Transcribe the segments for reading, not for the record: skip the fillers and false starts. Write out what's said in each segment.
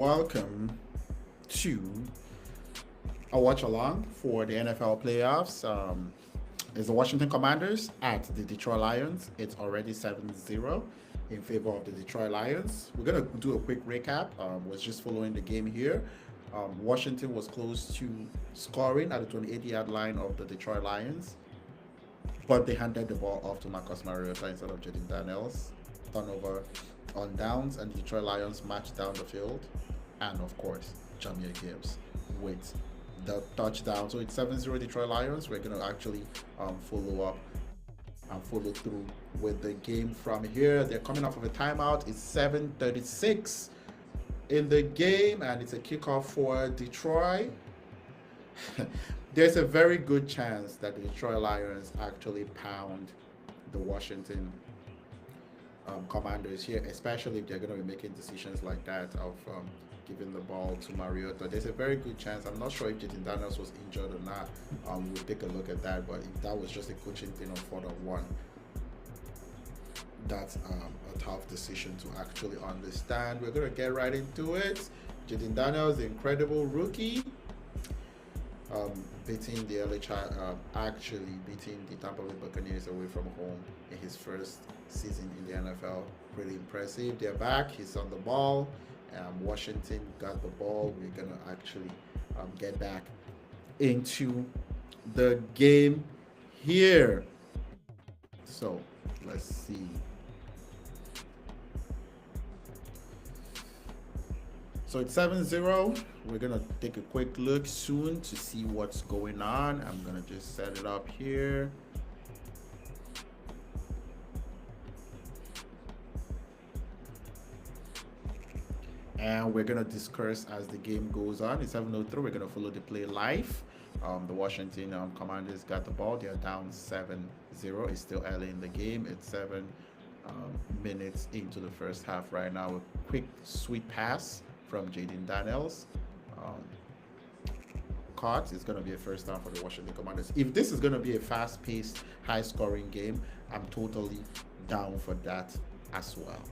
Welcome to a watch along for the NFL playoffs. It's the Washington Commanders at the Detroit Lions. It's already 7-0 in favor of the Detroit Lions. We're going to do a quick recap. Was just following the game here. Washington was close to scoring at the 28-yard line of the Detroit Lions, but they handed the ball off to Marcus Mariota instead of Jaden Daniels. Turnover on downs, and the Detroit Lions marched down the field. And of course, Jameer Gibbs with the touchdown. So it's 7-0 Detroit Lions. We're going to actually follow up and follow through with the game from here. They're coming off of a timeout. It's 7:36 in the game, and it's a kickoff for Detroit. There's a very good chance that the Detroit Lions actually pound the Washington Commanders here, especially if they're going to be making decisions like that of giving the ball to Mariota. There's a very good chance. I'm not sure if Jaden Daniels was injured or not. We'll take a look at that. But if that was just a coaching thing on 4-1, that's a tough decision to actually understand. We're going to get right into it. Jaden Daniels, the incredible rookie, beating the actually beating the Tampa Bay Buccaneers away from home in his first season in the NFL. Pretty impressive. They're back. He's on the ball. Washington got the ball. We're gonna actually get back into the game here. So let's see. So it's 7-0. We're gonna take a quick look soon to see what's going on. I'm gonna just set it up here. And we're gonna discuss as the game goes on. It's 7:03. We're gonna follow the play live. The Washington Commanders got the ball. They're down 7-0. It's still early in the game. It's 7 minutes into the first half right now. A quick sweet pass from Jaden Daniels. Caught. It's going to be a first down for the Washington Commanders. If this is going to be a fast-paced, high-scoring game, I'm totally down for that as well.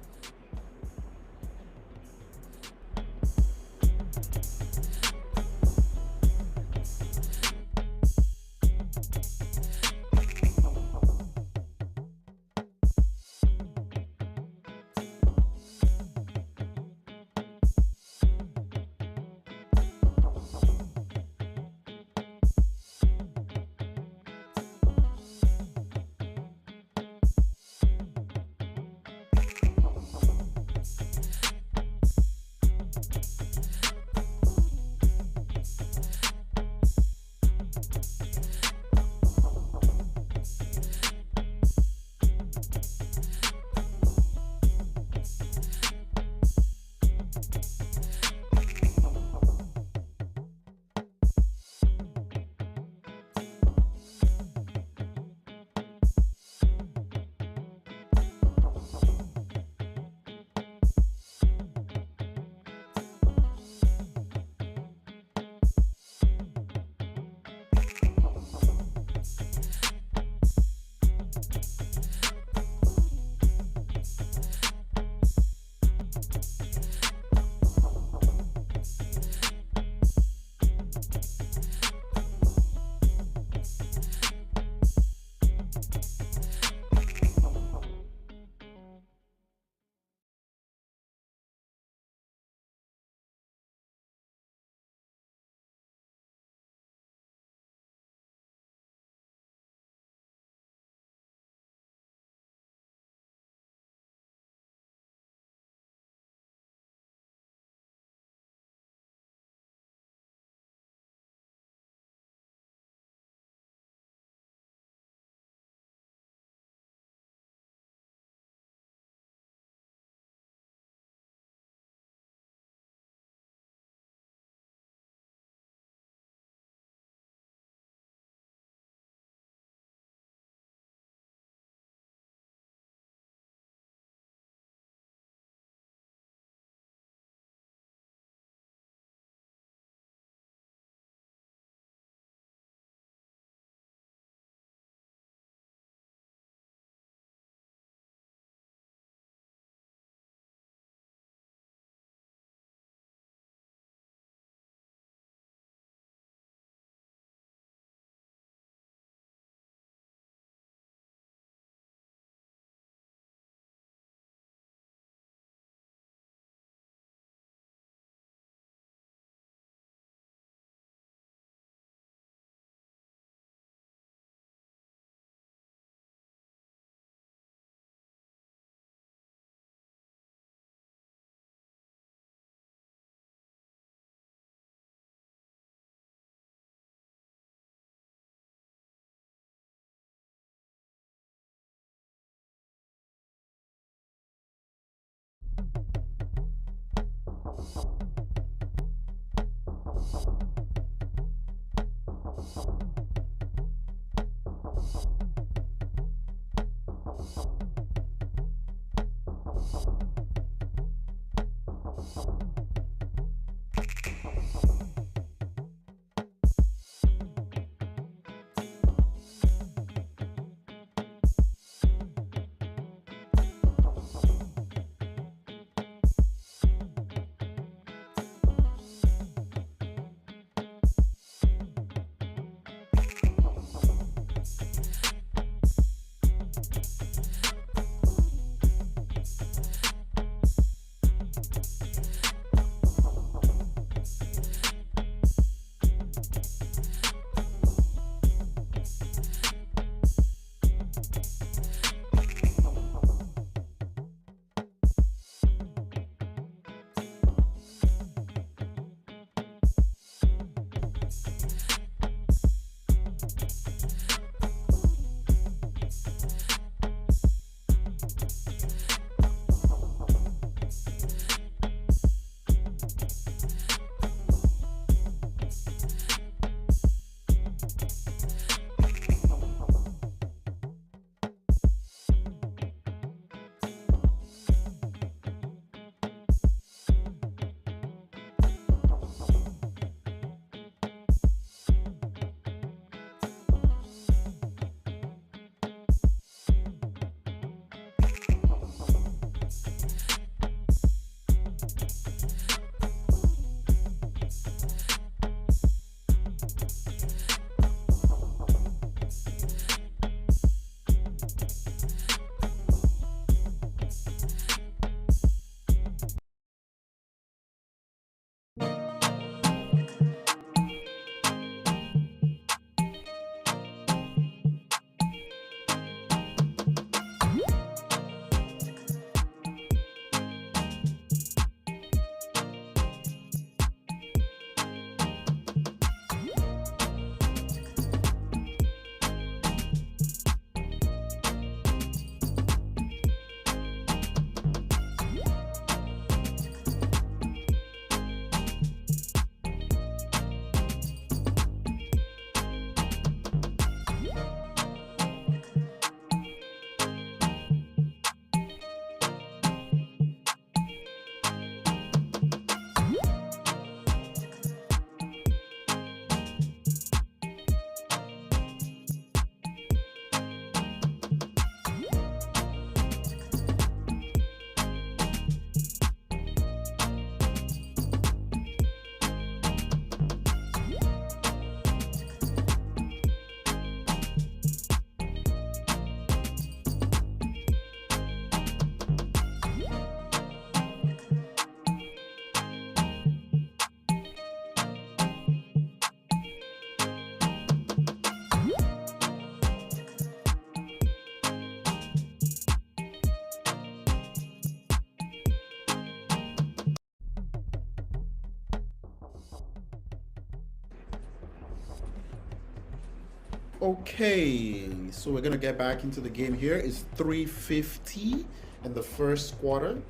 Okay, so we're gonna get back into the game here. It's 3:50 in the first quarter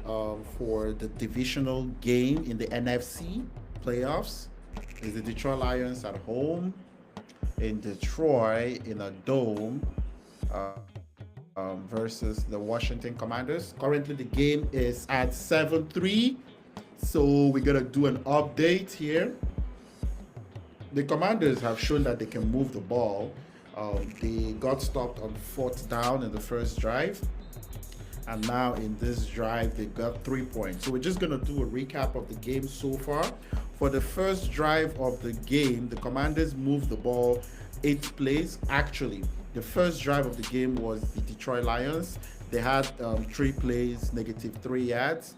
for the divisional game in the NFC playoffs. Is the Detroit Lions at home in Detroit in a dome versus the Washington Commanders. Currently, the game is at 7-3. So we're gonna do an update here. The Commanders have shown that they can move the ball. They got stopped on fourth down in the first drive, and now in this drive they got 3 points. So we're just gonna do a recap of the game so far. For the first drive of the game, the Commanders moved the ball 8 plays. Actually, the first drive of the game was the Detroit Lions. They had 3 plays, -3 yards,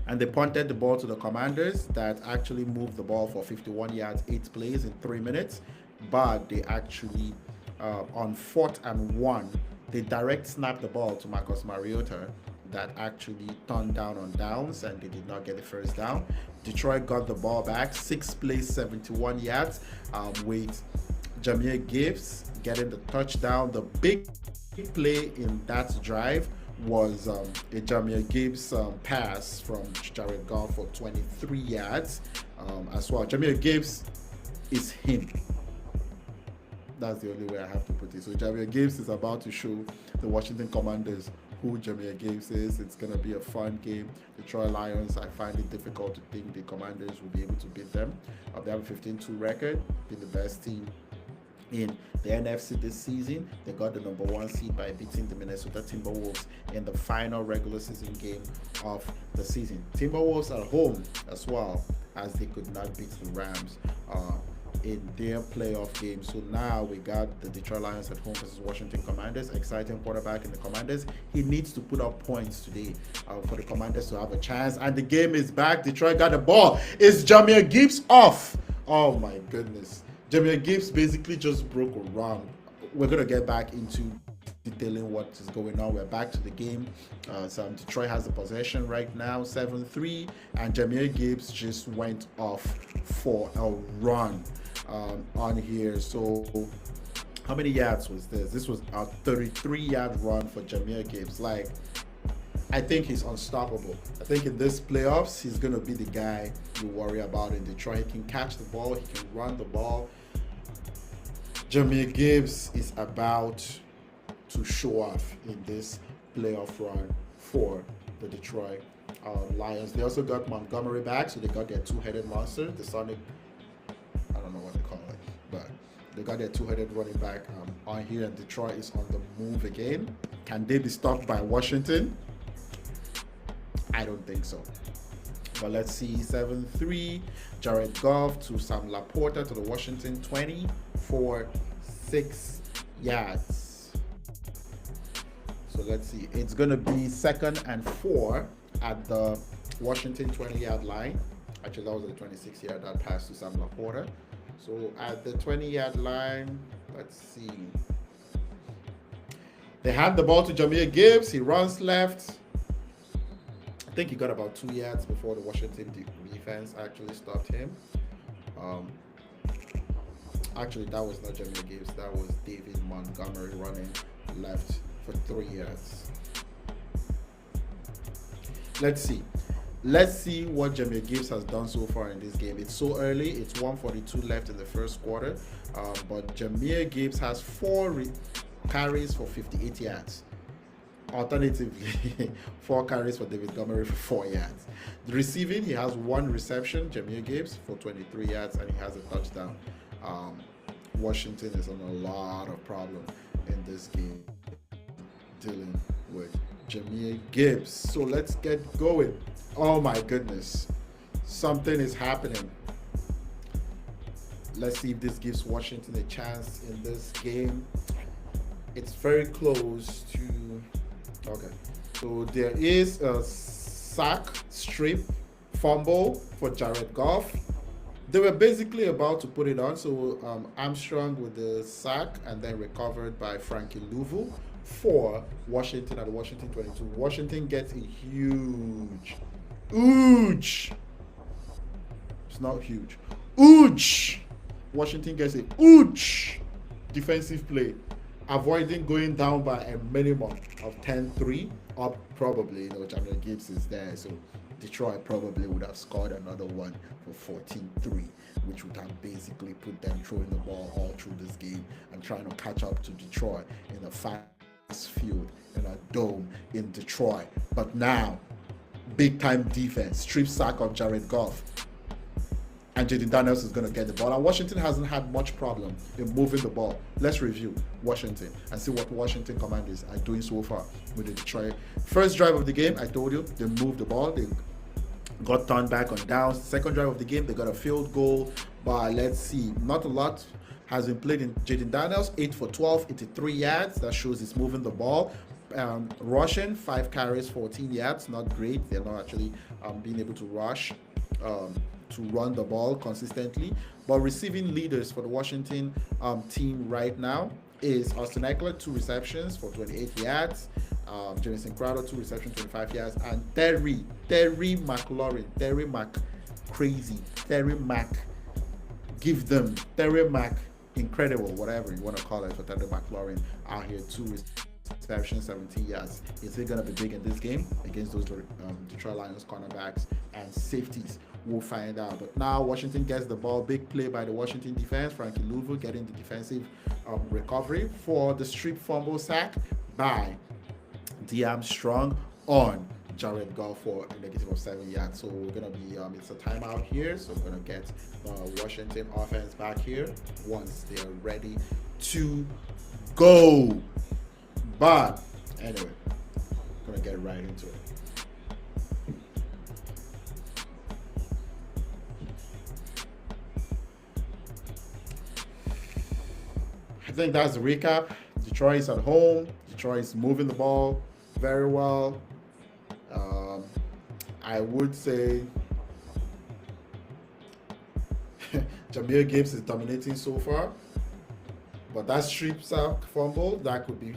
and they punted the ball to the Commanders that actually moved the ball for 51 yards, 8 plays in 3 minutes. But they actually, on 4th and 1, they direct snapped the ball to Marcus Mariota that actually turned down on downs, and they did not get the first down. Detroit got the ball back, 6 plays, 71 yards, with Jahmyr Gibbs getting the touchdown. The big play in that drive was a Jahmyr Gibbs pass from Jared Goff for 23 yards as well. Jahmyr Gibbs is him. That's the only way I have to put it. So Jahmyr Gibbs is about to show the Washington Commanders who Jahmyr Gibbs is. It's going to be a fun game. The Detroit Lions, I find it difficult to think the Commanders will be able to beat them. They have a 15-2 record, been the best team in the NFC this season. They got the #1 seed by beating the Minnesota Timberwolves in the final regular season game of the season. Timberwolves at home as well, as they could not beat the Rams in their playoff game. So now we got the Detroit Lions at home versus Washington Commanders. Exciting quarterback in the Commanders. He needs to put up points today for the Commanders to have a chance. And the game is back. Detroit got the ball. Is Jahmyr Gibbs off? Oh my goodness. Jahmyr Gibbs basically just broke a run. We're going to get back into detailing what is going on. We're back to the game. So Detroit has the possession right now, 7-3, and Jahmyr Gibbs just went off for a run on here. So how many yards was this? This was a 33-yard run for Jahmyr Gibbs. Like, I think he's unstoppable. I think in this playoffs, he's going to be the guy you worry about in Detroit. He can catch the ball. He can run the ball. Jahmyr Gibbs is about to show off in this playoff run for the Detroit Lions. They also got Montgomery back, so they got their two-headed monster, the Sonic, I don't know what they call it, but they got their two-headed running back on here, and Detroit is on the move again. Can they be stopped by Washington? I don't think so. But let's see, 7-3, Jared Goff to Sam Laporta to the Washington 20 for 6 yards. So let's see, it's going to be 2nd and 4 at the Washington 20-yard line. Actually, that was the 26-yard that pass to Sam Laporta. So at the 20-yard line, let's see. They hand the ball to Jahmyr Gibbs. He runs left. I think he got about 2 yards before the Washington defense actually stopped him. Actually, that was not Jahmyr Gibbs. That was David Montgomery running left for 3 yards. Let's see what Jahmyr Gibbs has done so far in this game. It's so early. It's 1:42 left in the first quarter. But Jahmyr Gibbs has 4 carries for 58 yards. Alternatively, 4 carries for David Montgomery for 4 yards. The receiving, he has 1 reception, Jahmyr Gibbs, for 23 yards, and he has a touchdown. Washington is on a lot of problems in this game dealing with Jahmyr Gibbs. So let's get going. Oh my goodness. Something is happening. Let's see if this gives Washington a chance in this game. It's very close to... Okay. So there is a sack, strip, fumble for Jared Goff. They were basically about to put it on. So Armstrong with the sack, and then recovered by Frankie Louvu for Washington at Washington 22. Washington gets a huge. It's not huge. Washington gets a huge defensive play, avoiding going down by a minimum of 10-3 up probably. Jamie Gibbs is there, so Detroit probably would have scored another one for 14-3, which would have basically put them throwing the ball all through this game and trying to catch up to Detroit in a fast field, in a dome in Detroit. But now, big time defense, strip sack of Jared Goff, and Jaden Daniels is going to get the ball. And Washington hasn't had much problem in moving the ball. Let's review Washington and see what Washington Commanders are doing so far with the Detroit. First drive of the game, I told you, they moved the ball. They got turned back on downs. Second drive of the game, they got a field goal. But let's see, not a lot has been played in Jaden Daniels. 8 for 12, 83 yards. That shows he's moving the ball. Rushing, 5 carries, 14 yards. Not great. They're not actually being able to rush. To run the ball consistently. But receiving leaders for the Washington team right now is Austin Eckler, 2 receptions for 28 yards. Jamison Crowder, 2 receptions, 25 yards. And Terry McLaurin, Terry Mac, give them Terry Mac, incredible, whatever you want to call it for Terry McLaurin out here, 2 receptions, 17 yards. Is it going to be big in this game against those Detroit Lions cornerbacks and safeties? We'll find out. But now Washington gets the ball. Big play by the Washington defense. Frankie Louisville getting the defensive recovery for the strip fumble sack by D. Armstrong on Jared Goff for a negative of 7 yards. So we're going to be, it's a timeout here. So we're going to get Washington offense back here once they're ready to go. But anyway, going to get right into it. I think that's the recap. Detroit is at home. Detroit is moving the ball very well. I would say Jahmyr Gibbs is dominating so far. But that strip sack fumble, that could be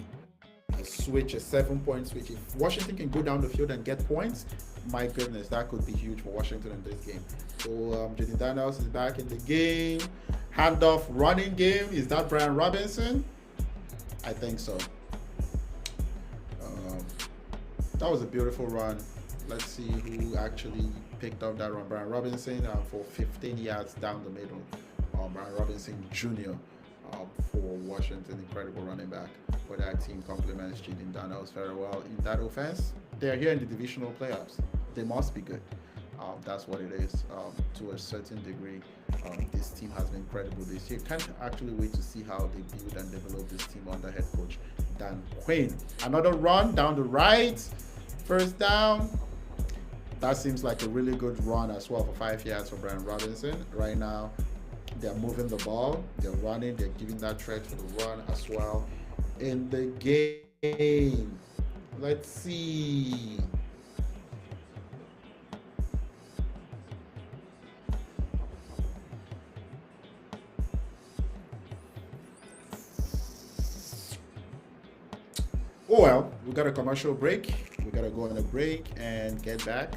a switch, a 7-point switch. If Washington can go down the field and get points, my goodness, that could be huge for Washington in this game. So Jaden Daniels is back in the game. Handoff running game. Is that Brian Robinson? I think so. That was a beautiful run. Let's see who actually picked up that run. Brian Robinson for 15 yards down the middle. Brian Robinson Jr. For Washington, incredible running back for that team. Compliments Jaden Daniels very well in that offense. They're here in the divisional playoffs. They must be good. That's what it is. To a certain degree, this team has been incredible this year. Can't actually wait to see how they build and develop this team under head coach Dan Quinn. Another run down the right, first down. That seems like a really good run as well for 5 yards for Brian Robinson. Right now, they're moving the ball, they're running, they're giving that threat for the run as well in the game. Let's see. Oh well, we got a commercial break. We gotta go on a break and get back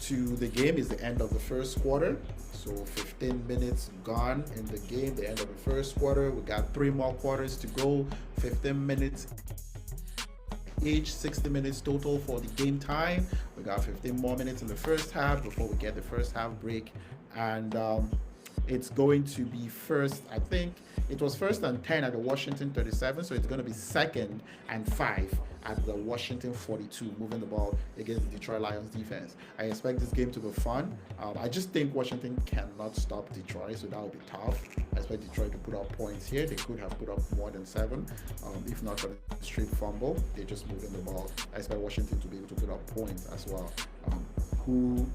to the game. Is the end of the first quarter. So 15 minutes gone in the game, the end of the first quarter. We got 3 more quarters to go, 15 minutes each, 60 minutes total for the game time. We got 15 more minutes in the first half before we get the first half break. And it's going to be first, I think it was first and 10 at the Washington 37, so it's going to be second and 5 at the Washington 42, moving the ball against the Detroit Lions defense. I expect this game to be fun. I just think Washington cannot stop Detroit, so that will be tough. I expect Detroit to put up points here. They could have put up more than 7, if not for the straight fumble. They're just moving the ball. I expect Washington to be able to put up points as well. Who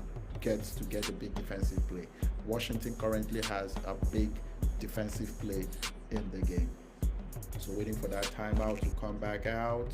gets to get a big defensive play? Washington currently has a big defensive play in the game. So waiting for that timeout to come back out.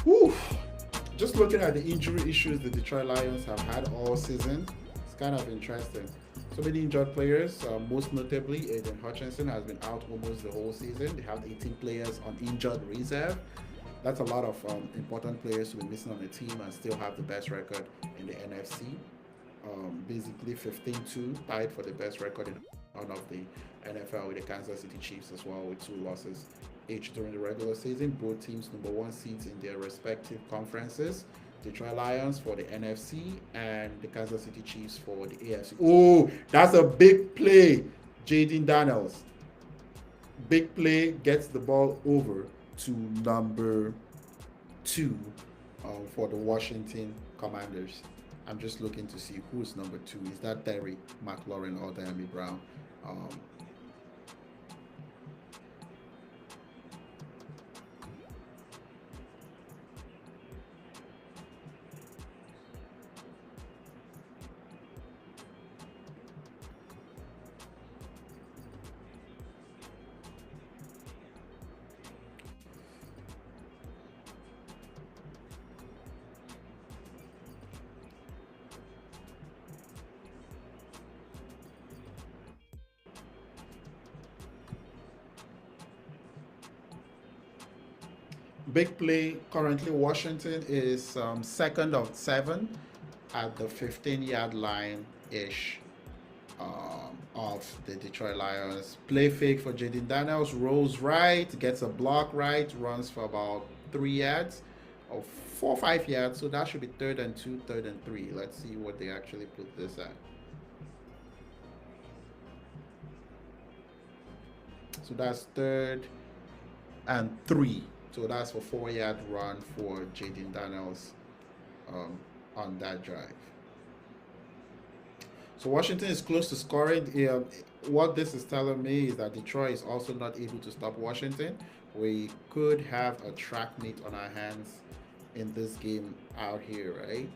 Whew. Just looking at the injury issues the Detroit Lions have had all season, it's kind of interesting. So many injured players, most notably Aiden Hutchinson has been out almost the whole season. They have 18 players on injured reserve. That's a lot of important players to be missing on the team and still have the best record in the NFC. Basically 15-2, tied for the best record in all of the NFL with the Kansas City Chiefs as well, with 2 losses each during the regular season. Both teams number one seeds in their respective conferences. Detroit Lions for the NFC and the Kansas City Chiefs for the AFC. Oh, that's a big play. Jaden Daniels. Big play, gets the ball over to number 2 for the Washington Commanders. I'm just looking to see who's number 2. Is that Terry McLaurin or Diami Brown? Big play currently, Washington is second of 7 at the 15-yard line ish of the Detroit Lions. Play fake for Jaden Daniels, rolls right, gets a block right, runs for about 3 yards or 4 or 5 yards. So that should be 3rd and 2, 3rd and 3. Let's see what they actually put this at. So that's 3rd and 3. So that's for 4-yard run for Jaden Daniels on that drive. So Washington is close to scoring. What this is telling me is that Detroit is also not able to stop Washington. We could have a track meet on our hands in this game out here, right?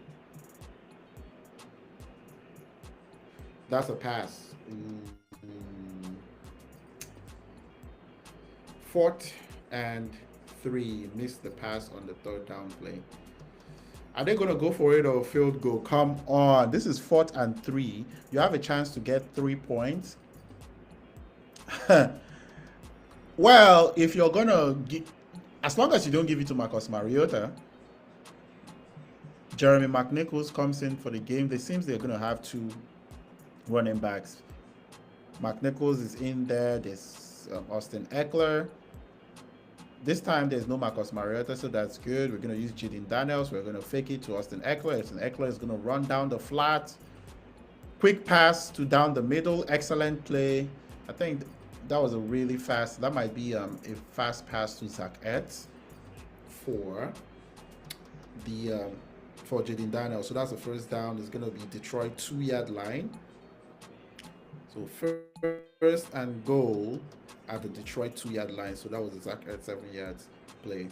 That's a pass. 4th and 3, missed the pass on the 3rd down play. Are they going to go for it or field goal? Come on. This is 4th and 3. You have a chance to get 3 points. Well, if you're going to give, as long as you don't give it to Marcus Mariota, Jeremy McNichols comes in for the game. It seems they're going to have 2 running backs. McNichols is in there. There's Austin Eckler. This time there's no Marcus Mariota, so that's good. We're going to use Jaden Daniels. We're going to fake it to Austin Eckler. Austin Eckler is going to run down the flat. Quick pass to down the middle. Excellent play. I think that was a really fast, that might be a fast pass to Zach Ertz for the for Jaden Daniels. So that's the first down. It's going to be Detroit 2-yard line. So first and goal at the Detroit 2-yard line. So that was exactly at 7 yards play.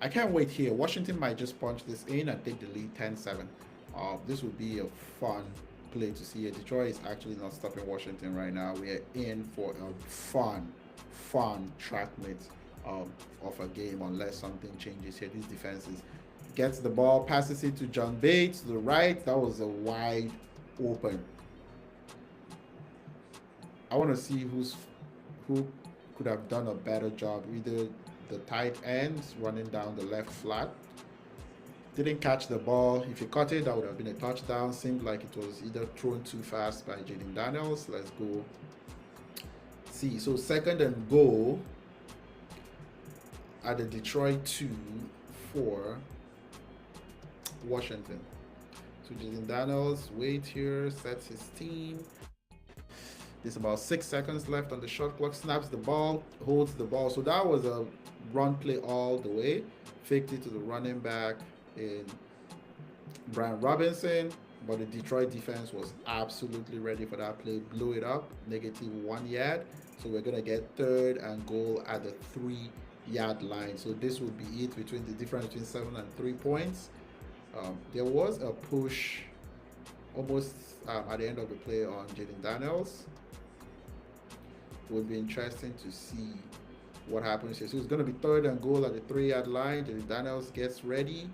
I can't wait here. Washington might just punch this in and take the lead 10-7. This would be a fun play to see. Detroit is actually not stopping Washington right now. We are in for a fun track meet of a game unless something changes here. These defenses gets the ball, passes it to John Bates to the right. That was a wide open. I want to see who could have done a better job. Either the tight ends running down the left flat. Didn't catch the ball. If he caught it, that would have been a touchdown. Seemed like it was either thrown too fast by Jaden Daniels. Let's go see. So 2nd and goal at the Detroit 2 for Washington. So Jaden Daniels, wait here, sets his team. There's about 6 seconds left on the shot clock. Snaps the ball, holds the ball. So that was a run play all the way. Faked it to the running back in Brian Robinson. But the Detroit defense was absolutely ready for that play. Blew it up, -1 yard. So we're going to get 3rd and goal at the 3-yard line. So this would be it between the difference between 7 and 3 points. There was a push almost at the end of the play on Jaden Daniels. It would be interesting to see what happens here. So it's going to be third and goal at the 3-yard line. Jaden Daniels gets ready.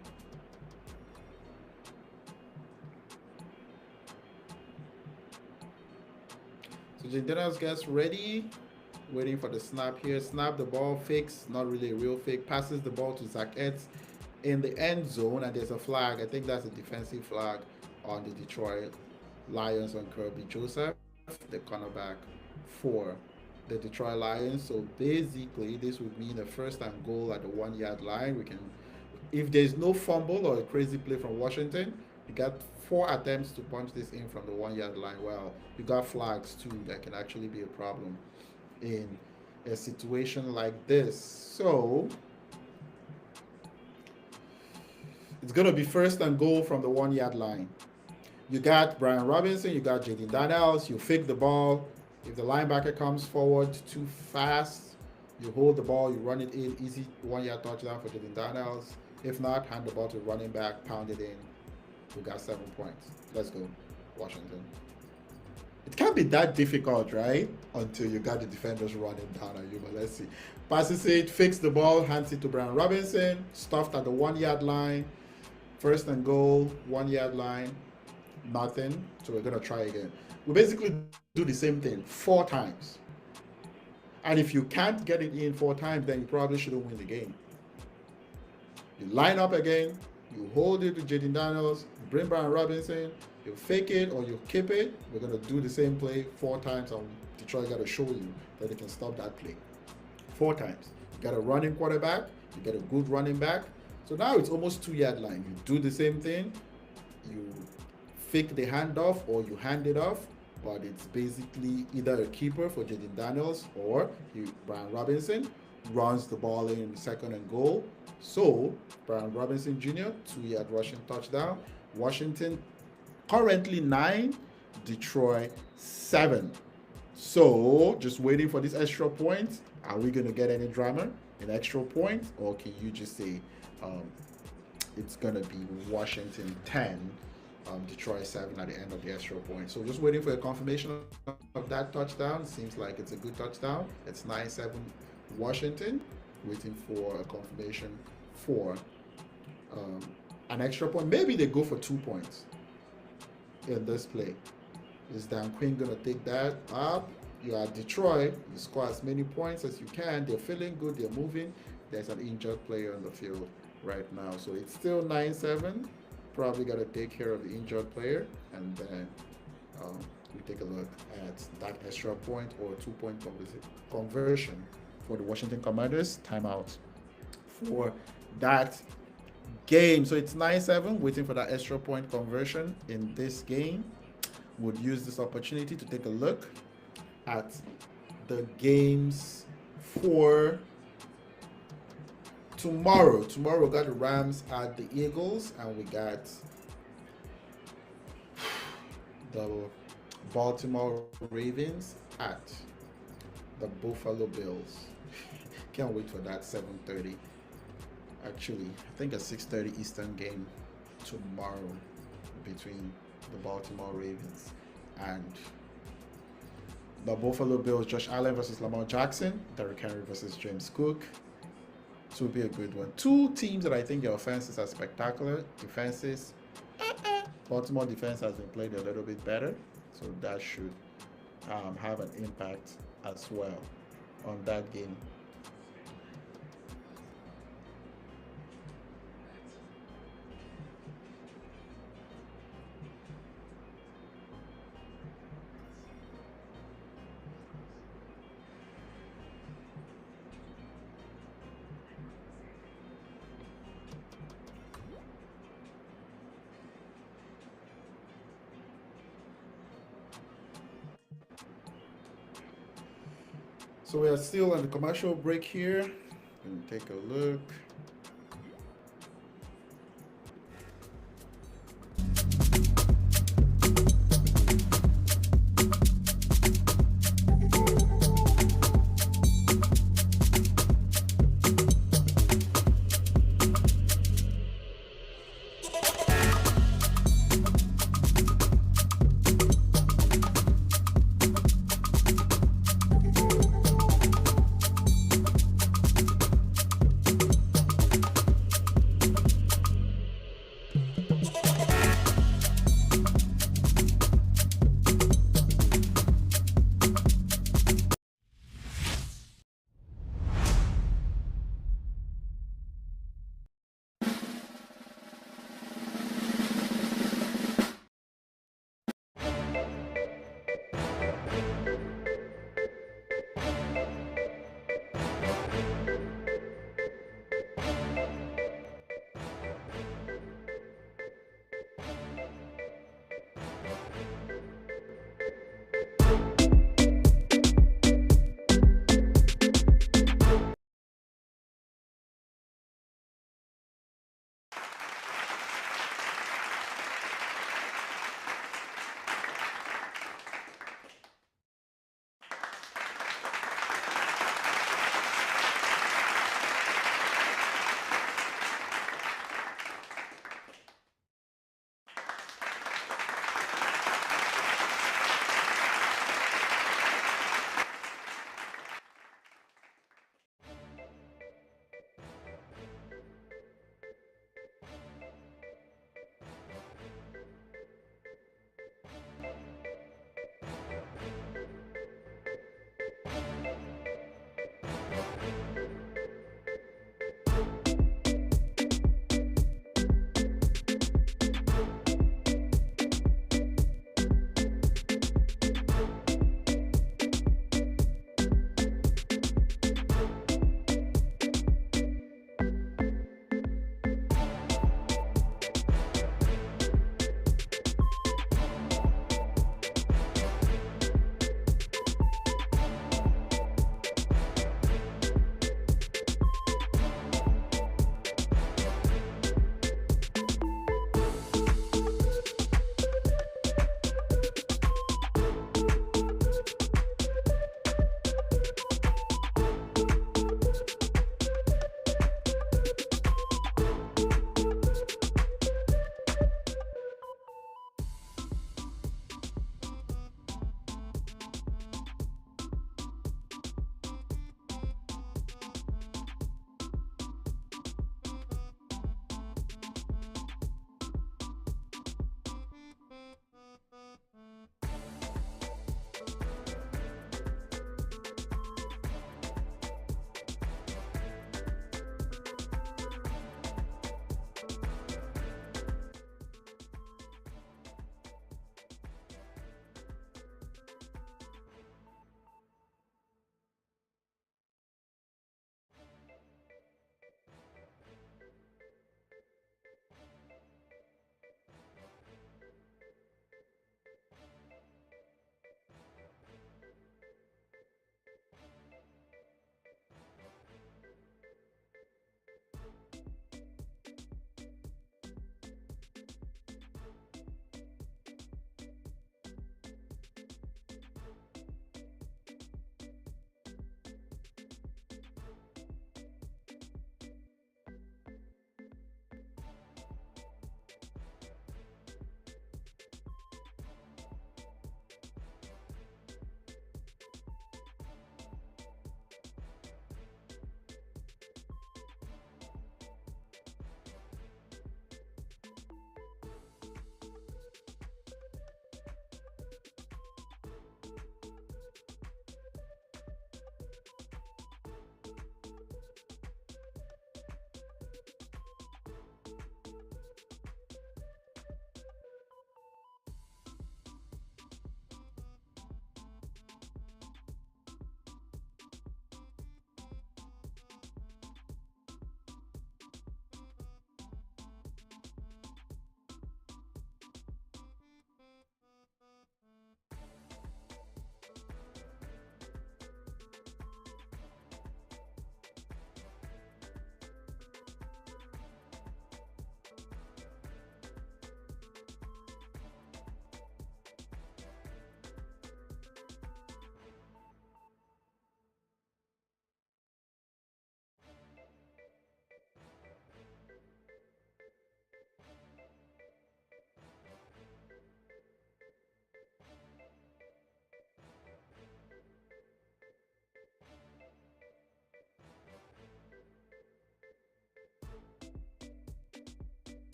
So Jaden Daniels gets ready. Waiting for the snap here. Snap the ball, fakes, not really a real fake. Passes the ball to Zach Etz in the end zone, and there's a flag. I think that's a defensive flag on the Detroit Lions on Kirby Joseph, the cornerback for the Detroit Lions. So basically, this would mean a first and goal at the 1-yard line. We can, if there's no fumble or a crazy play from Washington, you got 4 attempts to punch this in from the 1-yard line. Well, you got flags too that can actually be a problem in a situation like this. So it's going to be first and goal from the 1-yard line. You got Brian Robinson, you got Jaden Daniels, you fake the ball. If the linebacker comes forward too fast, you hold the ball, you run it in, easy 1-yard touchdown for Jaden Daniels. If not, hand the ball to running back, pound it in. We got 7 points. Let's go, Washington. It can't be that difficult, right? Until you got the defenders running down on you. But let's see. Passes it, fakes the ball, hands it to Brian Robinson. Stuffed at the 1-yard line. First and goal, 1-yard line. Nothing. So we're going to try again. We basically do the same thing 4 times. And if you can't get it in 4 times, then you probably shouldn't win the game. You line up again. You hold it to Jaden Daniels. Bring Brian Robinson. You fake it or you keep it. We're going to do the same play 4 times, and Detroit got to show you that they can stop that play. 4 times. You got a running quarterback. You get a good running back. So now it's almost 2-yard line. You do the same thing. You fake the handoff or you hand it off, but it's basically either a keeper for Jaden Daniels or Brian Robinson runs the ball in second and goal. So Brian Robinson Jr., 2-yard rushing touchdown. Washington currently 9, Detroit 7. So just waiting for this extra point. Are we going to get any drama in extra point, or can you just say it's going to be Washington 10, Detroit 7 at the end of the extra point? So just waiting for a confirmation of that touchdown. Seems like it's a good touchdown. It's 9-7 Washington. Waiting for a confirmation for an extra point. Maybe they go for 2 points in this play. Is Dan Quinn going to take that up? You are Detroit. You score as many points as you can. They're feeling good. They're moving. There's an injured player on the field right now. So it's still 9-7. Probably got to take care of the injured player. And then we take a look at that extra point or 2-point conversion for the Washington Commanders. Timeout for that game. So it's 9-7, waiting for that extra point conversion in this game. Would use this opportunity to take a look at the games for tomorrow. Tomorrow we got the Rams at the Eagles, and we got the Baltimore Ravens at the Buffalo Bills. Can't wait for that 7:30. Actually, I think a 6:30 Eastern game tomorrow between the Baltimore Ravens and the Buffalo Bills. Josh Allen versus Lamar Jackson. Derrick Henry versus James Cook. This will be a good one. 2 teams that I think their offenses are spectacular. Defenses. Baltimore defense has been played a little bit better, so that should have an impact as well on that game. So we are still on the commercial break here. And take a look.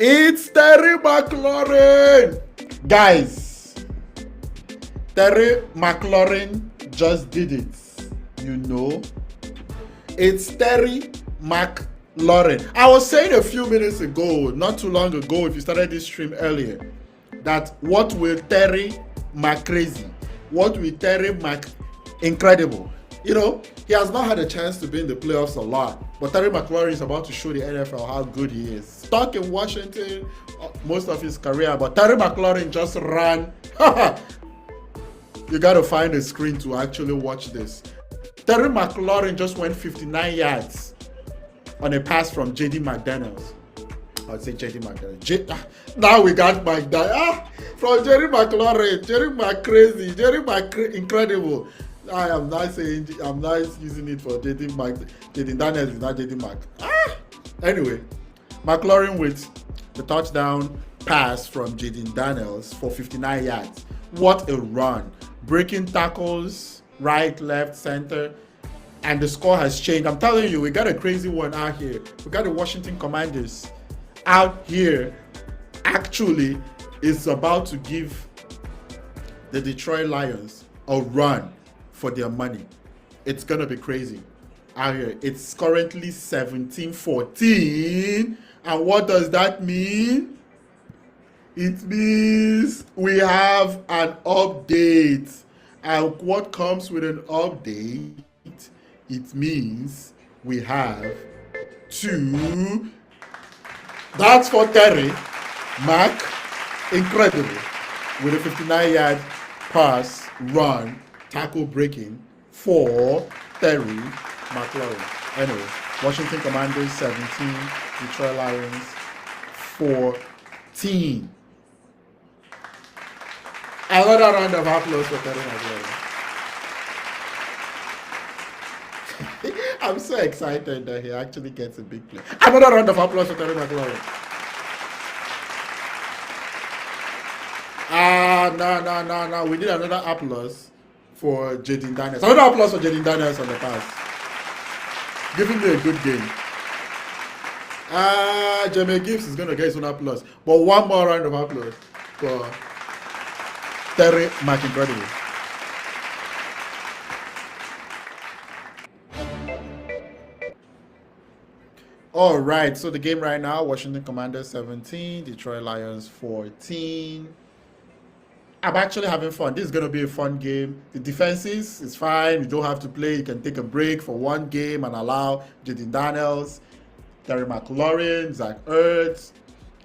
It's Terry McLaurin! Guys, Terry McLaurin just did it. You know, it's Terry McLaurin. I was saying a few minutes ago, not too long ago, if you started this stream earlier, that what will Terry McCrazy? What will Terry Incredible? You know, he has not had a chance to be in the playoffs a lot, but Terry McLaurin is about to show the NFL how good he is. Stuck in Washington most of his career, but Terry McLaurin just ran. You got to find a screen to actually watch this. Terry McLaurin just went 59 yards on a pass from JD McDaniels. I'd say JD McDaniels. Now we got McDaniels. From Jerry McLaurin, Jerry McCrazy, Jerry Incredible. I'm not using it for JD Daniels is not JD Mac. Anyway, McLaurin with the touchdown pass from JD Daniels for 59 yards. What a run. Breaking tackles, right, left, center. And the score has changed. I'm telling you, we got a crazy one out here. We got the Washington Commanders out here. Actually, is about to give the Detroit Lions a run for their money. It's gonna be crazy out here. It's currently 17-14. And what does that mean? It means we have an update. And what comes with an update? It means we have two. That's for Terry Mac. Incredible. With a 59-yard pass, run, tackle breaking for Terry McLaurin. Anyway, Washington Commanders 17, Detroit Lions 14. Another round of applause for Terry McLaurin. I'm so excited that he actually gets a big play. Another round of applause for Terry McLaurin. No. We need another applause for Jaden Daniels. Another applause for Jaden Daniels on the pass. Giving me a good game. Jamie Gibbs is going to get his own applause. But one more round of applause for Terry McIncredible. All right, so the game right now, Washington Commanders 17, Detroit Lions 14. I'm actually having fun. This is going to be a fun game. The defenses is fine. You don't have to play. You can take a break for one game and allow Jaden Daniels, Terry McLaurin, Zach Ertz,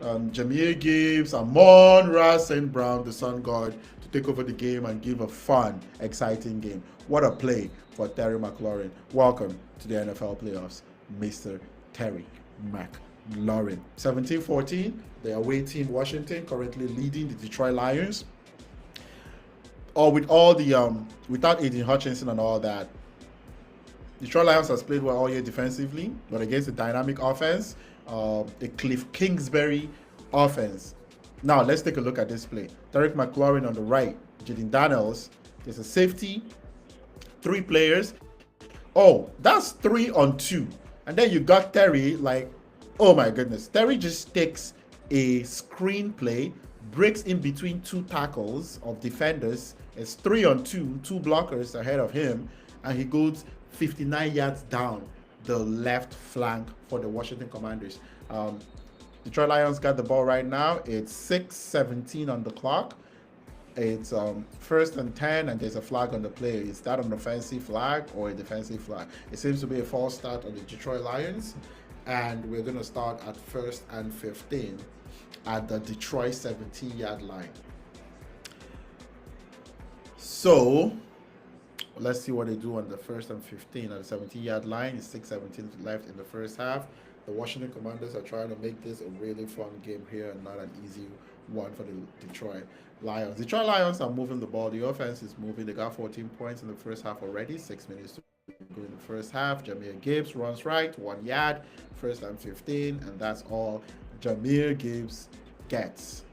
Jameer Gibbs, Amon-Ra St. Brown, the Sun God, to take over the game and give a fun, exciting game. What a play for Terry McLaurin. Welcome to the NFL playoffs, Mr. Terry McLaurin. 17-14, the away team Washington currently leading the Detroit Lions. With all the without Aiden Hutchinson and all that, Detroit Lions has played well all year defensively, but against a dynamic offense, a Cliff Kingsbury offense. Now let's take a look at this play. Terry McLaurin on the right, Jaden Daniels. There's a safety, 3 players. Oh, that's 3 on 2. And then you got Terry, like, oh my goodness. Terry just takes a screenplay, breaks in between 2 tackles of defenders. It's 3 on 2, 2 blockers ahead of him, and he goes 59 yards down the left flank for the Washington Commanders. Detroit Lions got the ball right now. It's 6:17 on the clock. It's 1st and 10, and there's a flag on the play. Is that an offensive flag or a defensive flag? It seems to be a false start on the Detroit Lions, and we're going to start at 1st and 15 at the Detroit 17-yard line. So let's see what they do on the 1st and 15 at the 17-yard line. It's 6:17 left in the first half. The Washington Commanders are trying to make this a really fun game here and not an easy one for the Detroit Lions. Detroit Lions are moving the ball. The offense is moving. They got 14 points in the first half already. 6 minutes to go in the first half. Jameer Gibbs runs right, 1 yard, 1st and 15, and that's all Jameer Gibbs gets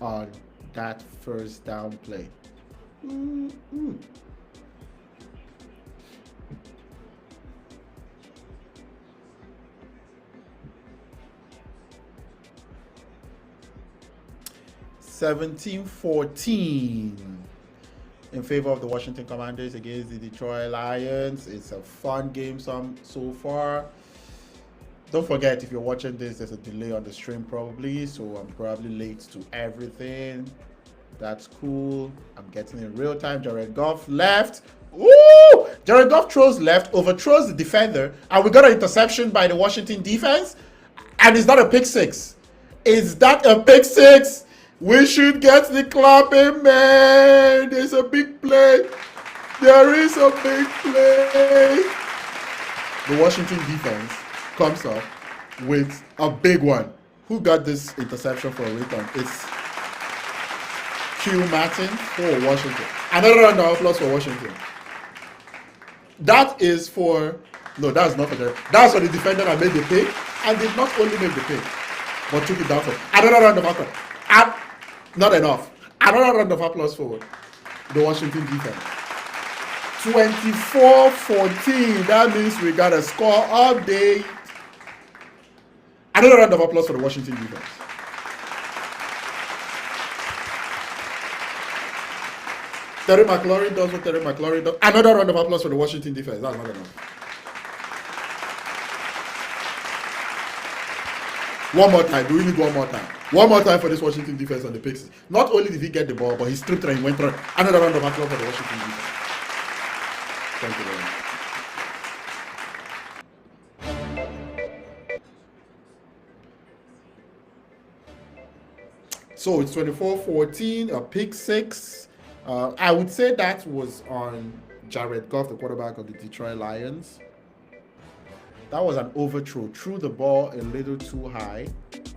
on that first down play. 17-14 in favor of the Washington Commanders against the Detroit Lions. It's a fun game so far. Don't forget, if you're watching this, there's a delay on the stream probably, so I'm probably late to everything. That's cool. I'm getting in real time. Jared Goff left. Ooh! Jared Goff throws left, overthrows the defender, and we got an interception by the Washington defense. And it's not a pick six. Is that a pick six? We should get the clapping, man. There's a big play. There is a big play. The Washington defense comes up with a big one. Who got this interception for a return? It's Q Martin for Washington. Another round of applause for Washington. That is for... No, that's not for them. That's for the defender that made the pick and did not only make the pick, but took it down for another round of applause. Not enough. Another round of applause for the Washington defense. 24-14. That means we got a score update. Another round of applause for the Washington defense. Terry McLaurin does what Terry McLaurin does. Another round of applause for the Washington defense. That's not enough. One more time. Do we need one more time? One more time for this Washington defense on the picks. Not only did he get the ball, but he stripped and he went through. Another round of applause for the Washington defense. Thank you very much. So it's 24-14, a pick six. I would say that was on Jared Goff, the quarterback of the Detroit Lions. That was an overthrow. Threw the ball a little too high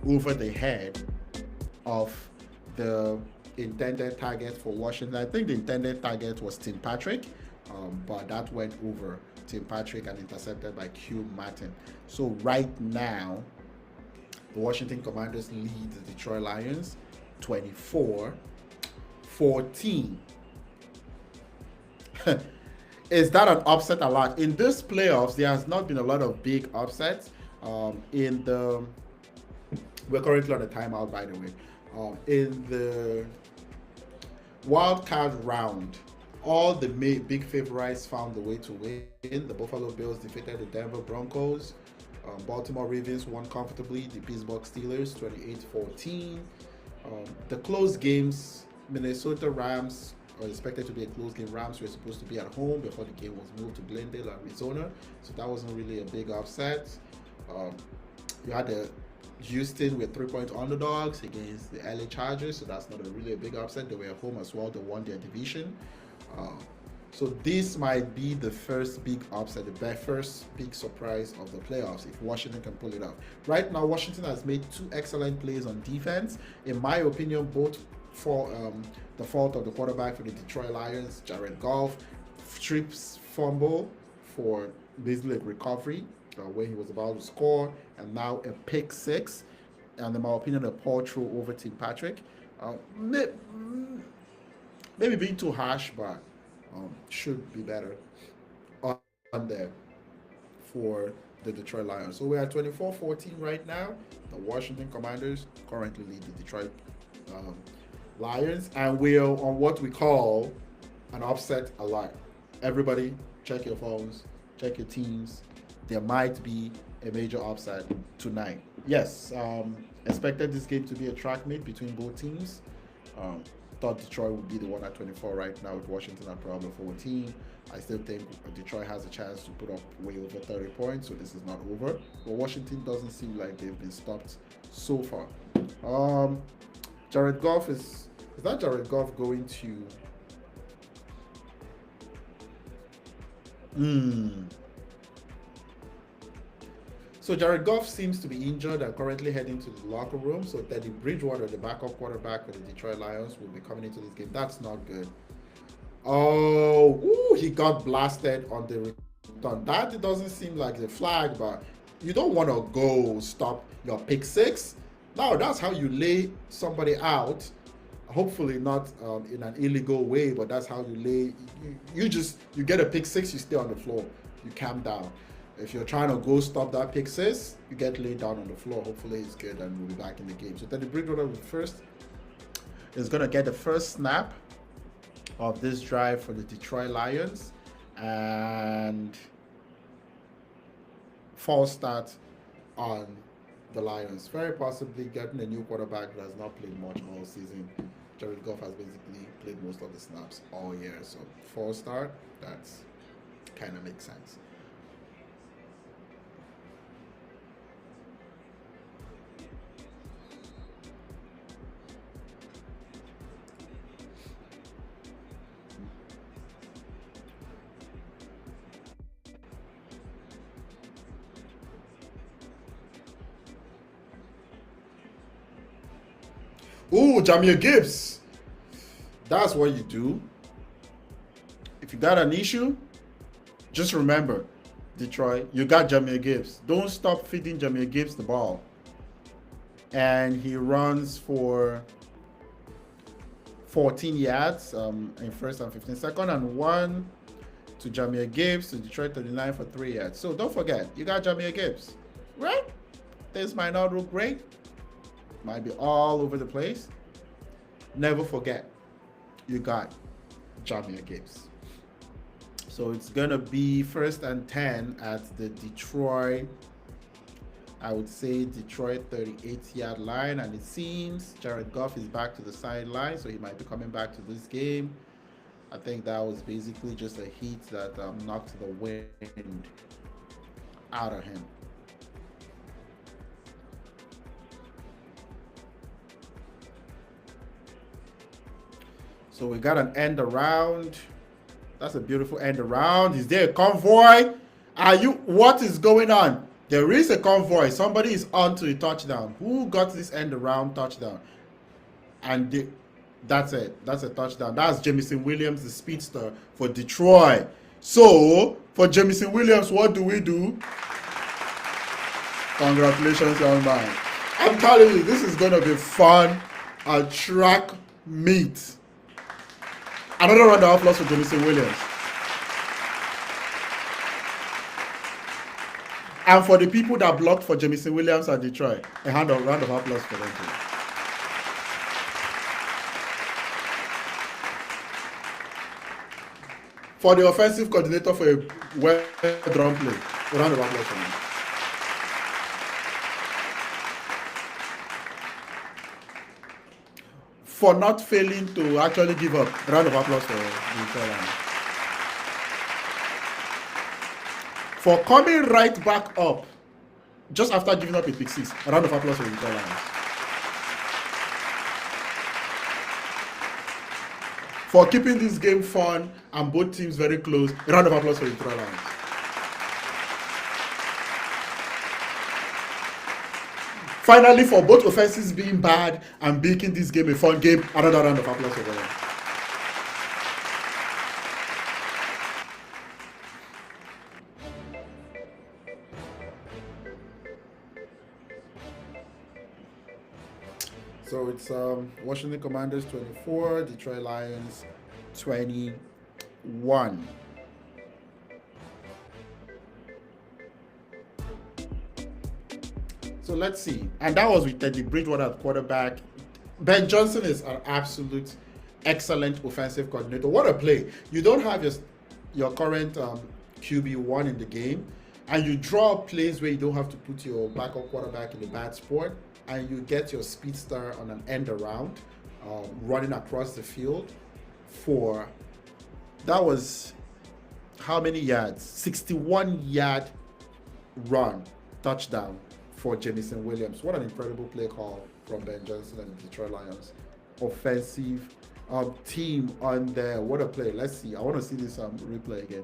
over the head of the intended target for Washington. I think the intended target was Tim Patrick, but that went over Tim Patrick and intercepted by Q Martin. So right now, the Washington Commanders lead the Detroit Lions 24-14. Is that an upset alert? In this playoffs, there has not been a lot of big upsets. We're currently on a timeout, by the way. In the wild card round, all the big favorites found the way to win. The Buffalo Bills defeated the Denver Broncos. Baltimore Ravens won comfortably. The Pittsburgh Steelers 28-14. The close games, Minnesota Rams are expected to be a close game. Rams were supposed to be at home before the game was moved to Glendale, Arizona. So that wasn't really a big upset. You had the Houston with 3-point underdogs against the LA Chargers. So that's not really a big upset. They were at home as well. They won their division. So this might be the first big upset, the first big surprise of the playoffs if Washington can pull it off. Right now, Washington has made 2 excellent plays on defense. In my opinion, both for the fault of the quarterback for the Detroit Lions, Jared Goff, trips fumble for basically a recovery when he was about to score, and now a pick six, and in my opinion, a poor throw over Tim Patrick. Maybe being too harsh, but should be better on there for the Detroit Lions. So we're at 24-14 right now. The Washington Commanders currently lead the Detroit Lions, and we're on what we call an upset alert. Everybody, check your phones, check your teams. There might be a major upset tonight. Yes, expected this game to be a track meet between both teams. Thought Detroit would be the one at 24 right now, with Washington at probably 14. I still think Detroit has a chance to put up way over 30 points, so this is not over. But Washington doesn't seem like they've been stopped so far. Jared Goff is that Jared Goff going to? So Jared Goff seems to be injured and currently heading to the locker room. So Teddy Bridgewater, the backup quarterback for the Detroit Lions, will be coming into this game. That's not good. Oh, he got blasted on the return. That doesn't seem like the flag, but you don't want to go stop your pick six. Now, that's how you lay somebody out. Hopefully not in an illegal way, but that's how you lay. You get a pick six, you stay on the floor. You calm down. If you're trying to go stop that pick six, you get laid down on the floor. Hopefully it's good and we'll be back in the game. So Teddy Bridgewater with first. is going to get the first snap of this drive for the Detroit Lions, and false start on the Lions. Very possibly getting a new quarterback that has not played much all season. Jared Goff has basically played most of the snaps all year, so false start, that's kind of makes sense. Ooh, Jamir Gibbs. That's what you do. If you got an issue, just remember, Detroit, you got Jamir Gibbs. Don't stop feeding Jamir Gibbs the ball. And he runs for 14 yards in first and 15 second, and one to Jamir Gibbs to Detroit 39 for 3 yards. So don't forget, you got Jamir Gibbs, right? This might not look great. Might be all over the place. Never forget, you got Jamir Gibbs. So it's going to be first and 10 at the Detroit, I would say Detroit 38-yard line. And it seems Jared Goff is back to the sideline, so he might be coming back to this game. I think that was basically just a heat that knocked the wind out of him. So we got an end around. That's a beautiful end around. Is there a convoy? What is going on? There is a convoy. Somebody is on to a touchdown. Who got this end around touchdown? And that's it. That's a touchdown. That's Jamison Williams, the speedster for Detroit. So, for Jamison Williams, what do we do? Congratulations, young man. I'm telling you, this is going to be fun. A track meet. Another round of applause for Jamison Williams. And for the people that blocked for Jamison Williams at Detroit, a round of applause for them too. For the offensive coordinator for a well-drawn play, a round of applause for him. For not failing to actually give up, a round of applause for the Detroit Lions. For coming right back up just after giving up a pick six, a round of applause for the Detroit Lions. For keeping this game fun and both teams very close, a round of applause for the Detroit Lions. Finally, for both offenses being bad and making this game a fun game, another round of applause for them. So it's Washington Commanders 24, Detroit Lions 21. So let's see. And that was with Teddy Bridgewater at quarterback. Ben Johnson is an absolute excellent offensive coordinator. What a play. You don't have your current QB1 in the game, and you draw plays where you don't have to put your backup quarterback in a bad spot, and you get your speedster on an end around, running across the field for, that was how many yards? 61-yard run, touchdown for Jamison Williams. What an incredible play call from Ben Johnson and the Detroit Lions. Offensive team on there. What a play. Let's see. I want to see this replay again.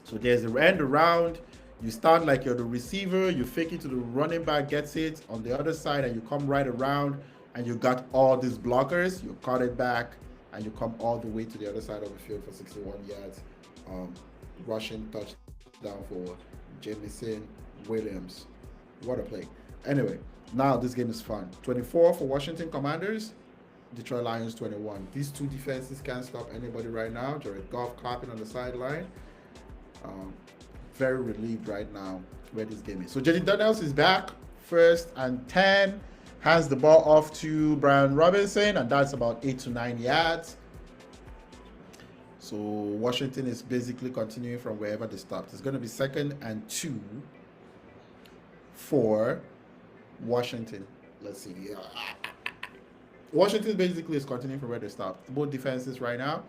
So there's the end around. You start like you're the receiver. You fake it to the running back, gets it on the other side, and you come right around, and you got all these blockers. You cut it back, and you come all the way to the other side of the field for 61 yards. Rushing touchdown for Jamison Williams. What a play. Anyway, now this game is fun. 24 for Washington Commanders, Detroit Lions 21. These two defenses can't stop anybody right now. Jared Goff clapping on the sideline. Very relieved right now where this game is. So Jaden Daniels is back. First and 10 Hands the ball off to Brian Robinson, and that's about 8 to 9 yards. So Washington is basically continuing from wherever they stopped. It's going to be 2nd and 2 for Washington. Let's see. Washington basically is continuing from where they stopped. Both defenses right now,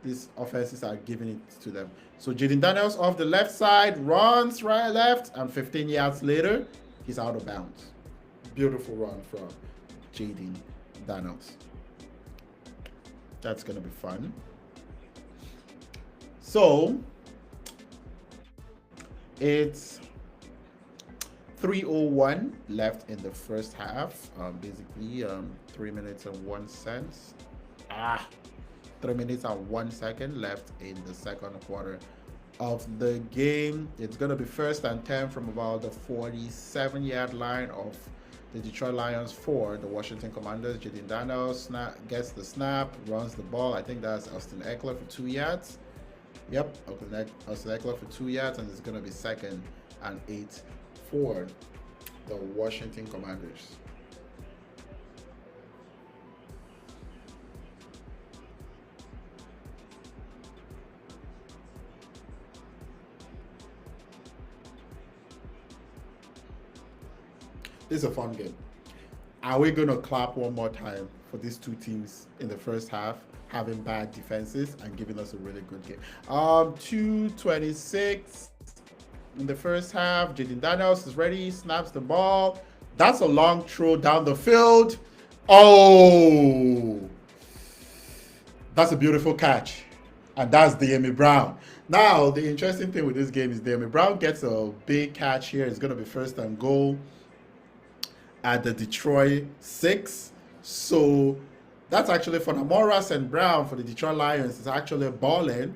these offenses are giving it to them. So Jaden Daniels off the left side, runs right left, and 15 yards later, he's out of bounds. Beautiful run from Jaden Daniels. That's going to be fun. So it's 3:01 left in the first half. Basically, 3 minutes and 1 second. 3 minutes and 1 second left in the second quarter of the game. It's going to be 1st and 10 from about the 47-yard line of the Detroit Lions for the Washington Commanders. Jaden Daniels gets the snap, runs the ball. I think that's Austin Eckler for 2 yards. Yep, Austin Eckler for 2 yards, and it's going to be 2nd and 8 for the Washington Commanders. This is a fun game. Are we going to clap one more time for these two teams in the first half, having bad defenses and giving us a really good game? 2:26 in the first half. Jaden Daniels is ready, snaps the ball. That's a long throw down the field. Oh, that's a beautiful catch. And that's Diami Brown. Now, the interesting thing with this game is Diami Brown gets a big catch here. It's going to be 1st and goal at the Detroit 6. So that's actually for Amon-Ra St. Brown for the Detroit Lions. It's actually balling.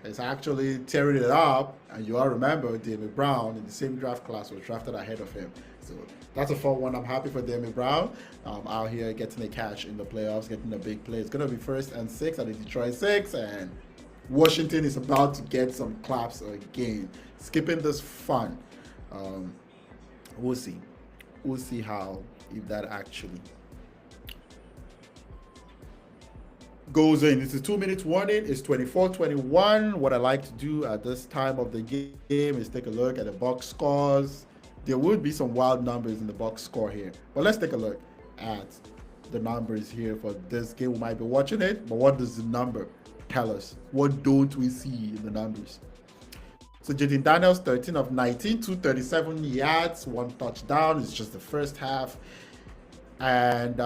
It's actually tearing it up. And you all remember Diami Brown in the same draft class was drafted ahead of him. So that's a fun one. I'm happy for Diami Brown out here getting a catch in the playoffs, getting a big play. It's going to be 1st and 6 at the Detroit 6. And Washington is about to get some claps again. Skipping this fun. We'll see. We'll see how, if that actually goes in. It's a 2-minute warning. It's 24-21. What I like to do at this time of the game is take a look at the box scores. There would be some wild numbers in the box score here, but let's take a look at the numbers here for this game. We might be watching it, but what does the number tell us? What don't we see in the numbers? So Jaden Daniels, 13 of 19, 237 yards, 1 touchdown. It's just the first half. And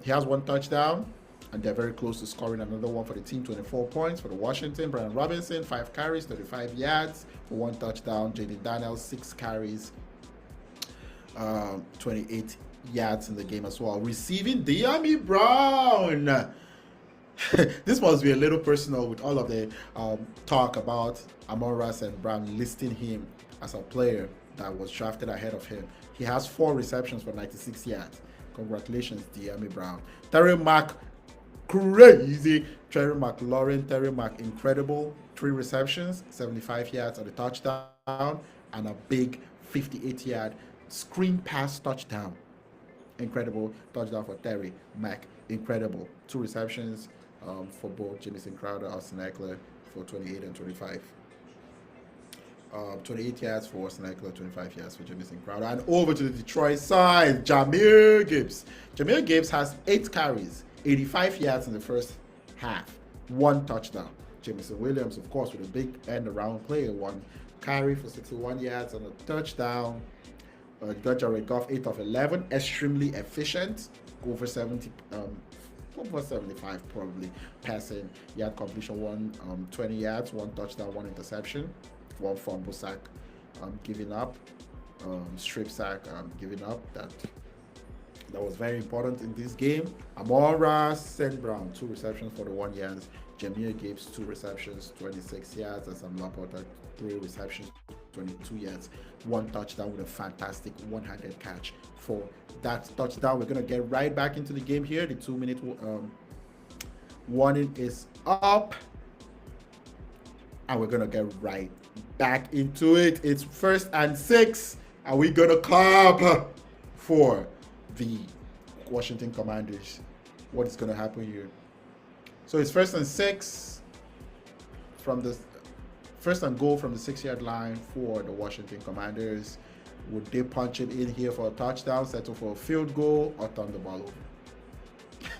he has 1 touchdown. And they're very close to scoring another one for the team. 24 points for the Washington. Brian Robinson, 5 carries, 35 yards for 1 touchdown. Jaden Daniels, 6 carries, 28 yards in the game as well. Receiving Diami Brown. This must be a little personal with all of the talk about Amon-Ra St. Brown listing him as a player that was drafted ahead of him. He has 4 receptions for 96 yards. Congratulations, Diami Brown. Terry Mack, crazy. Terry McLaurin, Terry Mack, incredible. 3 receptions, 75 yards on the touchdown, and a big 58-yard screen pass touchdown. Incredible touchdown for Terry Mack. Incredible. 2 receptions for both Jamison Crowder and Austin Eckler for 28 and 25. 28 yards for Austin Eckler, 25 yards for Jamison Crowder. And over to the Detroit side, Jahmyr Gibbs. Jahmyr Gibbs has 8 carries, 85 yards in the first half, 1 touchdown. Jameson Williams, of course, with a big end around play, 1 carry for 61 yards and a touchdown. Got Jared Goff, 8 of 11, extremely efficient, over 75 probably passing yard completion, 20 yards, 1 touchdown, 1 interception, 1 fumble sack, giving up, strip sack, giving up. That was very important in this game. Amon-Ra St. Brown, 2 receptions for the 1 yards. Jahmyr Gibbs, 2 receptions, 26 yards, and Sam Laporta, 3 receptions, 22 yards, 1 touchdown with a fantastic one-handed catch for that touchdown. We're going to get right back into the game here. The 2-minute warning is up, and we're going to get right back into it. It's 1st and 6, and we're going to clap for the Washington Commanders. What is going to happen here? So it's 1st and 6 from the 1st and goal from the 6-yard line for the Washington Commanders. Would they punch it in here for a touchdown, settle for a field goal, or turn the ball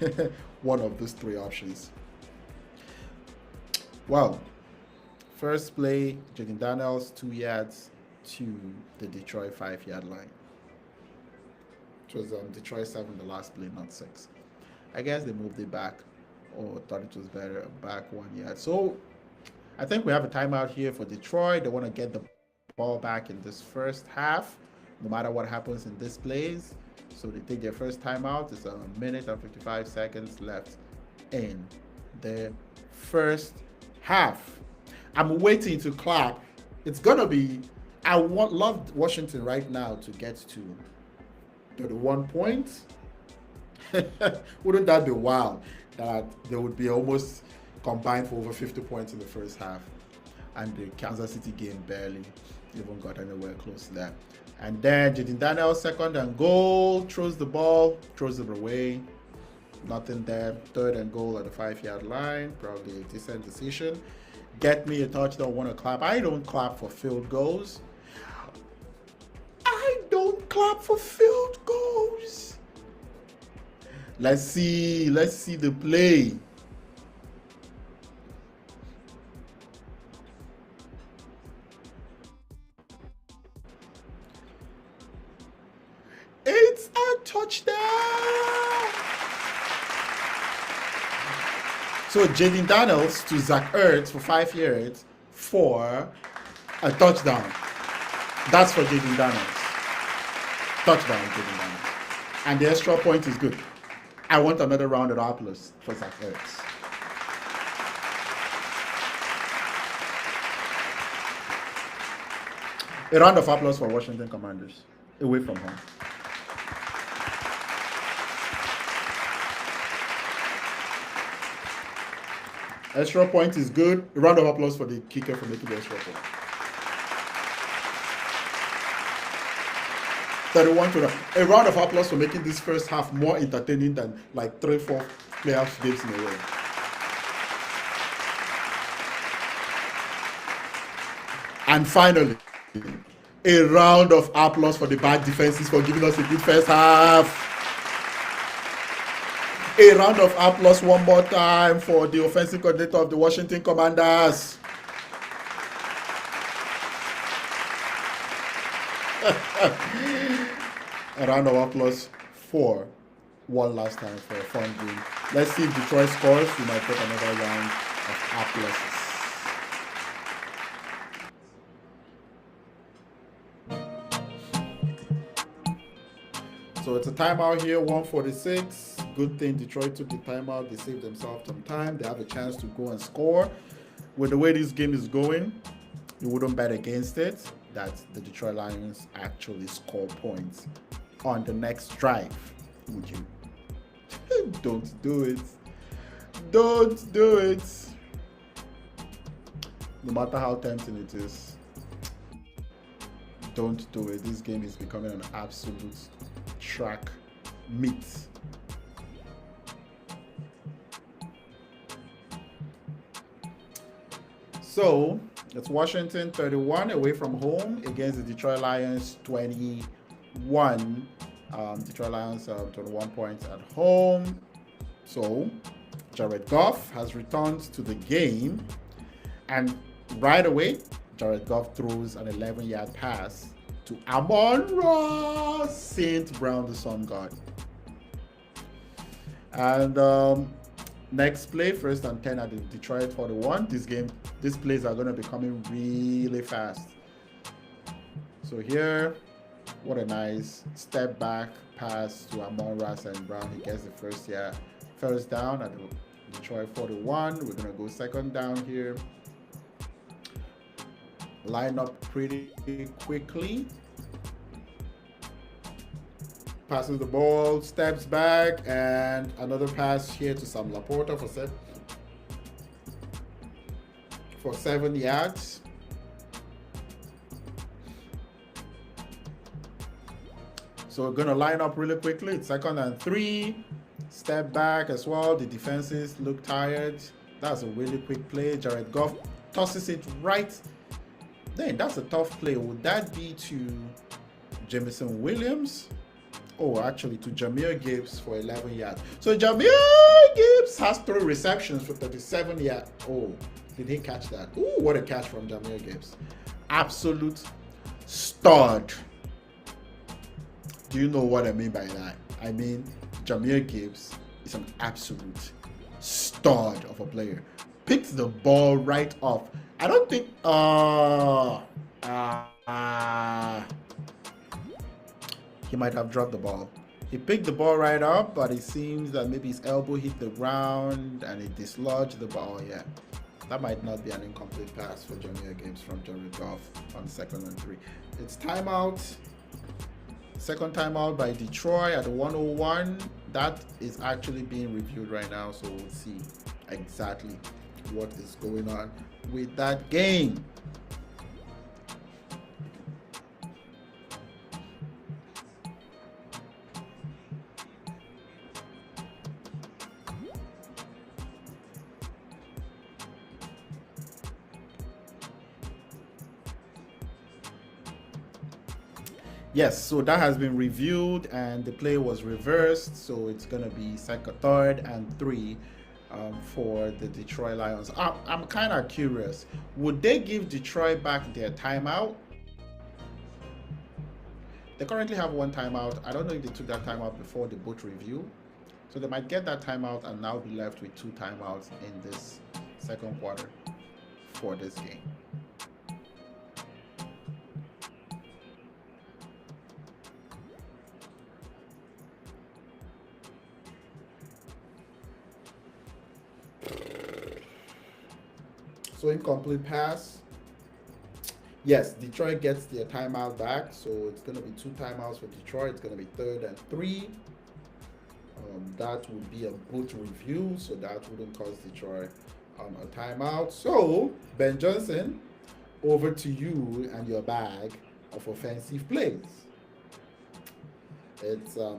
over? One of those three options. Well, first play, Jaden Daniels, 2 yards to the Detroit 5-yard line. It was Detroit 7 the last play, not 6. I guess they moved it back, or thought it was better, back 1 yard. So I think we have a timeout here for Detroit. They want to get the ball back in this first half, no matter what happens in this plays. So they take their first timeout. It's 1:55 left in the first half. I'm waiting to clap. It's gonna be. Love Washington right now to get to 31 points. Wouldn't that be wild? That they would be almost combined for over 50 points in the first half, and the Kansas City game barely even got anywhere close to that. And then Jaden Daniels, 2nd-and-goal, throws the ball, throws it away. Nothing there. 3rd-and-goal at the 5-yard line. Probably a decent decision. Get me a touchdown, want to clap. I don't clap for field goals. I don't clap for field goals. Let's see the play. It's a touchdown. So Jaden Daniels to Zach Ertz for 5 yards for a touchdown. That's for Jaden Daniels. Touchdown, Jaden Daniels. And the extra point is good. I want another round of applause for Zach Ertz. A round of applause for Washington Commanders, away from home. Extra point is good. A round of applause for the kicker for making the extra point. 31 to that. A round of applause for making this first half more entertaining than like 3-4 playoff games in a row. And finally, a round of applause for the bad defenses for giving us a good first half. A round of applause one more time for the offensive coordinator of the Washington Commanders. A round of applause for one last time for a fun game. Let's see if Detroit scores. We might get another round of applauses. So it's a timeout here, 1:46. Good thing Detroit took the timeout. They saved themselves some time. They have a chance to go and score. With the way this game is going, you wouldn't bet against it that the Detroit Lions actually score points on the next drive, would you? Don't do it. Don't do it. No matter how tempting it is, don't do it. This game is becoming an absolute track meet. So it's Washington 31 away from home against the Detroit Lions 21. Detroit Lions 21 points at home. So Jared Goff has returned to the game, and right away Jared Goff throws an 11-yard pass to Amon-Ra St. Brown, the Sun God. And next play, 1st-and-10 at the Detroit 41. These plays are going to be coming really fast. So here, what a nice step back pass to Amon-Ra St. Brown. He gets the first down at the Detroit 41. We're going to go 2nd down here. Line up pretty quickly. Passes the ball, steps back, and another pass here to Sam Laporta for 7 yards. So we're gonna line up really quickly. It's 2nd and 3. Step back as well. The defenses look tired. That's a really quick play. Jared Goff tosses it right. Then that's a tough play. Would that be to Jamison Williams? Oh, actually to Jahmyr Gibbs for 11 yards. So Jahmyr Gibbs has 3 receptions for 37 yards. Oh, did he catch that? Ooh, what a catch from Jahmyr Gibbs. Absolute stud. Do you know what I mean by that? I mean, Jahmyr Gibbs is an absolute stud of a player. Picked the ball right off. I don't think he might have dropped the ball. He picked the ball right up, but it seems that maybe his elbow hit the ground and it dislodged the ball. Yeah, that might not be an incomplete pass for Jahmyr Gibbs from Jared Goff on 2nd and 3. It's timeout. Second timeout by Detroit at the 101. That is actually being reviewed right now, so we'll see exactly what is going on with that game. Yes, so that has been reviewed and the play was reversed. So it's going to be 3rd and 3 for the Detroit Lions. I'm kind of curious. Would they give Detroit back their timeout? They currently have 1 timeout. I don't know if they took that timeout before the boot review. So they might get that timeout and now be left with 2 timeouts in this second quarter for this game. So incomplete pass. Yes, Detroit gets their timeout back. So it's going to be 2 timeouts for Detroit. It's going to be 3rd and 3. That would be a boot review. So that wouldn't cause Detroit a timeout. So, Ben Johnson, over to you and your bag of offensive plays. It's a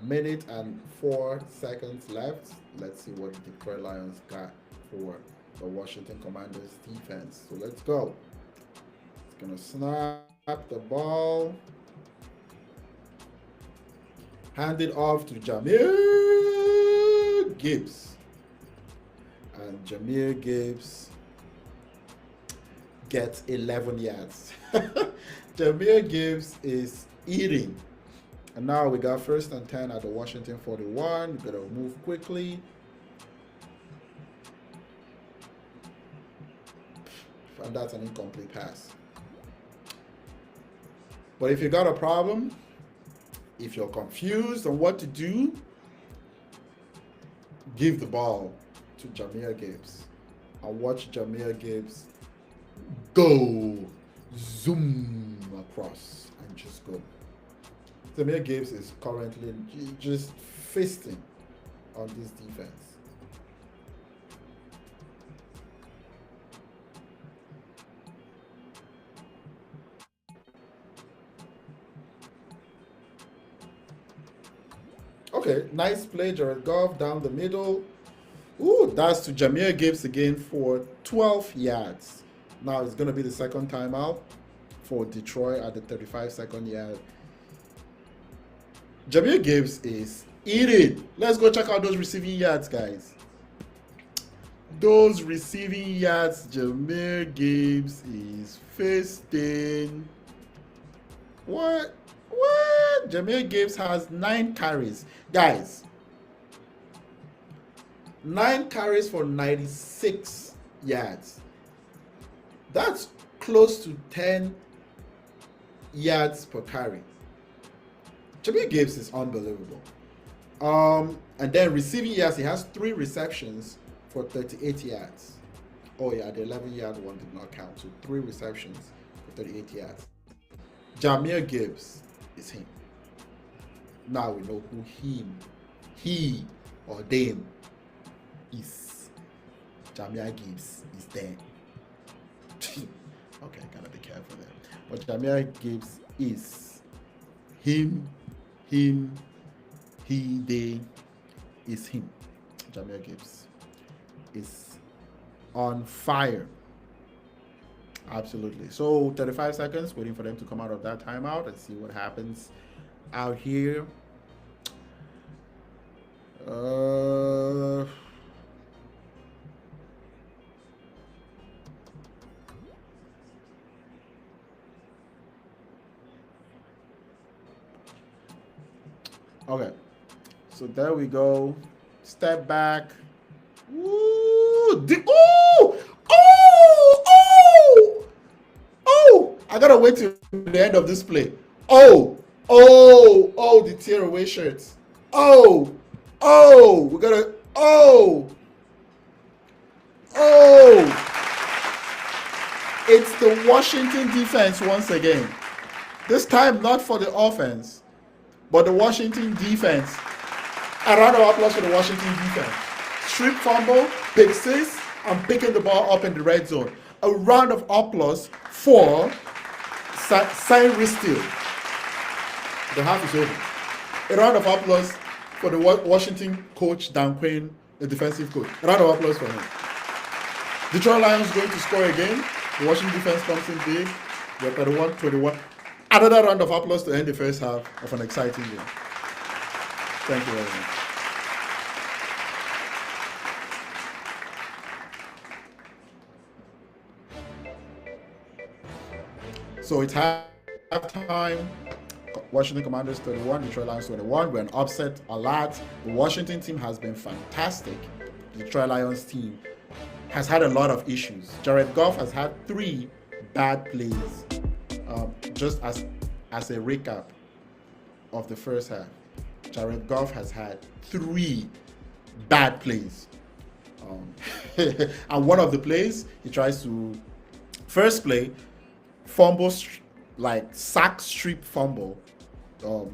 minute and 4 seconds left. Let's see what the Detroit Lions got for the Washington Commanders defense. So let's go. It's gonna snap the ball, hand it off to Jahmyr Gibbs, and Jahmyr Gibbs gets 11 yards. Jahmyr Gibbs is eating. And now we got 1st and 10 at the Washington 41. We're gonna move quickly. And that's an incomplete pass. But if you got a problem, if you're confused on what to do, give the ball to Jahmyr Gibbs and watch Jahmyr Gibbs go zoom across and just go. Jahmyr Gibbs is currently just feasting on this defense. Okay, nice play, Jared Goff down the middle. Ooh, that's to Jahmyr Gibbs again for 12 yards. Now it's going to be the second timeout for Detroit at the 35-second yard. Jahmyr Gibbs is eating. Let's go check out those receiving yards, guys. Those receiving yards, Jahmyr Gibbs is feasting. What? What? Jahmyr Gibbs has 9 carries. Guys, 9 carries for 96 yards. That's close to 10 yards per carry. Jahmyr Gibbs is unbelievable. And then receiving yards, he has 3 receptions for 38 yards. Oh yeah, the 11-yard one did not count. So 3 receptions for 38 yards. Jahmyr Gibbs is him. Now we know who he or them is. Jahmyr Gibbs is there. Okay, I gotta be careful there. But Jahmyr Gibbs is him Him, he, they is him. Jameer Gibbs is on fire. Absolutely. So 35 seconds, waiting for them to come out of that timeout and see what happens out here. Uh, okay. So there we go. Step back. Ooh, oh, oh, oh, oh! I gotta wait till the end of this play. Oh, oh, oh! The tearaway shirts. Oh, oh! We gotta. Oh, oh! It's the Washington defense once again. This time not for the offense, but the Washington defense. A round of applause for the Washington defense. Strip fumble, pick six, and picking the ball up in the red zone. A round of applause for Cyrus Steele. The half is over. A round of applause for the Washington coach, Dan Quinn, the defensive coach. A round of applause for him. Detroit Lions going to score again. The Washington defense comes in big. They're 31-21. Another round of applause to end the first half of an exciting game. Thank you very much. So it's halftime. Washington Commanders 31, Detroit Lions 21. We're an upset alert. The Washington team has been fantastic. The Detroit Lions team has had a lot of issues. Jared Goff has had 3 bad plays. Just as a recap of the first half, Jared Goff has had 3 bad plays. And one of the plays, he tries to, first play, fumble, like sack strip fumble.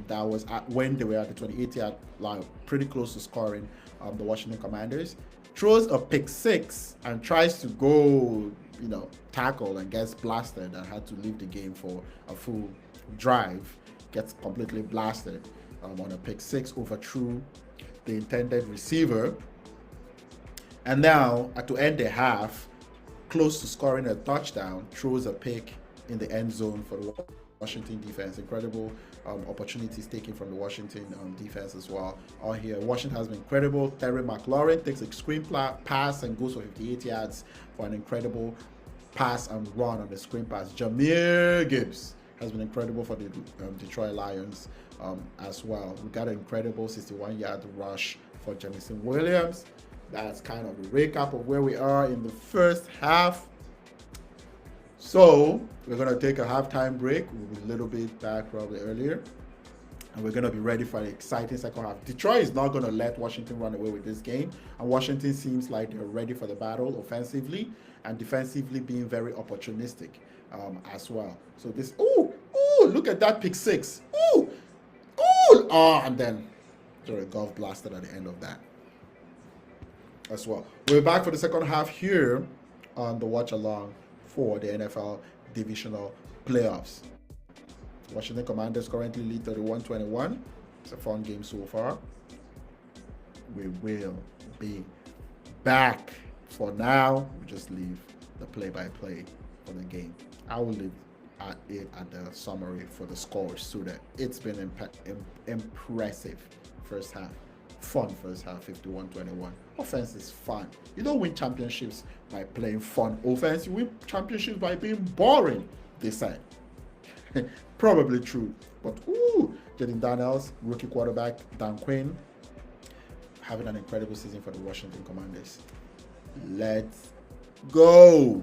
That was when they were at the 28-yard line, pretty close to scoring. The Washington Commanders throws a pick 6 and tries to go, tackle and gets blasted and had to leave the game for a full drive. Gets completely blasted on a pick 6, overthrew the intended receiver. And now, to end the half, close to scoring a touchdown, throws a pick in the end zone for the Washington defense. Incredible opportunities taken from the Washington defense as well. All here, Washington has been incredible. Terry McLaurin takes a screen pass and goes for 58 yards for an incredible pass and run on the screen pass. Jameer Gibbs has been incredible for the Detroit Lions as well. We got an incredible 61-yard rush for Jamison Williams. That's kind of a recap of where we are in the first half. So we're going to take a halftime break. We'll be a little bit back probably earlier. And we're going to be ready for an exciting second half. Detroit is not going to let Washington run away with this game. And Washington seems like they're ready for the battle offensively and defensively, being very opportunistic as well. So this, look at that pick 6. And then Jared Goff blasted at the end of that as well. We're back for the second half here on the watch along for the NFL Divisional Playoffs. Washington Commanders currently lead 31-21. It's a fun game so far. We will be back. For now, we just leave the play-by-play for the game. I will leave it at the summary for the scores so that it's been impressive first half. Fun first half, 51-21. Offense is fun. You don't win championships by playing fun offense. You win championships by being boring, they said. Probably true. But, Jaden Daniels, rookie quarterback, Dan Quinn, having an incredible season for the Washington Commanders. Let's go.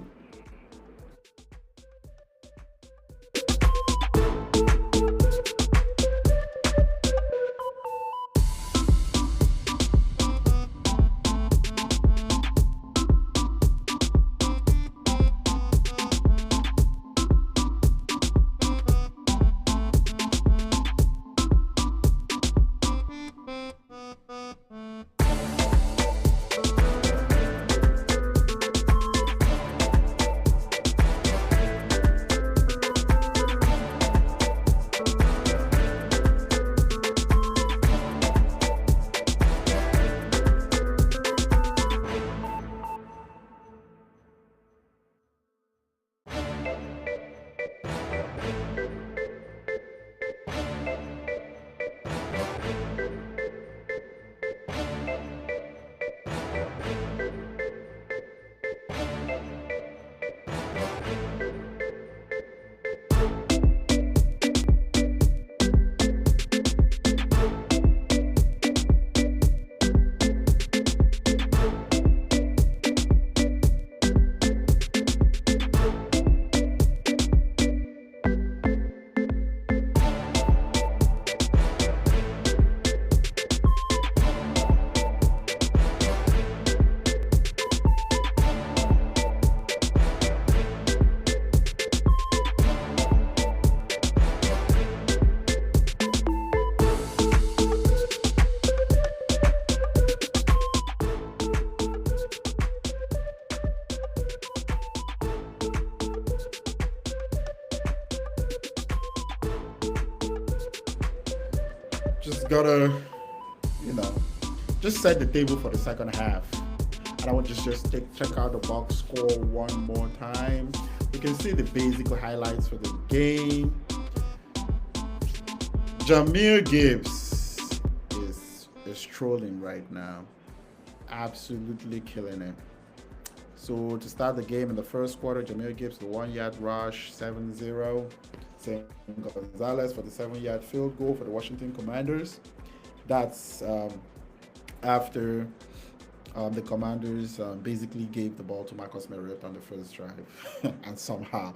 just gotta, you know, just set the table for the second half. And I want to just check out the box score one more time. You can see the basic highlights for the game. Jameer Gibbs is trolling right now, absolutely killing it. So to start the game in the first quarter, Jameer Gibbs the 1 yard rush, 7-0. St. Gonzalez for the 7 yard field goal for the Washington Commanders. That's after the Commanders basically gave the ball to Marcus Mariota on the first drive and somehow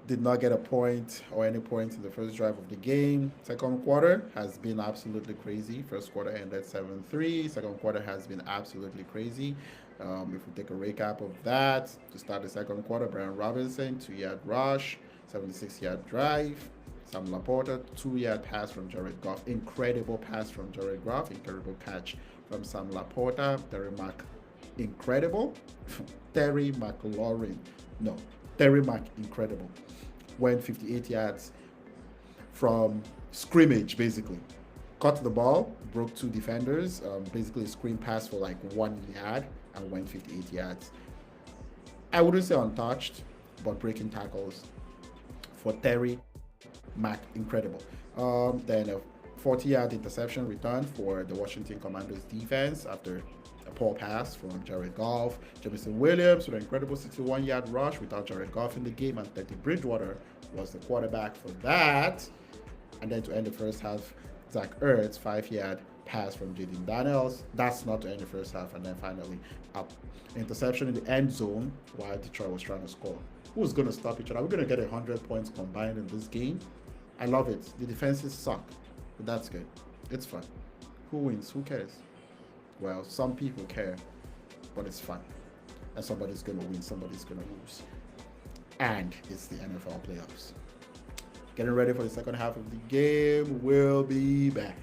did not get a point or any points in the first drive of the game. Second quarter has been absolutely crazy. First quarter ended 7-3. Second quarter has been absolutely crazy. If we take a recap of that, to start the second quarter, Brian Robinson, 2 yard rush, 76 yard drive. Sam Laporta, 2 yard pass from Jared Goff. Incredible pass from Jared Goff. Incredible catch from Sam Laporta. Terry Mack, incredible. Terry McLaurin, no, Terry Mack, incredible. Went 58 yards from scrimmage, basically. Caught the ball, broke 2 defenders, basically screen pass for like 1 yard and went 58 yards. I wouldn't say untouched, but breaking tackles for Terry Mack, incredible. Then a 40-yard interception return for the Washington Commanders defense after a poor pass from Jared Goff. Jamison Williams with an incredible 61-yard rush without Jared Goff in the game, and Teddy Bridgewater was the quarterback for that. And then to end the first half, Zach Ertz, 5-yard pass from Jaden Daniels. That's not to end the first half. And then finally, interception in the end zone while Detroit was trying to score. Who's going to stop each other? We're going to get 100 points combined in this game. I love it. The defenses suck, but that's good. It's fun. Who wins? Who cares? Well, some people care, but it's fun. And somebody's going to win, somebody's going to lose. And it's the NFL playoffs. Getting ready for the second half of the game. We'll be back.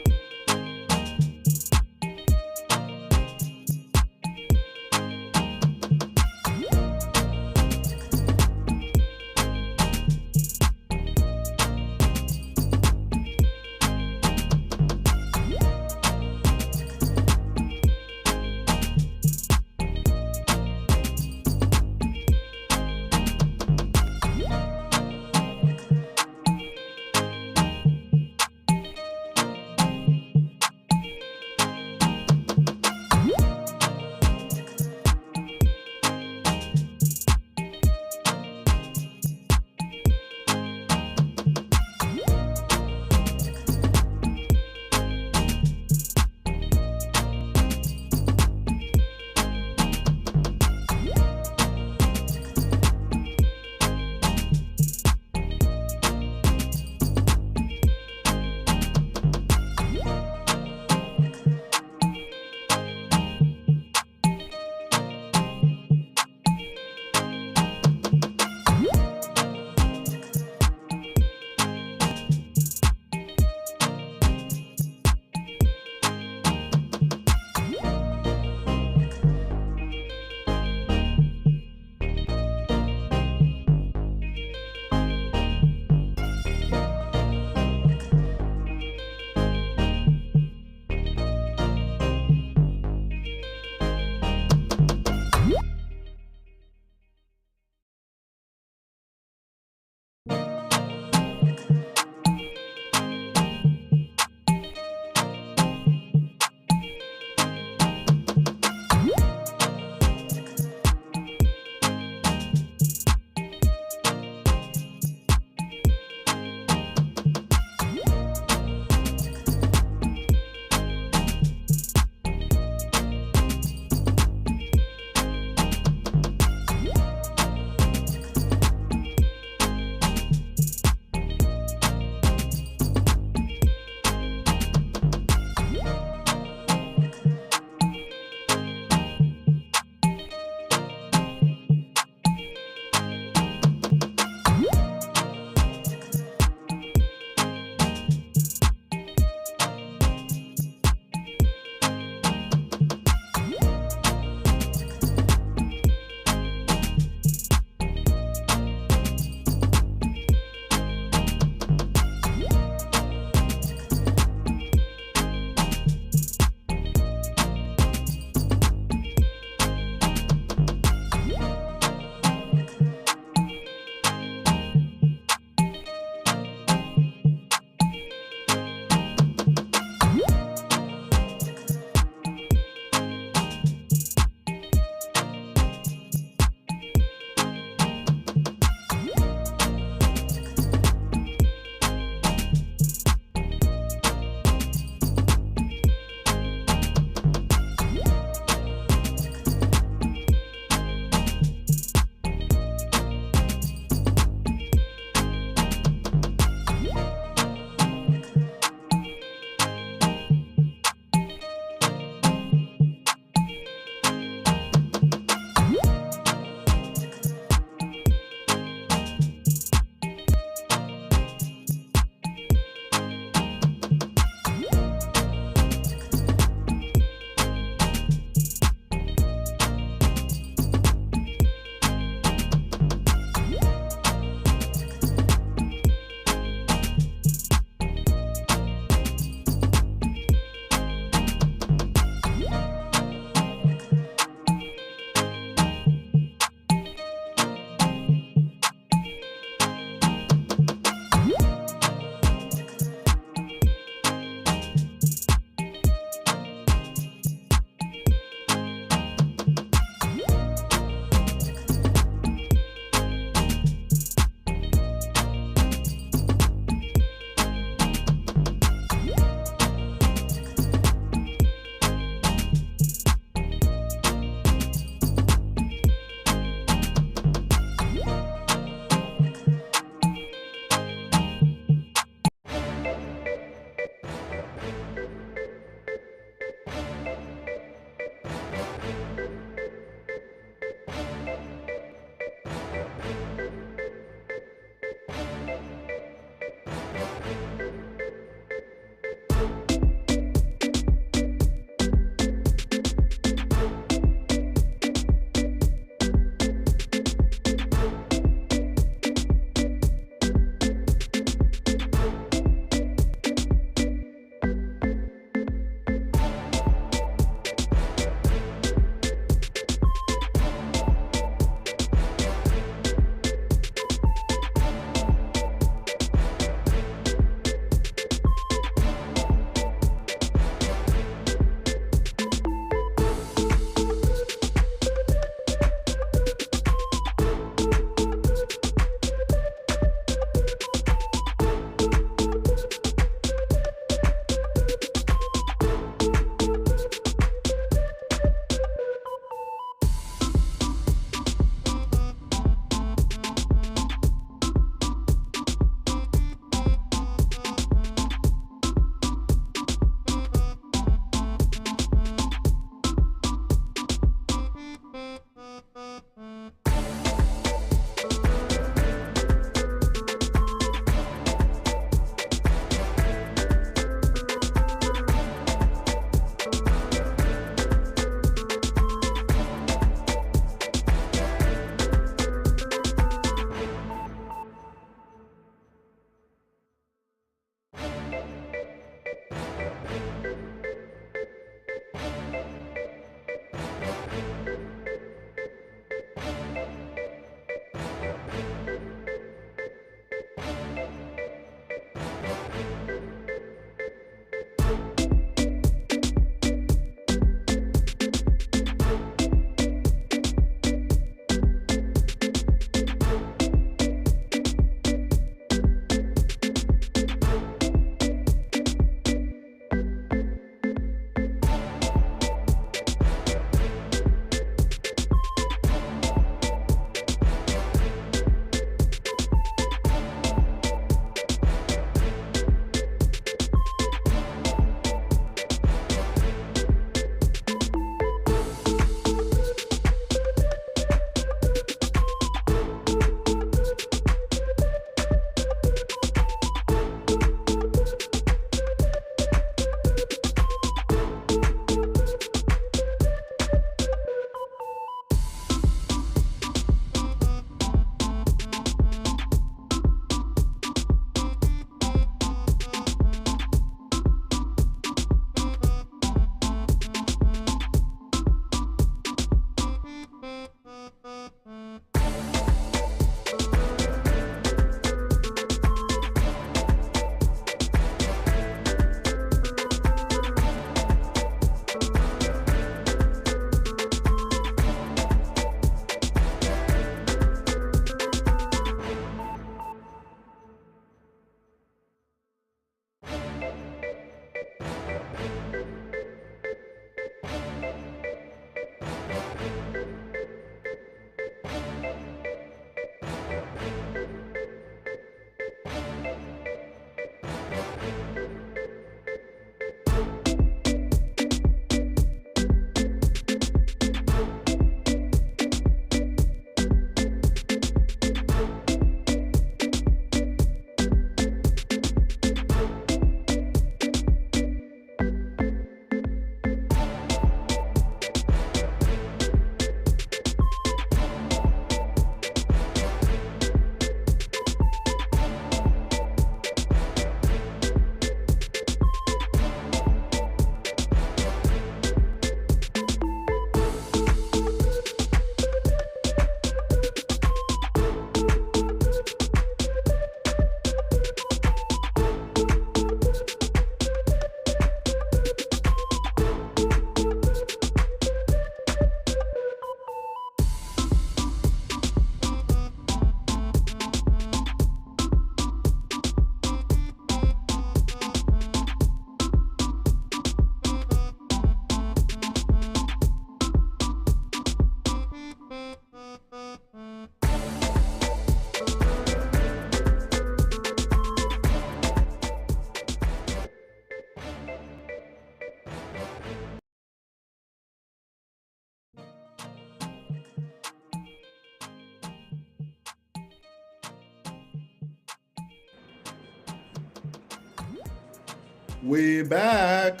Way back.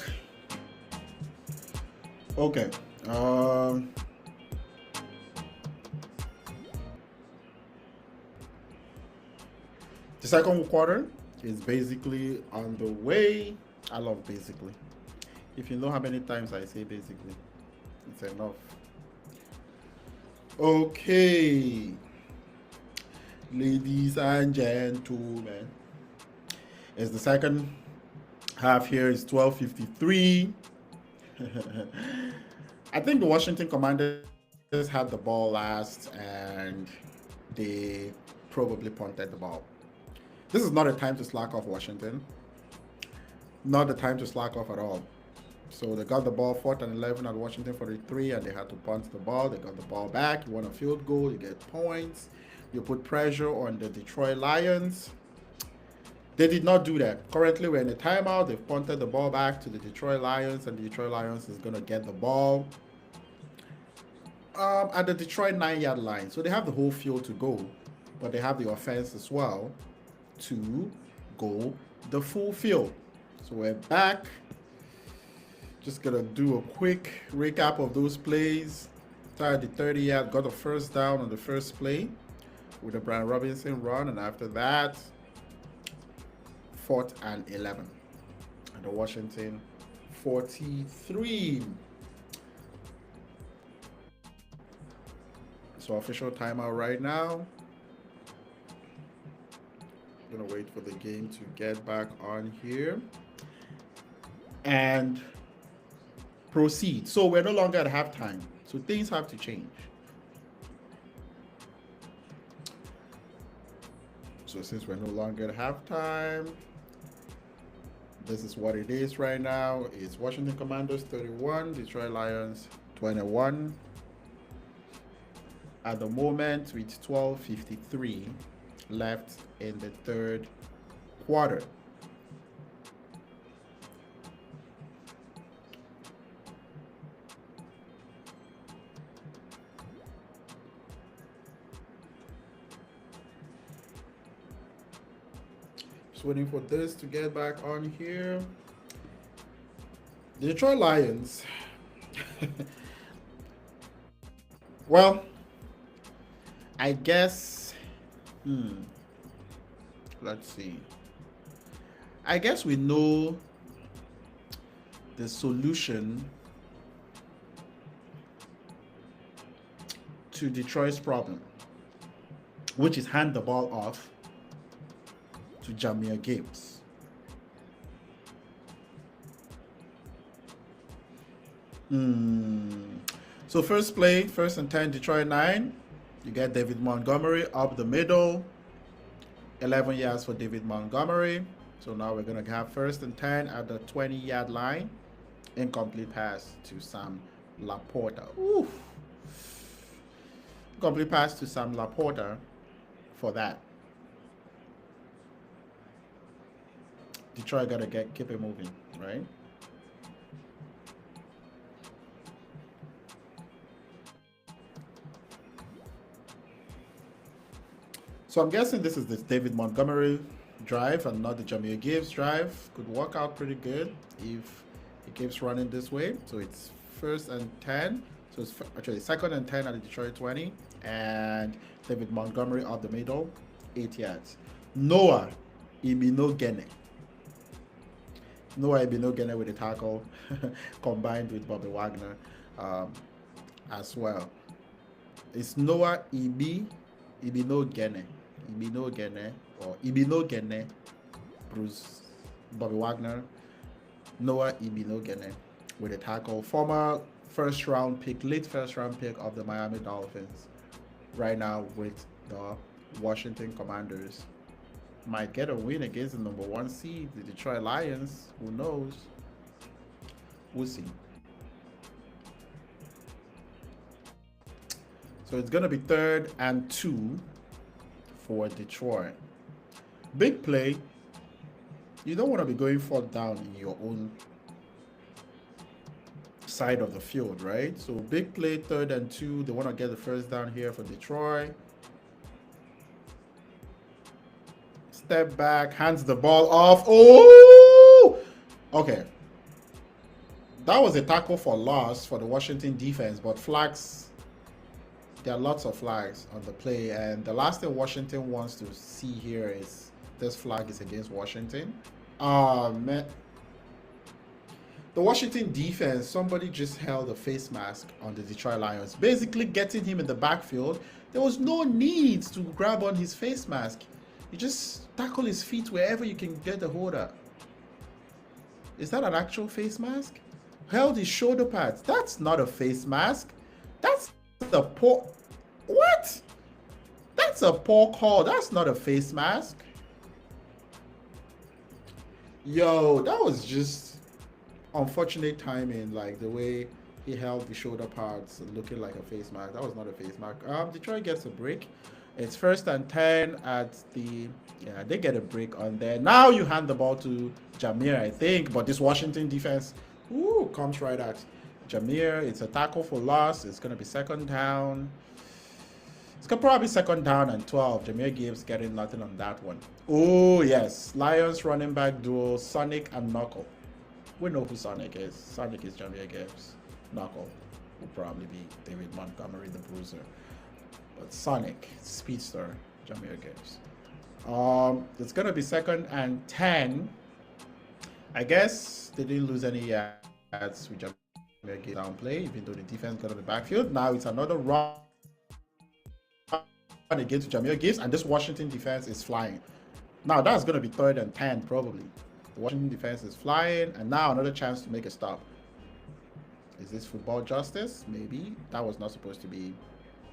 Okay. The second quarter is basically on the way. I love basically. If you know how many times I say basically, it's enough. Okay, ladies and gentlemen, as the second half here is 12:53. I think the Washington Commanders had the ball last and they probably punted the ball. This is not a time to slack off, Washington. Not the time to slack off at all. So they got the ball 4th and 11 at Washington 43, and they had to punt the ball. They got the ball back. You want a field goal, you get points. You put pressure on the Detroit Lions. They did not do that. Currently, we're in a timeout. They've punted the ball back to the Detroit Lions, and the Detroit Lions is going to get the ball at the Detroit 9-yard line. So they have the whole field to go, but they have the offense as well to go the full field. So we're back. Just gonna do a quick recap of those plays. Started the 30-yard, got a first down on the first play with a Brian Robinson run, and after that, 4th and 11. And the Washington 43. So official timeout right now. I'm gonna wait for the game to get back on here and proceed. So we're no longer at halftime. So things have to change. So since we're no longer at halftime, this is what it is right now. It's Washington Commanders 31, Detroit Lions 21. At the moment, with 12:53 left in the third quarter. Just waiting for this to get back on here. The Detroit Lions. Well, I guess, let's see. I guess we know the solution to Detroit's problem, which is hand the ball off to Jameer Gibbs. So first play, 1st and 10, Detroit 9. You get David Montgomery up the middle. 11 yards for David Montgomery. So now we're going to have 1st and 10 at the 20-yard line. Incomplete pass to Sam Laporta. Oof. Incomplete pass to Sam Laporta for that. Detroit got to keep it moving, right? So I'm guessing this is the David Montgomery drive and not the Jameer Gibbs drive. Could work out pretty good if it keeps running this way. So it's 1st and 10. So it's actually 2nd and 10 at the Detroit 20. And David Montgomery up the middle, 8 yards. Noah Ibinogene. Noah Ibinogene with a tackle combined with Bobby Wagner as well. It's Noah Ibinogene or Ibinogene, Bruce Bobby Wagner, Noah Ibinogene with a tackle. Former late first round pick of the Miami Dolphins. Right now with the Washington Commanders. Might get a win against the number 1 seed, the Detroit Lions. Who knows? We'll see. So it's going to be 3rd and 2 for Detroit. Big play. You don't want to be going 4th down in your own side of the field, right? So big play, 3rd and 2. They want to get the 1st down here for Detroit. Step back, hands the ball off. Oh! Okay, that was a tackle for loss for the Washington defense, but flags, there are lots of flags on the play, and the last thing Washington wants to see here is this flag is against Washington. Man, the Washington defense, somebody just held a face mask on the Detroit Lions, basically getting him in the backfield. There was no need to grab on his face mask. You just tackle his feet wherever you can get the holder. Is that an actual face mask? Held his shoulder pads. That's not a face mask. That's a poor... What? That's a poor call. That's not a face mask. Yo, that was just unfortunate timing, like the way he held the shoulder pads looking like a face mask. That was not a face mask. Detroit gets a break. It's 1st and 10 at the... Yeah, they get a break on there. Now you hand the ball to Jameer, I think. But this Washington defense, ooh, comes right at Jameer. It's a tackle for loss. It's going to be 2nd down. It's going to probably 2nd down and 12. Jameer Gibbs getting nothing on that one. Oh, yes. Lions running back duo, Sonic and Knuckle. We know who Sonic is. Sonic is Jameer Gibbs. Knuckle will probably be David Montgomery, the bruiser. But Sonic, speedster, Jameer Gibbs. It's gonna be 2nd and 10. I guess they didn't lose any yards with Jameer Gibbs down play, even though the defense got on the backfield. Now it's another run against Jameer Gibbs, and this Washington defense is flying. Now that's gonna be 3rd and 10 probably. The Washington defense is flying, and now another chance to make a stop. Is this football justice? Maybe. That was not supposed to be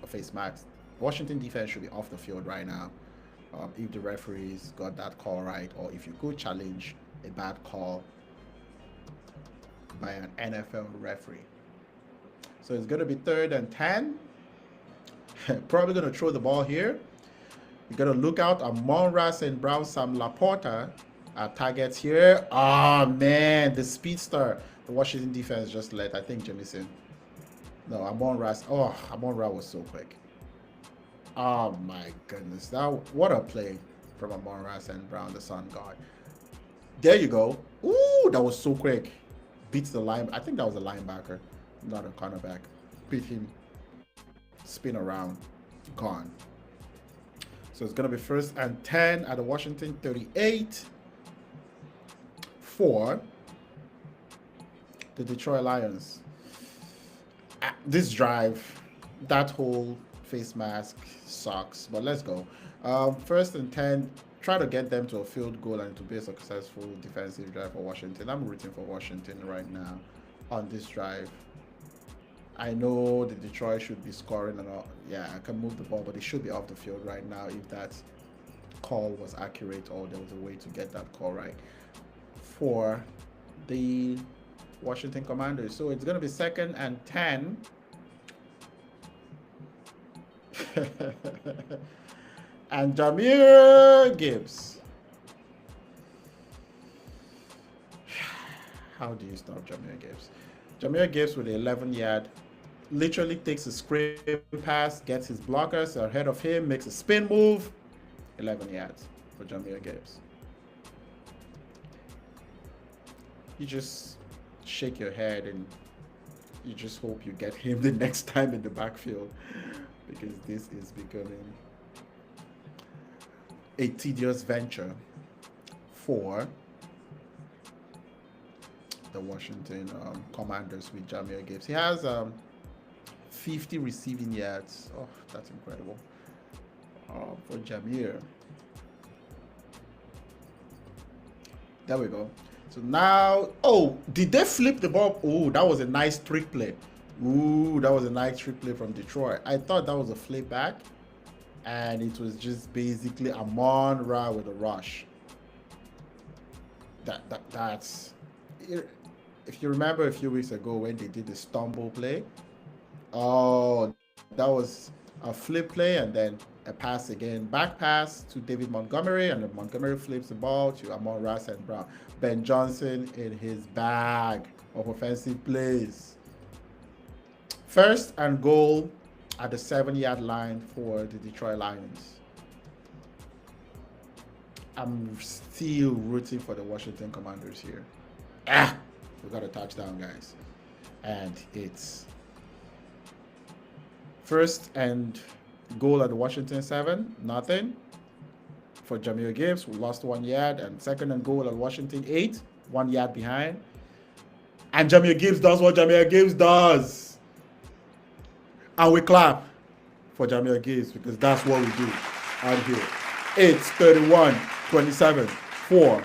a face mask. Washington defense should be off the field right now. If the referees got that call right, or if you could challenge a bad call by an NFL referee. So it's going to be 3rd and 10. Probably going to throw the ball here. You got to look out. Amon-Ra St. Brown, Sam Laporta are targets here. Oh, man, the speedster. The Washington defense just let, I think, Jamison. No, Amon-Ra. Oh, Amon-Ra was so quick. Oh my goodness, what a play from Amon-Ra St. Brown, the Sun guard. There you go. Ooh, that was so quick. Beats the line. I think that was a linebacker, not a cornerback. Beat him. Spin around. Gone. So it's gonna be 1st and 10 at the Washington 38 for the Detroit Lions. This drive, that whole face mask sucks, but let's go. 1st and 10, try to get them to a field goal and to be a successful defensive drive for Washington. I'm rooting for Washington right now on this drive. I know the Detroit should be scoring and all. Yeah, I can move the ball, but it should be off the field right now if that call was accurate or there was a way to get that call right for the Washington Commanders. So it's going to be 2nd and 10. And Jameer Gibbs. How do you stop Jameer Gibbs? Jameer Gibbs with 11-yard, literally takes a screen pass, gets his blockers ahead of him, makes a spin move. 11 yards for Jameer Gibbs. You just shake your head and you just hope you get him the next time in the backfield, because this is becoming a tedious venture for the Washington Commanders with Jameer Gibbs. He has 50 receiving yards. Oh, that's incredible for Jameer. There we go. So now, oh, did they flip the ball? Oh, that was a nice trick play. Ooh, that was a nice trick play from Detroit. I thought that was a flip back, and it was just basically Amon-Ra with a rush. That's... If you remember a few weeks ago when they did the stumble play, oh, that was a flip play and then a pass again, back pass to David Montgomery, and then Montgomery flips the ball to Amon-Ra St. Brown. Ben Johnson in his bag of offensive plays. 1st and goal at the 7-yard line for the Detroit Lions. I'm still rooting for the Washington Commanders here. We got a touchdown, guys. And it's first and goal at the Washington 7, nothing. For Jahmyr Gibbs, who lost 1 yard, and second and goal at Washington 8, 1 yard behind. And Jahmyr Gibbs does what Jahmyr Gibbs does. And we clap for Jahmyr Gibbs because that's what we do out here. It's 31-27 for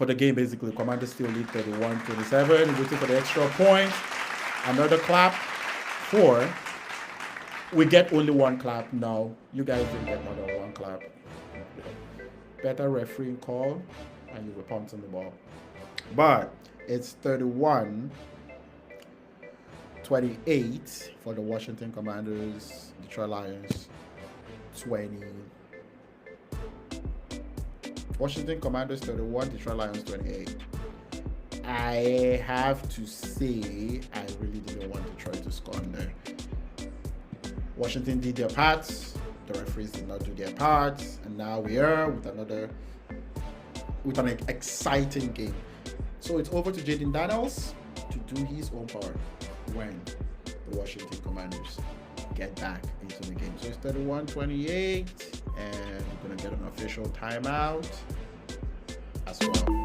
the game, basically. Commanders still lead 31-27. Waiting for the extra point. Another clap for... We get only one clap now. You guys didn't get more than one clap. Better refereeing call, and you were punting the ball. But it's 31-28 for the Washington Commanders. Detroit Lions 20. Washington Commanders 31, Detroit Lions 28. I have to say, I really didn't want Detroit to score on there. Washington did their parts, the referees did not do their parts, and now we are with an exciting game. So it's over to Jaden Daniels to do his own part when the Washington Commanders get back into the game. So it's 31-28, and we're gonna get an official timeout as well.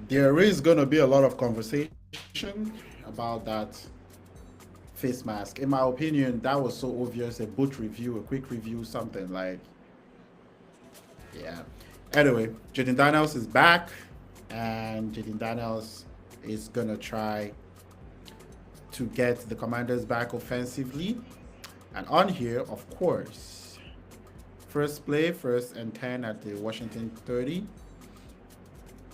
There is going to be a lot of conversation about that face mask. In my opinion, that was so obvious. A boot review, a quick review, something like, yeah. Anyway, Jaden Daniels is back, and Jaden Daniels is going to try to get the Commanders back offensively. And on here, of course, First play, first and 10 at the Washington 30.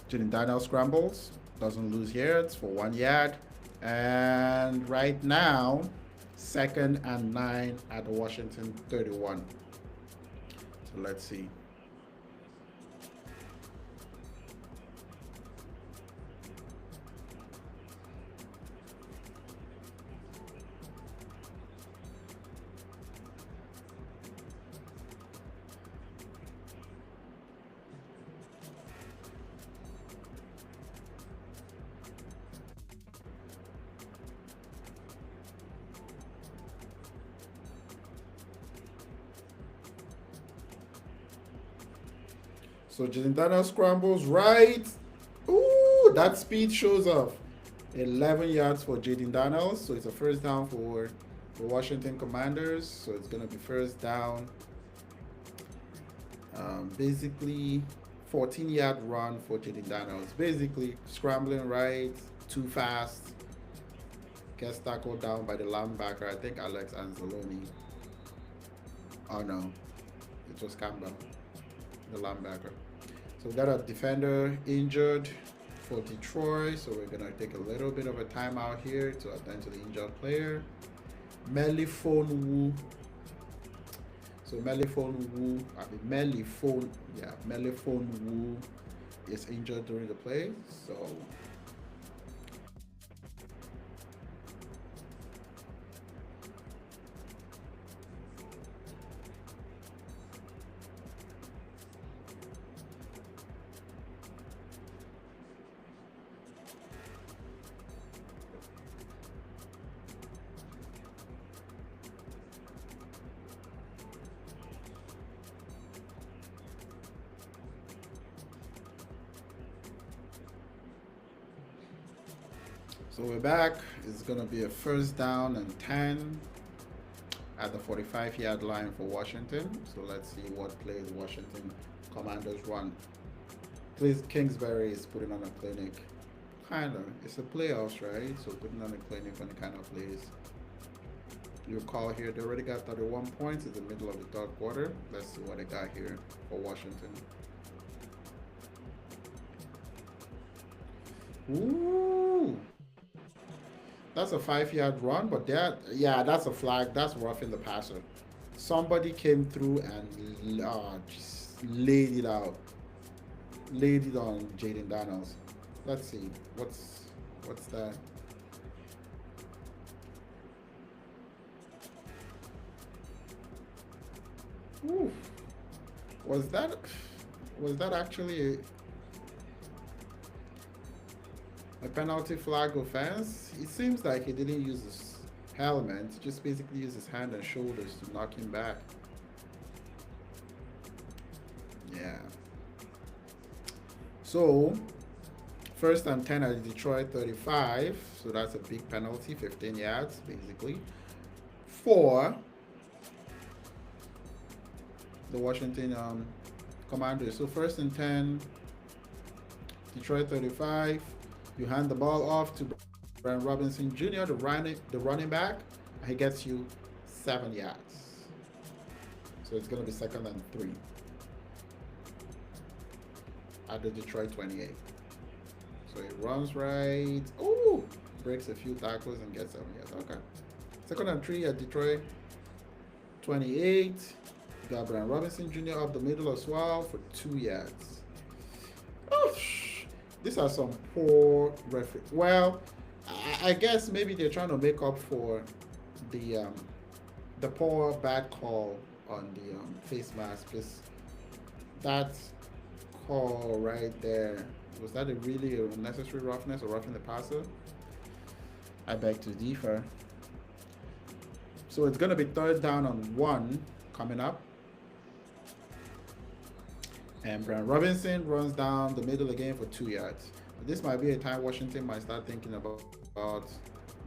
Jaden Daniels scrambles, doesn't lose yards for 1 yard. And right now, second and 9 at the Washington 31. So let's see. So Jaden Daniels scrambles right. Ooh, that speed shows off. 11 yards for Jaden Daniels. So it's a first down for the Washington Commanders. So it's going to be first down. Basically, 14-yard run for Jaden Daniels. Basically, scrambling right, too fast. Gets tackled down by the linebacker. I think Alex Anzalone. Oh no, it was Campbell, the linebacker. So we got a defender injured for Detroit. So we're gonna take a little bit of a timeout here to attend to the injured player. Melifone Wu. So Melifone Wu is injured during the play. So we're back. It's going to be a first down and 10 at the 45-yard line for Washington. So let's see what plays Washington Commanders run. Please, Kingsbury is putting on a clinic. Kind of. It's the playoffs, right? So putting on a clinic on the kind of plays. You recall here, they already got 31 points in the middle of the third quarter. Let's see what they got here for Washington. Ooh. That's a 5-yard run, but that's a flag. That's roughing the passer. Somebody came through and just laid it out. Laid it on Jaden Daniels. Let's see. What's that? Ooh. Was that actually a penalty flag offense? It seems like he didn't use his helmet, he just basically used his hand and shoulders to knock him back. Yeah. So, first and 10 at Detroit 35. So that's a big penalty, 15 yards basically, for the Washington Commanders. So first and 10, Detroit 35. You hand the ball off to Brian Robinson Jr., the running back, and he gets you 7 yards. So it's going to be second and 3 at the Detroit 28. So he runs right. Ooh, breaks a few tackles and gets 7 yards. Okay. Second and 3 at Detroit 28. You got Brian Robinson Jr. up the middle as well for 2 yards. Oh, these are some poor referee. Well, I guess maybe they're trying to make up for the poor bad call on the face mask. Because that call right there, was that a really unnecessary roughness or roughing the passer? I beg to differ. So it's going to be third down on 1 coming up. And Brian Robinson runs down the middle again for 2 yards. But this might be a time Washington might start thinking about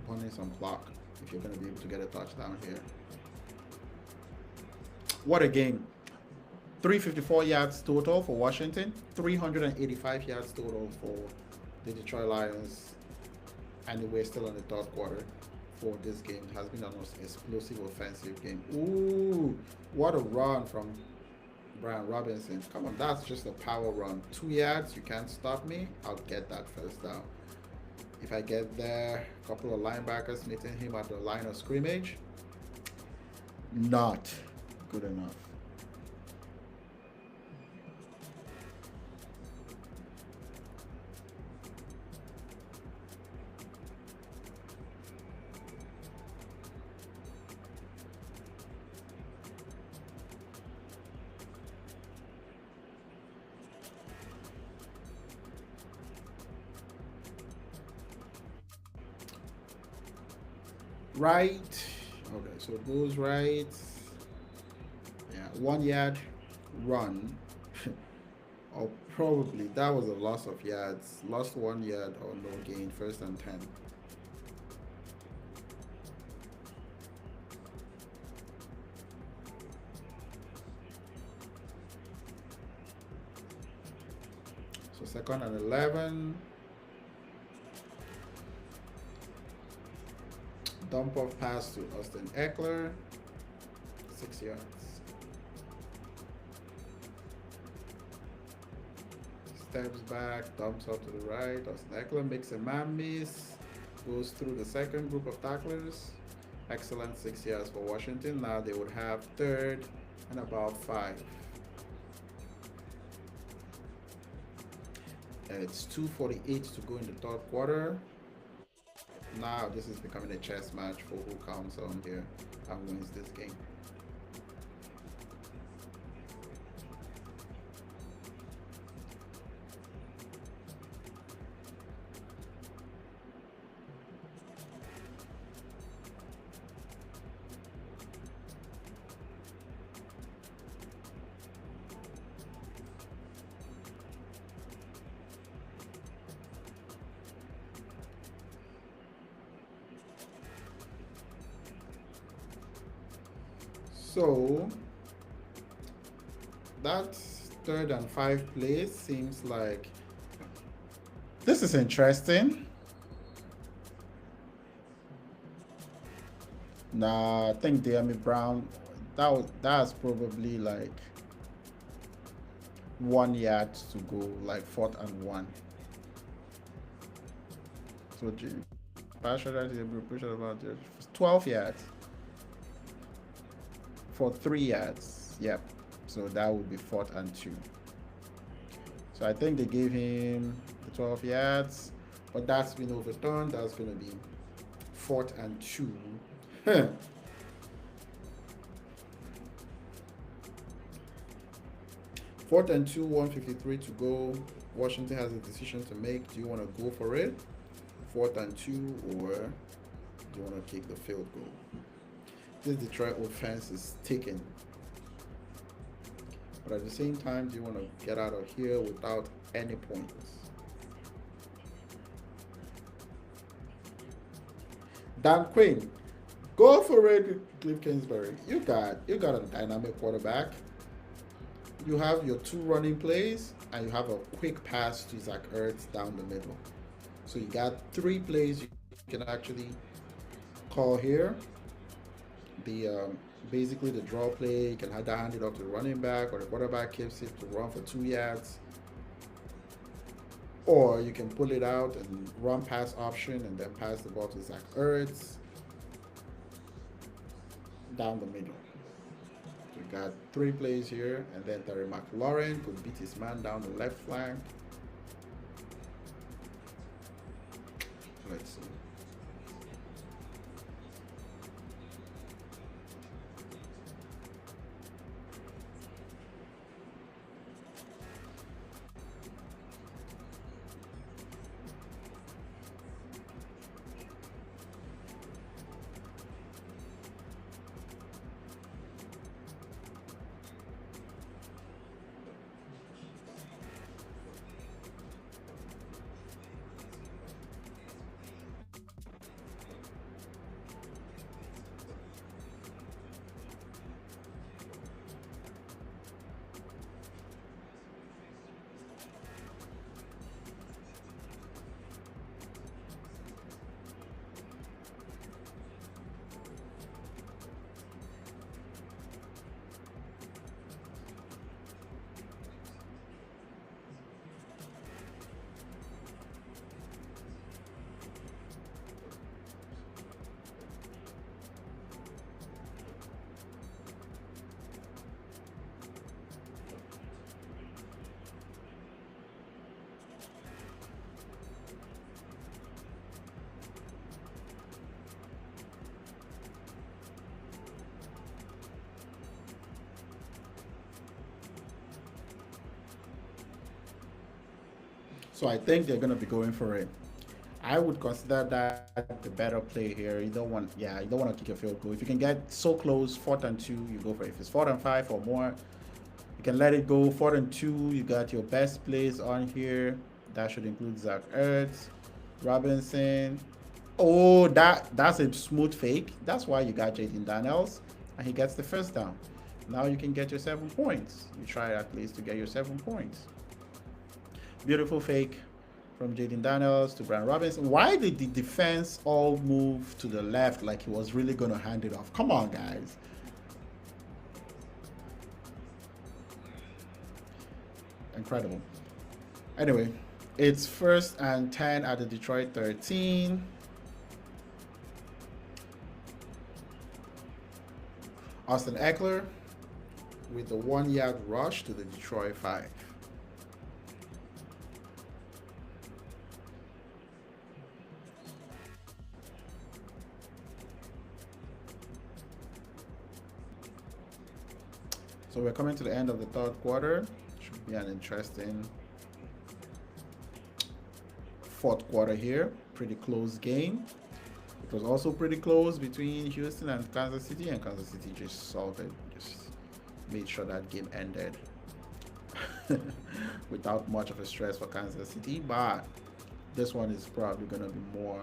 burning some clock if you're going to be able to get a touchdown here. What a game. 354 yards total for Washington. 385 yards total for the Detroit Lions. And we're still in the third quarter for this game. It has been the most explosive offensive game. Ooh, what a run from Brian Robinson. Come on, that's just a power run. 2 yards, you can't stop me. I'll get that first down. If I get there, a couple of linebackers meeting him at the line of scrimmage, not good enough. Right. Okay, so it goes right. Yeah, 1 yard run. Or probably that was a loss of yards. Lost 1 yard or no gain. First and 10. So second and 11. Dump off pass to Austin Eckler. 6 yards. Steps back, dumps out to the right. Austin Eckler makes a man miss. Goes through the second group of tacklers. Excellent 6 yards for Washington. Now they would have third and about 5. And it's 2:48 to go in the third quarter. Now this is becoming a chess match for who comes on here and wins this game. So that third and 5 place seems like this is interesting. Nah, I think De'Ami Brown, that's probably like 1 yard to go, like 4th and 1. So Pasha push about 12 yards for 3 yards. Yep. So that would be 4th and 2. So I think they gave him the 12 yards, but that's been overturned. That's going to be 4th and 2. 4th and 2, 1:53 to go. Washington has a decision to make. Do you want to go for it? 4th and 2, or do you want to kick the field goal? This Detroit offense is ticking. But at the same time, do you want to get out of here without any points? Dan Quinn, go for it, Cliff Kingsbury. You got a dynamic quarterback. You have your 2 running plays, and you have a quick pass to Zach Ertz down the middle. So you got 3 plays you can actually call here. The basically the draw play, you can either hand it off to the running back, or the quarterback keeps it to run for 2 yards, or you can pull it out and run pass option and then pass the ball to Zach Ertz down the middle. So we got 3 plays here, and then Terry McLaurin could beat his man down the left flank. Let's see. So I think they're gonna be going for it. I would consider that the better play here. You don't want, yeah, you don't want to kick a field goal. If you can get so close, 4th and 2, you go for it. If it's 4th and 5 or more, you can let it go. 4th and 2, you got your best plays on here. That should include Zach Ertz, Robinson. Oh, that's a smooth fake. That's why you got Jaden Daniels, and he gets the first down. Now you can get your 7 points. You try at least to get your 7 points. Beautiful fake from Jaden Daniels to Brian Robinson. Why did the defense all move to the left like he was really going to hand it off? Come on, guys. Incredible. Anyway, it's 1st and 10 at the Detroit 13. Austin Eckler with the 1-yard rush to the Detroit 5. So we're coming to the end of the 3rd quarter. Should be an interesting 4th quarter here. Pretty close game. It was also pretty close between Houston and Kansas City, and Kansas City just solved it, just made sure that game ended without much of a stress for Kansas City. But this one is probably going to be more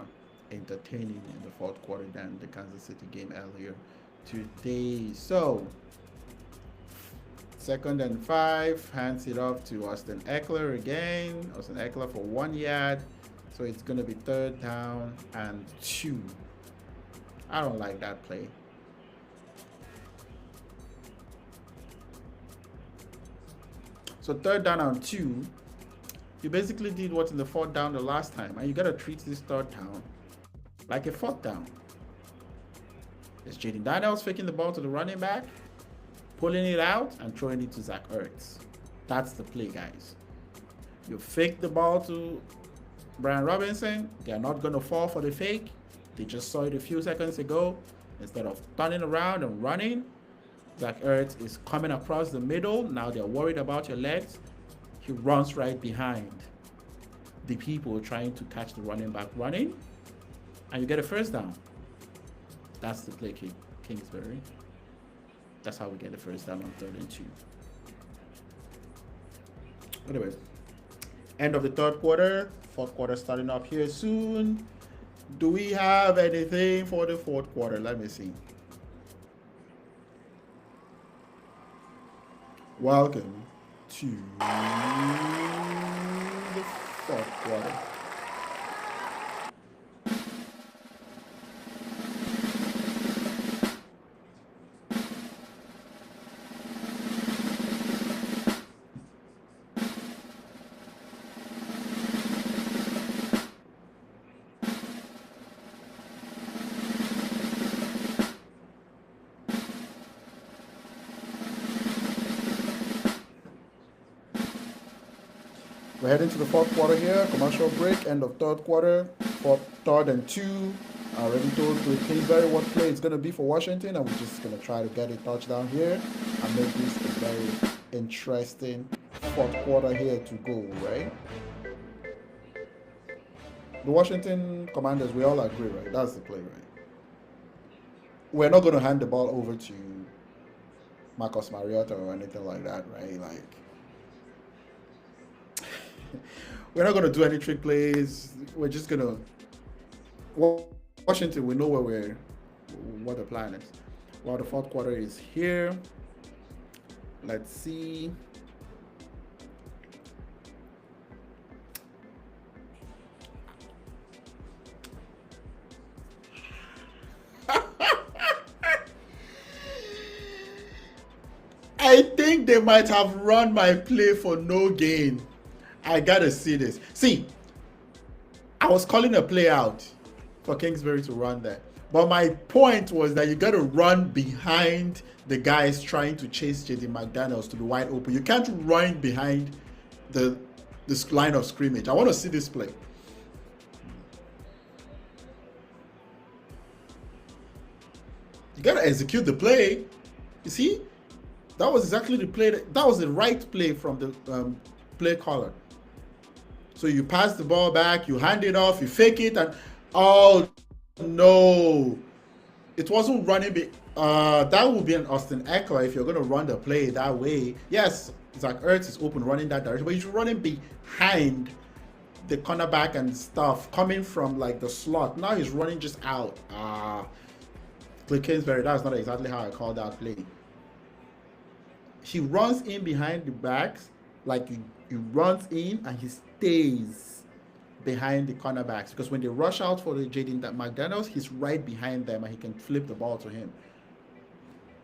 entertaining in the 4th quarter than the Kansas City game earlier today. So 2nd and 5, hands it off to Austin Eckler again. Austin Eckler for 1 yard. So it's going to be 3rd down and 2. I don't like that play. So 3rd down and 2. You basically did what in the 4th down the last time. And you got to treat this 3rd down like a 4th down. Is Jaden Daniels faking the ball to the running back, pulling it out, and throwing it to Zach Ertz. That's the play, guys. You fake the ball to Brian Robinson. They're not going to fall for the fake. They just saw it a few seconds ago. Instead of turning around and running, Zach Ertz is coming across the middle. Now they're worried about your legs. He runs right behind the people trying to catch the running back running, and you get a 1st down. That's the play, Kingsbury. That's how we get the 1st down on 3rd and 2. Anyway, end of the 3rd quarter. 4th quarter starting up here soon. Do we have anything for the 4th quarter? Let me see. Welcome to the 4th quarter. We're heading to the 4th quarter here. Commercial break, end of 3rd quarter. 3rd and 2. I already told Kingsbury what play it's going to be for Washington, and we're just going to try to get a touchdown here and make this a very interesting 4th quarter here to go, right? The Washington Commanders, we all agree, right? That's the play, right? We're not going to hand the ball over to Marcus Mariota or anything like that, right? Like, we're not going to do any trick plays. We're just going to Washington. We know what the plan is. Well, the 4th quarter is here. Let's see. I think they might have run my play for no gain. I gotta see this. See, I was calling a play out for Kingsbury to run there. But my point was that you gotta run behind the guys trying to chase JD McDaniels to be wide open. You can't run behind this line of scrimmage. I want to see this play. You gotta execute the play. You see? That was exactly the play. That was the right play from the play caller. So you pass the ball back, you hand it off, you fake it, and oh no, it wasn't running. That would be an Austin Eckler if you're going to run the play that way. Yes, Zach Ertz is open running that direction, but he's running behind the cornerback and stuff, coming from like the slot. Now he's running just out. Cliff Kingsbury, that's not exactly how I call that play. He runs in behind the backs, like he runs in and he stays behind the cornerbacks because when they rush out for the Jaden McDaniels, he's right behind them and he can flip the ball to him.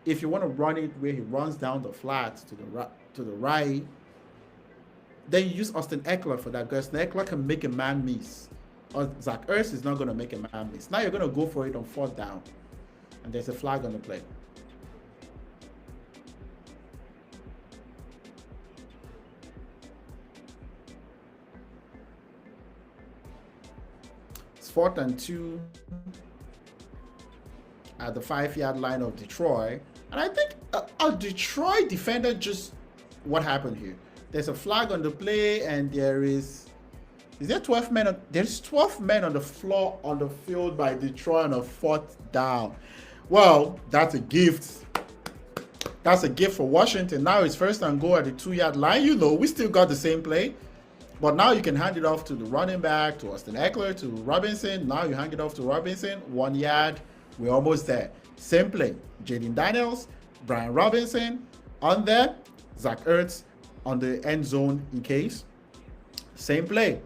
If you want to run it where he runs down the flat to the right, then you use Austin Eckler for that because Eckler can make a man miss. Or Zach Ertz is not going to make a man miss. Now you're going to go for it on fourth down, and there's a flag on the play. It's 4th and 2 at the 5-yard line of Detroit. And I think a Detroit defender just... What happened here? There's a flag on the play and is there 12 men? There's 12 men on the floor on the field by Detroit on a 4th down. Well, that's a gift. That's a gift for Washington. Now it's 1st and goal at the 2-yard line. You know, we still got the same play. But now you can hand it off to the running back, to Austin Eckler, to Robinson. Now you hand it off to Robinson. 1 yard. We're almost there. Same play. Jaden Daniels, Brian Robinson on there. Zach Ertz on the end zone in case. Same play.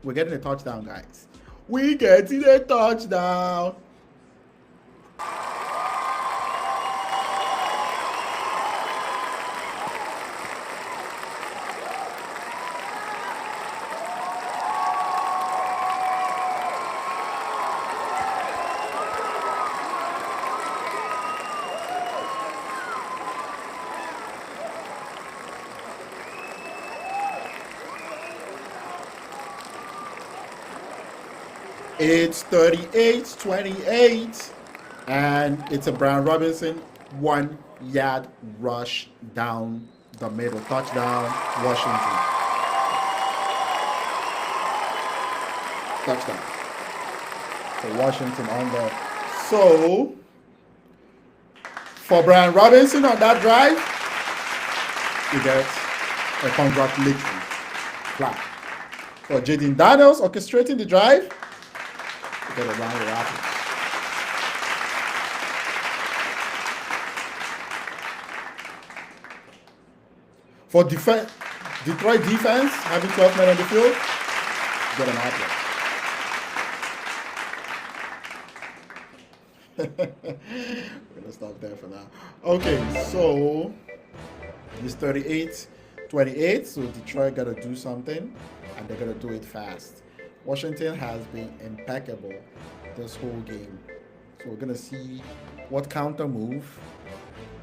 We're getting a touchdown, guys. We're getting a touchdown. It's 38-28, and it's a Brian Robinson 1-yard rush down the middle. Touchdown, Washington. Touchdown for Washington on there. So, for Brian Robinson on that drive, he gets a congratulatory clap. For Jaden Daniels orchestrating the drive, get a round of applause. For Detroit defense, having 12 men on the field, get an applause. We're going to stop there for now. Okay, so it's 38-28, so Detroit got to do something, and they're going to do it fast. Washington has been impeccable this whole game. So we're going to see what counter move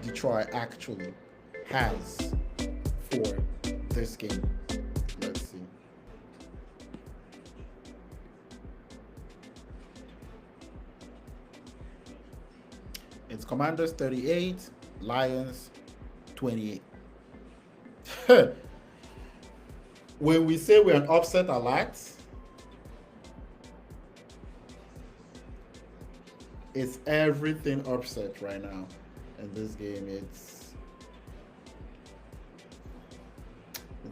Detroit actually has for this game. Let's see. It's Commanders 38, Lions 28. When we say we're an upset alert, it's everything upset right now in this game. It's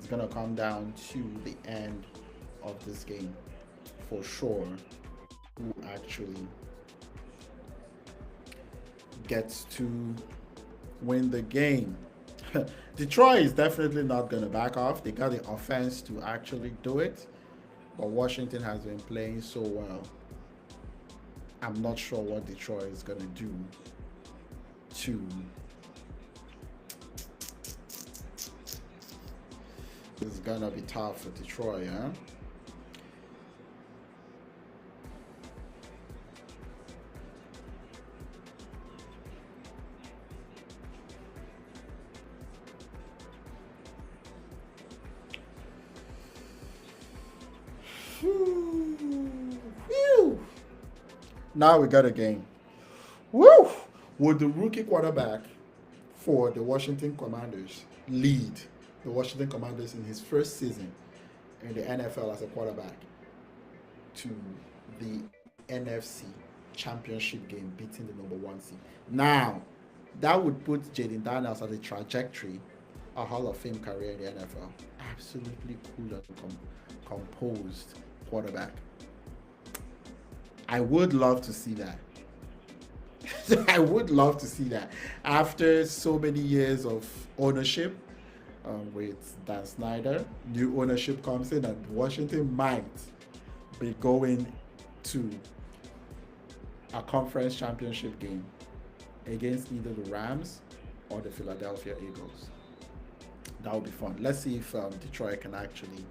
gonna come down to the end of this game for sure. Who actually gets to win the game? Detroit is definitely not gonna back off. They got the offense to actually do it, but Washington has been playing so well. I'm not sure what Detroit is going to do to... It's going to be tough for Detroit, huh? Now we got a game. Woo! Would the rookie quarterback for the Washington Commanders lead the Washington Commanders in his first season in the NFL as a quarterback to the NFC championship game, beating the number one seed. Now, that would put Jaden Daniels on the trajectory, a Hall of Fame career in the NFL. Absolutely cool and composed quarterback. I would love to see that. I would love to see that. After so many years of ownership with Dan Snyder, new ownership comes in, and Washington might be going to a conference championship game against either the Rams or the Philadelphia Eagles. That would be fun. Let's see if Detroit can actually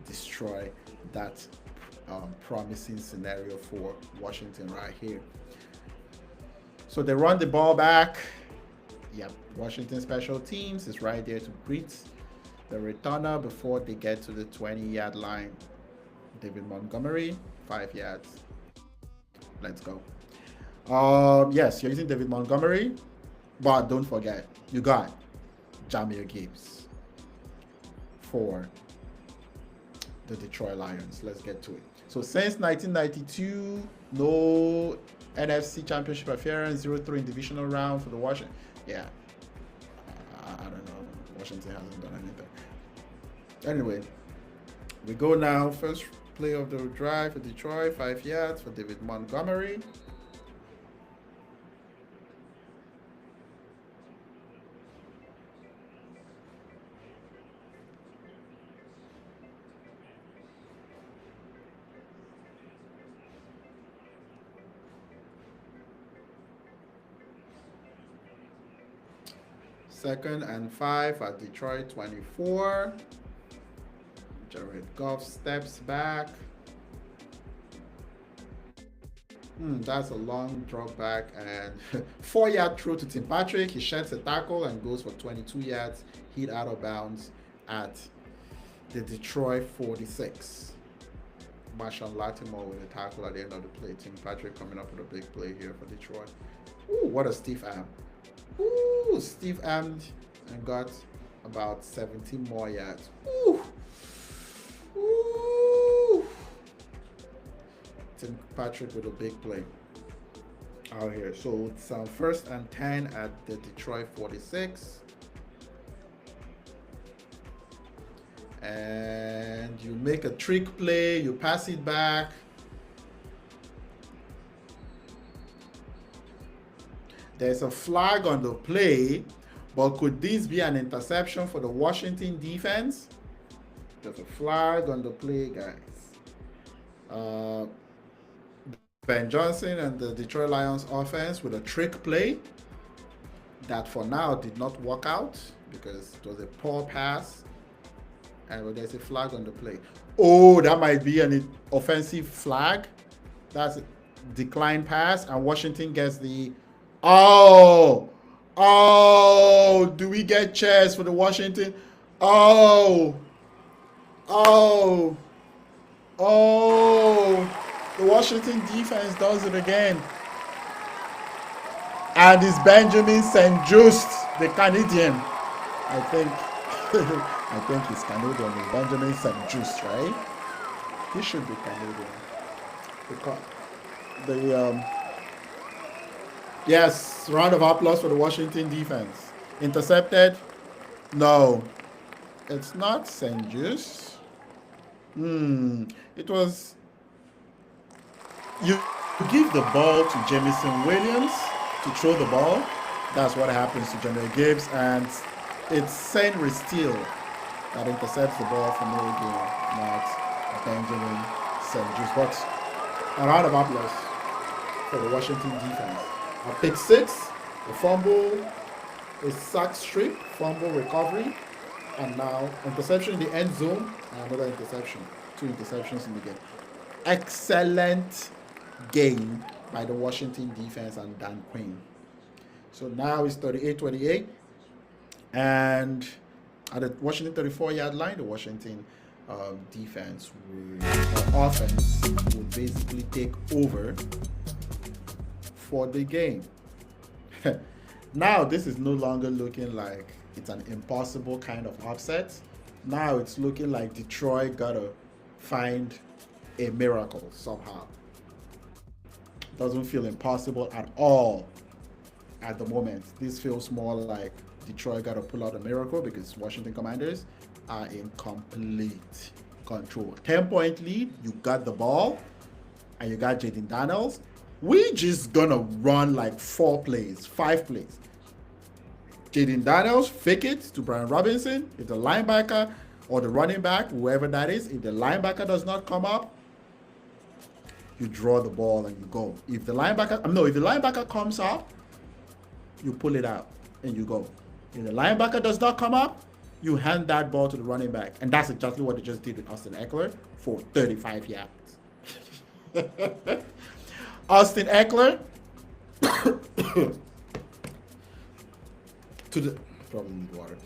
destroy that promising scenario for Washington right here. So they run the ball back. Yep, Washington special teams is right there to greet the returner before they get to the 20-yard line. David Montgomery, 5 yards. Let's go. Yes, you're using David Montgomery, but don't forget, you got Jahmyr Gibbs for the Detroit Lions. Let's get to it. So since 1992, no NFC Championship appearance, 0-3 in divisional round for the Washington. Yeah, I don't know. Washington hasn't done anything. Anyway, we go now. First play of the drive for Detroit, 5 yards for David Montgomery. Second and 5 at Detroit 24. Jared Goff steps back. That's a long drop back and 4-yard throw to Tim Patrick. He sheds a tackle and goes for 22 yards. Hit out of bounds at the Detroit 46. Marshawn Lattimore with a tackle at the end of the play. Tim Patrick coming up with a big play here for Detroit. Ooh, what a stiff arm. Ooh, Steve armed and got about 17 more yards. Ooh. Ooh. Tim Patrick with a big play out here. So it's first and 10 at the Detroit 46. And you make a trick play, you pass it back. There's a flag on the play, but could this be an interception for the Washington defense? There's a flag on the play, guys. Ben Johnson and the Detroit Lions offense with a trick play that for now did not work out because it was a poor pass. And there's a flag on the play. Oh, that might be an offensive flag. That's a decline pass, and Washington gets the... Oh, do we get chairs for the Washington? The Washington defense does it again. And it's Benjamin St. Just, the Canadian. I think he's Canadian. It's Benjamin St. Just, right? He should be Canadian. Yes, round of applause for the Washington defense. Intercepted? No. It's not St. Just. It was... You give the ball to Jamison Williams to throw the ball. That's what happens to Jahmyr Gibbs. And it's St. Steele that intercepts the ball for no gain, not Benjamin St. Just. But a round of applause for the Washington defense. A pick 6, a fumble, a sack strip, fumble recovery, and now interception in the end zone, and another interception. 2 interceptions in the game. Excellent game by the Washington defense and Dan Quinn. So now it's 38-28, and at the Washington 34-yard line, the Washington defense offense would basically take over for the game. Now this is no longer looking like it's an impossible kind of upset. Now it's looking like Detroit gotta find a miracle somehow. Doesn't feel impossible at all at the moment. This feels more like Detroit got to pull out a miracle because Washington Commanders are in complete control. 10-point lead, you got the ball, and you got Jaden Daniels. We just gonna run like 4 plays, 5 plays. Jaden Daniels, fake it to Brian Robinson. If the linebacker or the running back, whoever that is, if the linebacker does not come up, you draw the ball and you go. If the linebacker comes up, you pull it out and you go. If the linebacker does not come up, you hand that ball to the running back. And that's exactly what they just did with Austin Eckler for 35 yards. Austin Eckler to the probably need water.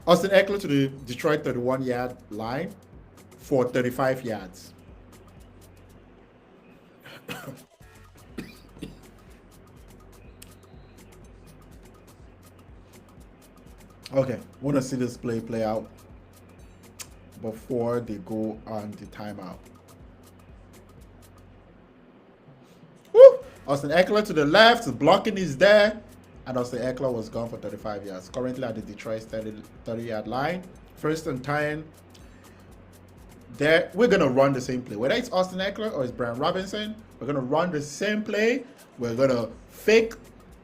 Austin Eckler to the Detroit 31-yard line for 35 yards. Okay, want to see this play out before they go on the timeout. Woo! Austin Eckler to the left, the blocking is there, and Austin Eckler was gone for 35 yards. Currently at the Detroit 30-yard line. First and 10. There, we're gonna run the same play. Whether it's Austin Eckler or it's Brian Robinson, we're gonna run the same play. We're gonna fake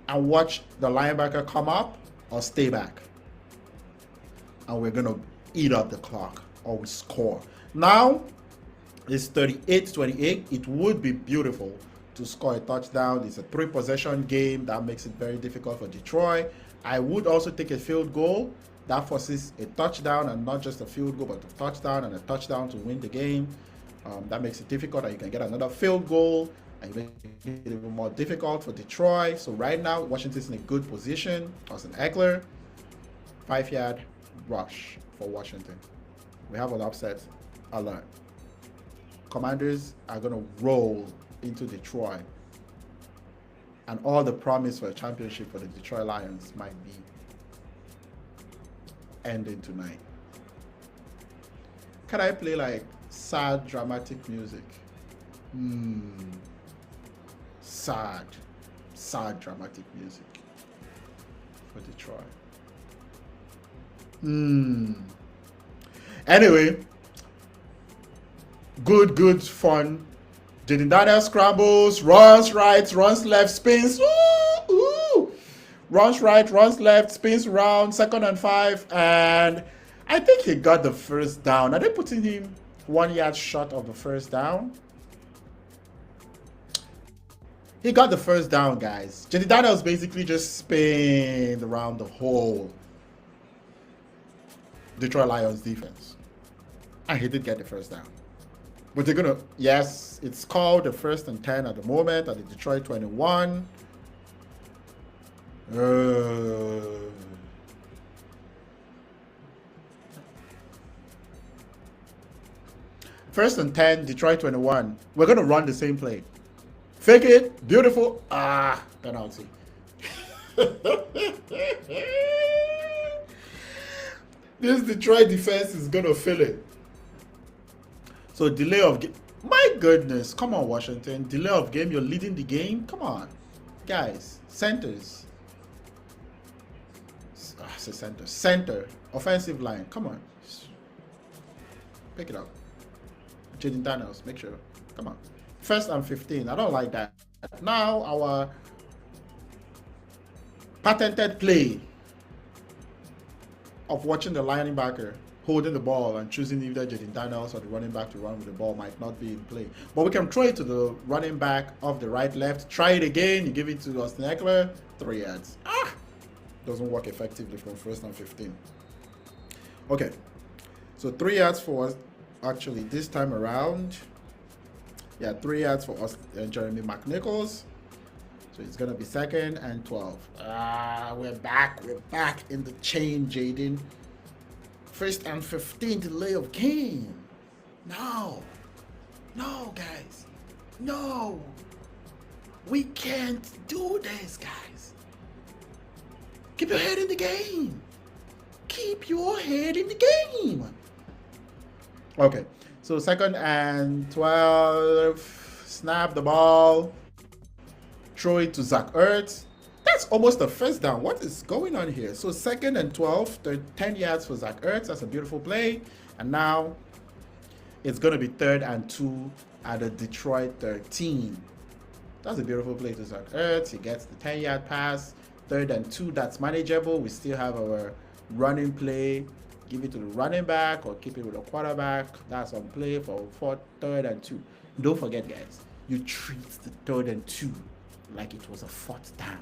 and watch the linebacker come up or stay back. And we're gonna eat up the clock or we score. Now it's 38-28. It would be beautiful to score a touchdown. It's a 3-possession game that makes it very difficult for Detroit. I would also take a field goal. That forces a touchdown and not just a field goal, but a touchdown and a touchdown to win the game. That makes it difficult, and you can get another field goal and you make it even more difficult for Detroit. So right now, Washington's in a good position. Austin Eckler, 5-yard rush for Washington. We have an upset alert. Commanders are going to roll into Detroit, and all the promise for a championship for the Detroit Lions might be ending tonight. Can I play like sad dramatic music? Sad dramatic music for Detroit. Anyway, good fun. Jaden Daniels scrambles, runs right, runs left, spins. Ooh. Runs right, runs left, spins around, 2nd and 5, and I think he got the first down. Are they putting him 1 yard short of the first down? He got the first down, guys. Jaden Daniels basically just spinned around the whole Detroit Lions defense, and he did get the first down. But they're gonna, yes, it's called the 1st and 10 at the moment at the Detroit 21. First and 10, Detroit 21. We're gonna run the same play. Fake it, beautiful. Penalty. This Detroit defense is gonna fill it. So delay of game. My goodness, come on, Washington. Delay of game, you're leading the game. Come on, guys. Centers. Say center. Center. Offensive line. Come on. Pick it up. Jaden Daniels. Make sure. Come on. 1st and 15. I don't like that. Now our patented play of watching the linebacker holding the ball and choosing either Jaden Daniels or the running back to run with the ball might not be in play. But we can throw it to the running back of the right left. Try it again. You give it to Austin Eckler. 3 yards. Doesn't work effectively from 1st and 15. Okay. So 3 yards for us. Actually, this time around. Yeah, 3 yards for us, Jeremy McNichols. So it's going to be 2nd and 12. We're back. We're back in the chain, Jaden. 1st and 15, delay of game. No, guys. No. We can't do this, guys. Keep your head in the game. Keep your head in the game. Okay. So second and 12. Snap the ball. Throw it to Zach Ertz. That's almost a first down. What is going on here? So second and 12, 10 yards for Zach Ertz. That's a beautiful play. And now it's going to be third and 2 at the Detroit 13. That's a beautiful play to Zach Ertz. He gets the 10-yard pass. Third and 2, that's manageable. We still have our running play. Give it to the running back or keep it with the quarterback. That's on play for third and 2. Don't forget, guys, you treat the third and 2 like it was a fourth down.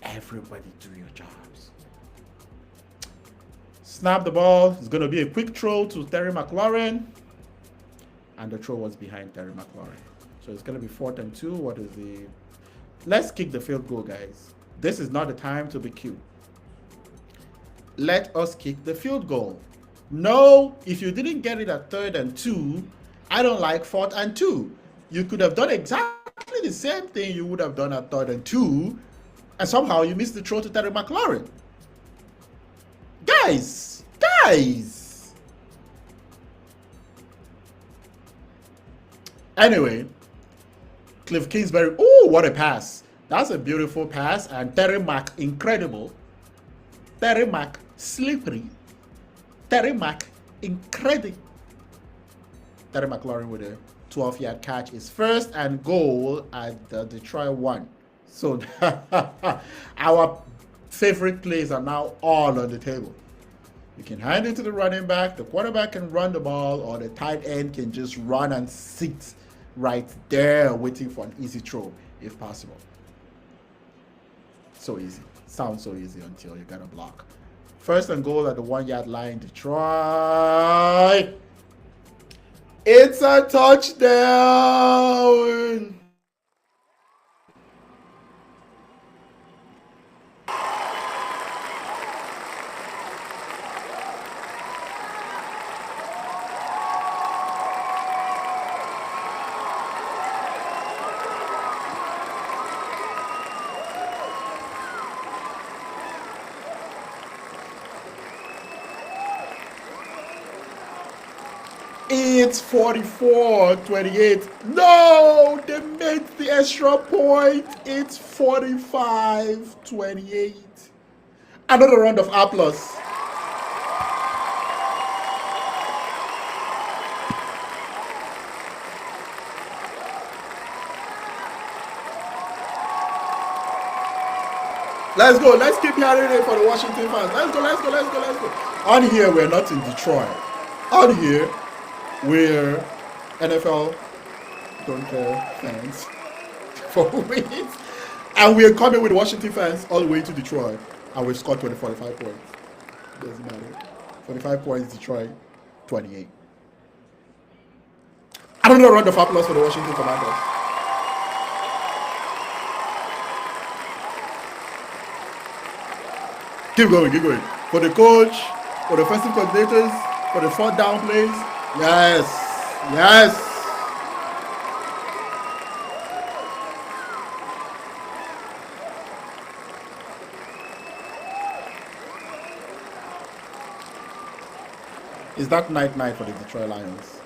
Everybody do your jobs. Snap the ball. It's going to be a quick throw to Terry McLaurin. And the throw was behind Terry McLaurin. So it's going to be 4th and 2. What is the... Let's kick the field goal, guys. This is not the time to be cute. Let us kick the field goal. No, if you didn't get it at 3rd and 2, I don't like 4th and 2. You could have done exactly the same thing you would have done at 3rd and 2, and somehow you missed the throw to Terry McLaurin. Guys. Anyway, Cliff Kingsbury. Oh, what a pass. That's a beautiful pass. And Terry Mac, incredible. Terry Mac, slippery. Terry Mac, incredible. Terry McLaurin with a 12-yard catch is first and goal at the Detroit 1. So our favorite plays are now all on the table. You can hand it to the running back, the quarterback can run the ball, or the tight end can just run and sit right there waiting for an easy throw if possible. So easy. Sounds so easy until you got a block. First and goal at the 1-yard line, Detroit. It's a touchdown. It's 44-28. No, they made the extra point. It's 45-28. Another round of applause. Let's go. Let's keep hearing it for the Washington fans. Let's go. On here, we're not in Detroit. On here, we're NFL don't care fans for wins. And we're coming with Washington fans all the way to Detroit. And we've scored 45 points. Doesn't matter. 45 points, Detroit, 28. Another round of applause for the Washington Commanders. Keep going. For the coach, for the offensive coordinators, for the 4th down plays. Yes. Is that night for the Detroit Lions?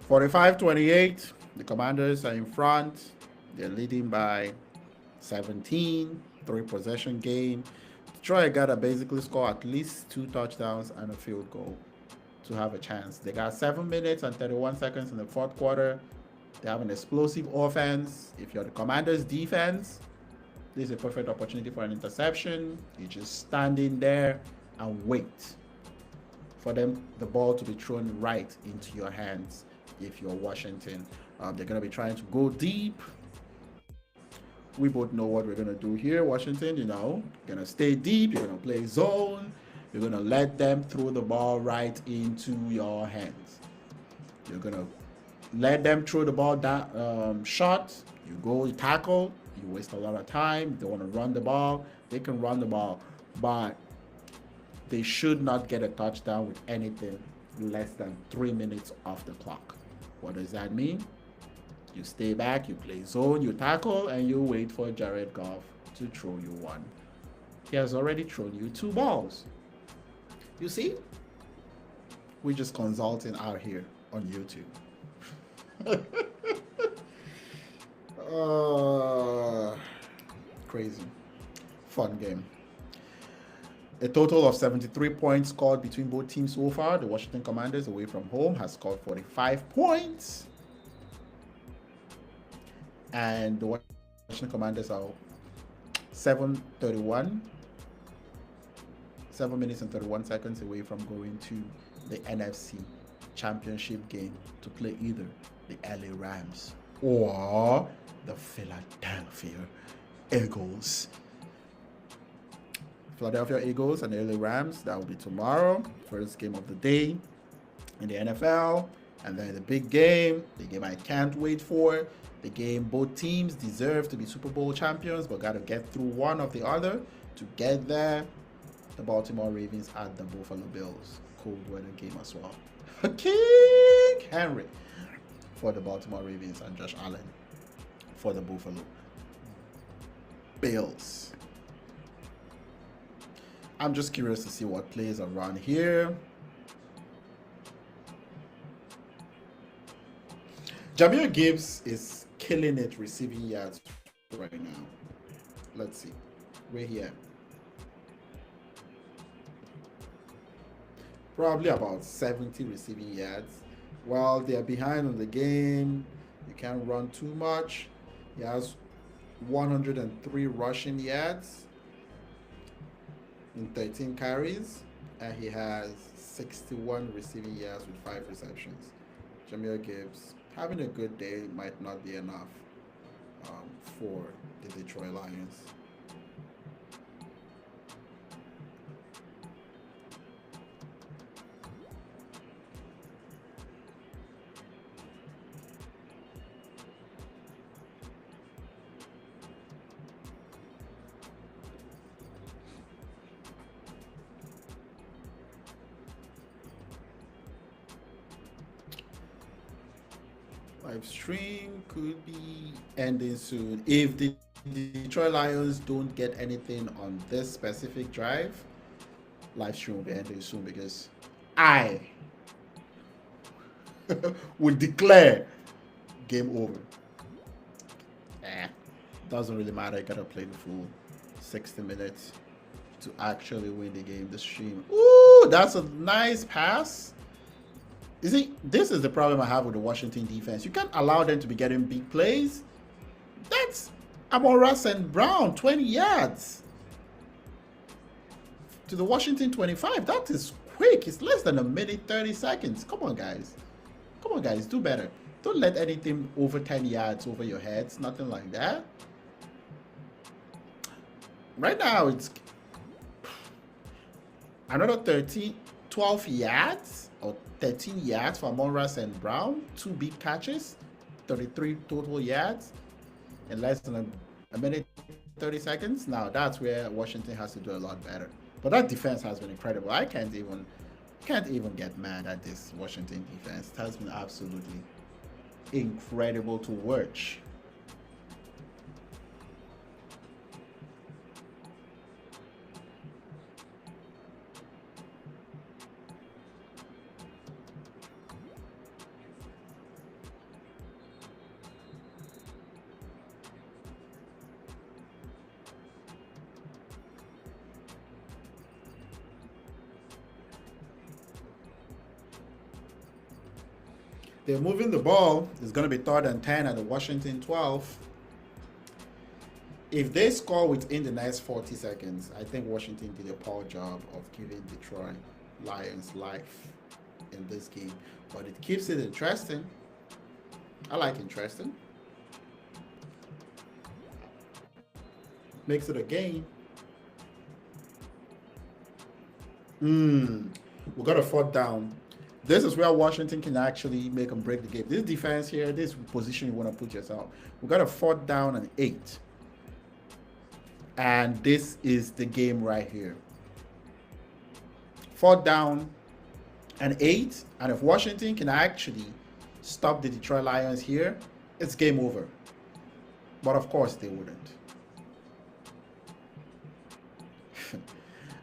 (45-28). The Commanders are in front. They're leading by 17. 3-possession game. Detroit got to basically score at least 2 touchdowns and a field goal to have a chance. They got 7 minutes and 31 seconds in the 4th quarter. They have an explosive offense. If you're the Commanders' defense, this is a perfect opportunity for an interception. You just stand in there and wait for them the ball to be thrown right into your hands if you're Washington. They're going to be trying to go deep. We both know what we're going to do here, Washington. You're going to stay deep. You're going to play zone. You're going to let them throw the ball right into your hands. You're going to let them throw the ball down, short. You go, you tackle. You waste a lot of time. They want to run the ball. They can run the ball. But they should not get a touchdown with anything less than 3 minutes off the clock. What does that mean? You stay back, you play zone, you tackle, and you wait for Jared Goff to throw you one. He has already thrown you 2 balls. You see? We're just consulting out here on YouTube. Crazy. Fun game. A total of 73 points scored between both teams so far. The Washington Commanders, away from home, has scored 45 points. And the Washington Commanders are 7:31, 7 minutes and 31 seconds away from going to the NFC Championship game to play either the LA Rams or the Philadelphia Eagles. Philadelphia Eagles and the LA Rams, that will be tomorrow. First game of the day in the NFL. And then the big game, the game I can't wait for. The game both teams deserve to be Super Bowl champions, but got to get through one of the other to get there. The Baltimore Ravens at the Buffalo Bills. Cold weather game as well. King Henry for the Baltimore Ravens and Josh Allen for the Buffalo Bills. I'm just curious to see what plays around here. Jahmyr Gibbs is killing it receiving yards right now. Let's see. We're here. Probably about 70 receiving yards. While they're behind on the game, you can't run too much. He has 103 rushing yards in 13 carries, and he has 61 receiving yards with 5 receptions. Jahmyr Gibbs having a good day might not be enough for the Detroit Lions. Live stream could be ending soon. If the Detroit Lions don't get anything on this specific drive, live stream will be ending soon because I would declare game over. Doesn't really matter. You gotta play the full 60 minutes to actually win the game. The stream. Ooh, that's a nice pass. You see, this is the problem I have with the Washington defense. You can't allow them to be getting big plays. That's Amon-Ra St. Brown, 20 yards. To the Washington 25. That is quick. It's less than a minute, 30 seconds. Come on, guys. Come on, guys. Do better. Don't let anything over 10 yards over your heads. Nothing like that. Right now, it's another 12 yards or 13 yards for Amon-Ra St. Brown. 2 big catches, 33 total yards in less than a minute, 30 seconds. Now that's where Washington has to do a lot better. But that defense has been incredible. I can't even get mad at this Washington defense. It has been absolutely incredible to watch. They're moving the ball. It's going to be 3rd and 10 at the Washington 12. If they score within the next 40 seconds, I think Washington did a poor job of giving Detroit Lions' life in this game. But it keeps it interesting. I like interesting. Makes it a game. We got a fourth down. This is where Washington can actually make and break the game. This defense here, this position you want to put yourself. We got a fourth down and 8. And this is the game right here. Fourth down and 8. And if Washington can actually stop the Detroit Lions here, it's game over. But of course they wouldn't.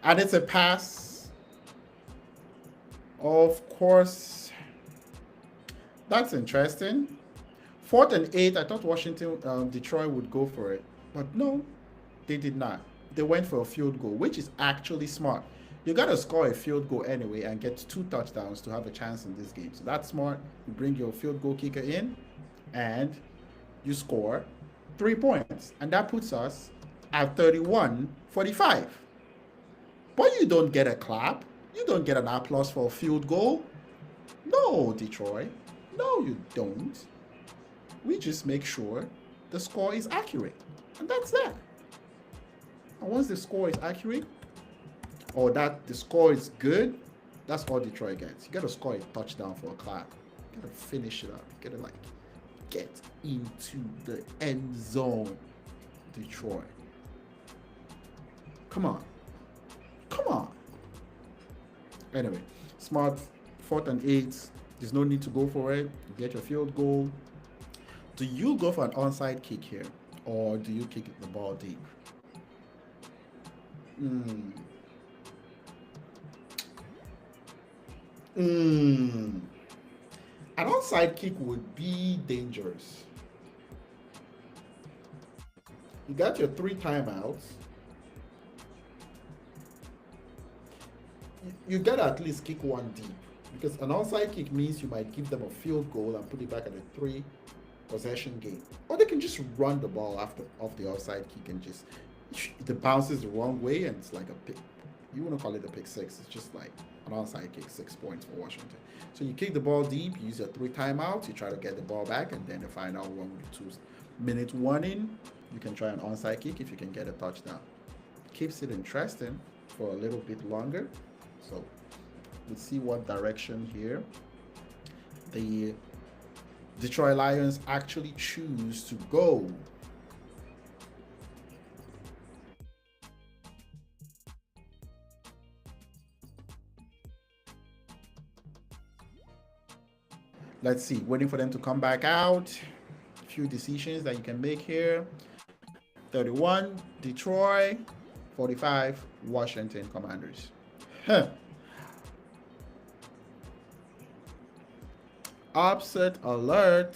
And it's a pass. Of course. That's interesting. 4th and 8. I thought Washington, Detroit would go for it. But no, they did not. They went for a field goal, which is actually smart. You got to score a field goal anyway and get 2 touchdowns to have a chance in this game. So that's smart. You bring your field goal kicker in and you score 3 points. And that puts us at 31-45. But you don't get a clap. You don't get an applause for a field goal. No, Detroit. No, you don't. We just make sure the score is accurate. And that's that. And once the score is accurate, or that the score is good, that's all Detroit gets. You got to score a touchdown for a clap. You got to finish it up. You got to get into the end zone, Detroit. Come on. Come on. Anyway, smart 4th and 8. There's no need to go for it. You get your field goal. Do you go for an onside kick here, or do you kick the ball deep? An onside kick would be dangerous. You got your 3 timeouts. You gotta at least kick one deep, because an onside kick means you might give them a field goal and put it back at a 3 possession game, or they can just run the ball off the offside kick and just it bounces the wrong way and it's like a pick. You want to call it a pick 6? It's just like an onside kick, 6 points for Washington. So you kick the ball deep, you use your 3 timeouts, you try to get the ball back, and then the final 1 with 2 minute warning, you can try an onside kick if you can get a touchdown. Keeps it interesting for a little bit longer. So let's see what direction here the Detroit Lions actually choose to go. Let's see, waiting for them to come back out. A few decisions that you can make here. 31, Detroit. 45, Washington Commanders. Upset alert.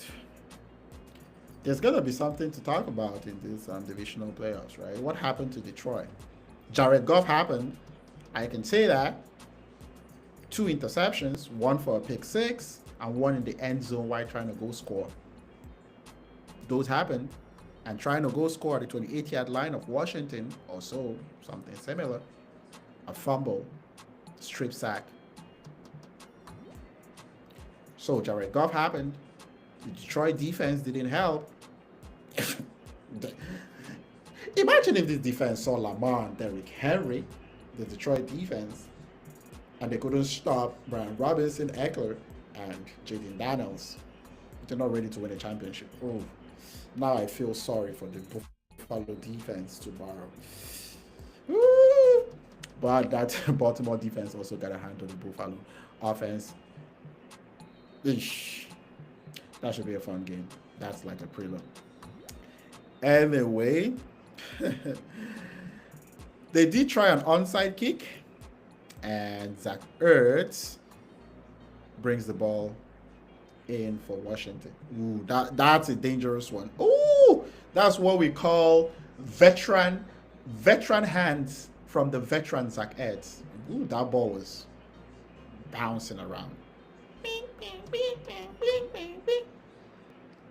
There's going to be something to talk about in this divisional playoffs, right? What happened to Detroit? Jared Goff happened. I can say that. 2 interceptions, 1 for a pick 6, and 1 in the end zone while trying to go score. Those happened. And trying to go score at the 28-yard line of Washington, also something similar. A fumble, strip sack. So Jared Goff happened. The Detroit defense didn't help. Imagine if this defense saw Lamar and Derrick Henry, the Detroit defense, and they couldn't stop Brian Robinson, Eckler, and Jaden Daniels. They're not ready to win a championship. Oh, now I feel sorry for the Buffalo defense tomorrow. Woo! But that Baltimore defense also got a hand on the Buffalo offense. Eesh. That should be a fun game. That's like a prelude. Anyway, they did try an onside kick, and Zach Ertz brings the ball in for Washington. Ooh, that's a dangerous one. Ooh, that's what we call veteran hands from the veteran Zach Ertz. Ooh, that ball was bouncing around.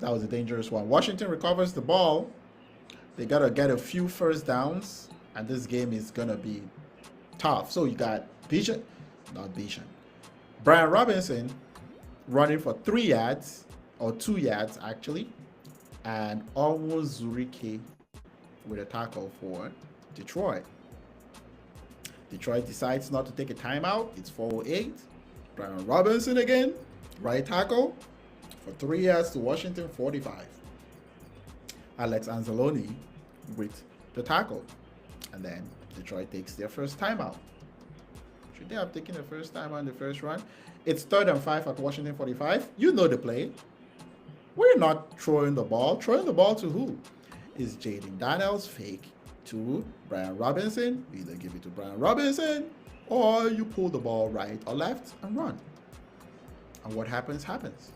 That was a dangerous one. Washington recovers the ball. They gotta get a few first downs, and this game is gonna be tough. So you got not Bijan. Brian Robinson running for 3 yards, or 2 yards actually, and almost Zurike with a tackle for Detroit. Detroit decides not to take a timeout. It's 4:08. Brian Robinson again, right tackle for 3 yards to Washington 45. Alex Anzalone with the tackle. And then Detroit takes their first timeout. Should they have taken the first timeout in the first run? It's 3rd and 5 at Washington 45. You know the play. We're not throwing the ball. Throwing the ball to who? Is Jaden Daniels fake to Brian Robinson? You either give it to Brian Robinson or you pull the ball right or left and run. And what happens, happens.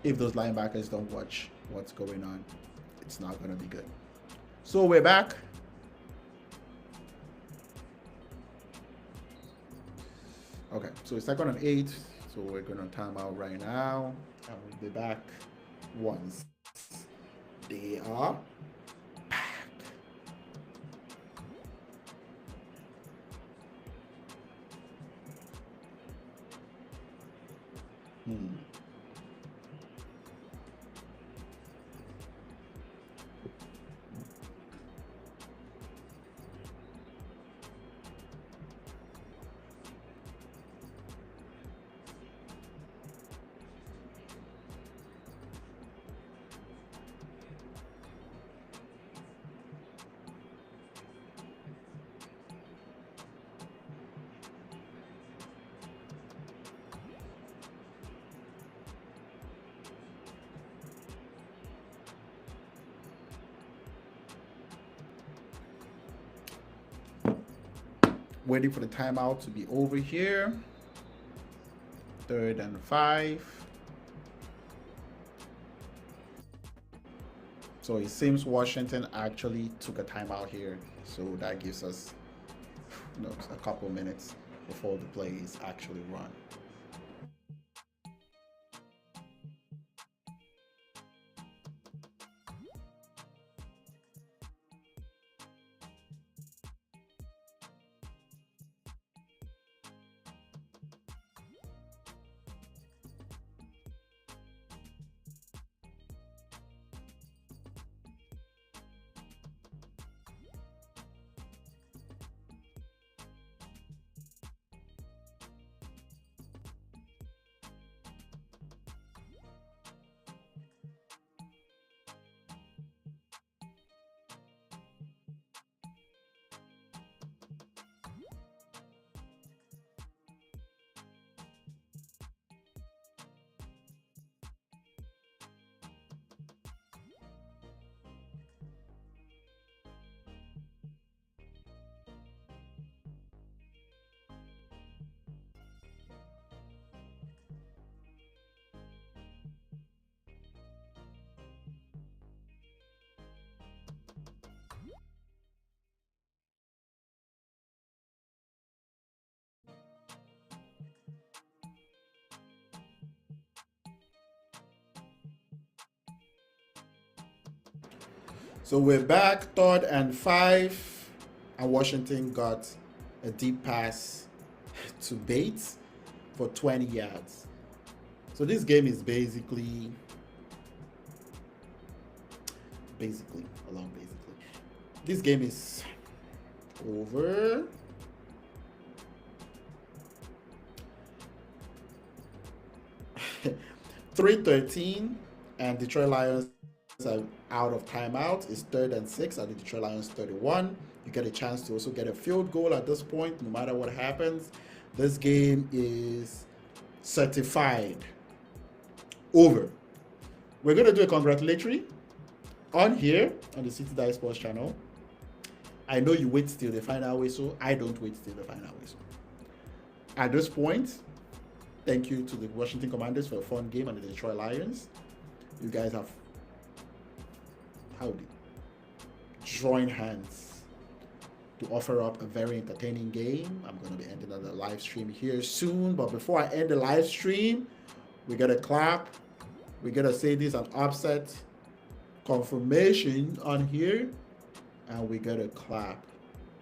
If those linebackers don't watch what's going on, it's not going to be good. So we're back. Okay, so it's 2nd and 8. So we're going to time out right now. And we'll be back once they are back. Waiting for the timeout to be over here. 3rd and 5. So it seems Washington actually took a timeout here. So that gives us a couple minutes before the play is actually run. So we're back, 3rd and 5, and Washington got a deep pass to Bates for 20 yards. So this game is basically, this game is over. (3:13) and Detroit Lions are out of timeout. It's 3rd and 6 at the Detroit Lions 31. You get a chance to also get a field goal at this point, no matter what happens. This game is certified over. We're going to do a congratulatory on here on the City Dice Sports channel. I know you wait till the final whistle. I don't wait till the final whistle. At this point, thank you to the Washington Commanders for a fun game and the Detroit Lions. You guys have joined hands to offer up a very entertaining game. I'm going to be ending the live stream here soon, but before I end the live stream, we got to clap. We got to say this an upset confirmation on here, and we got to clap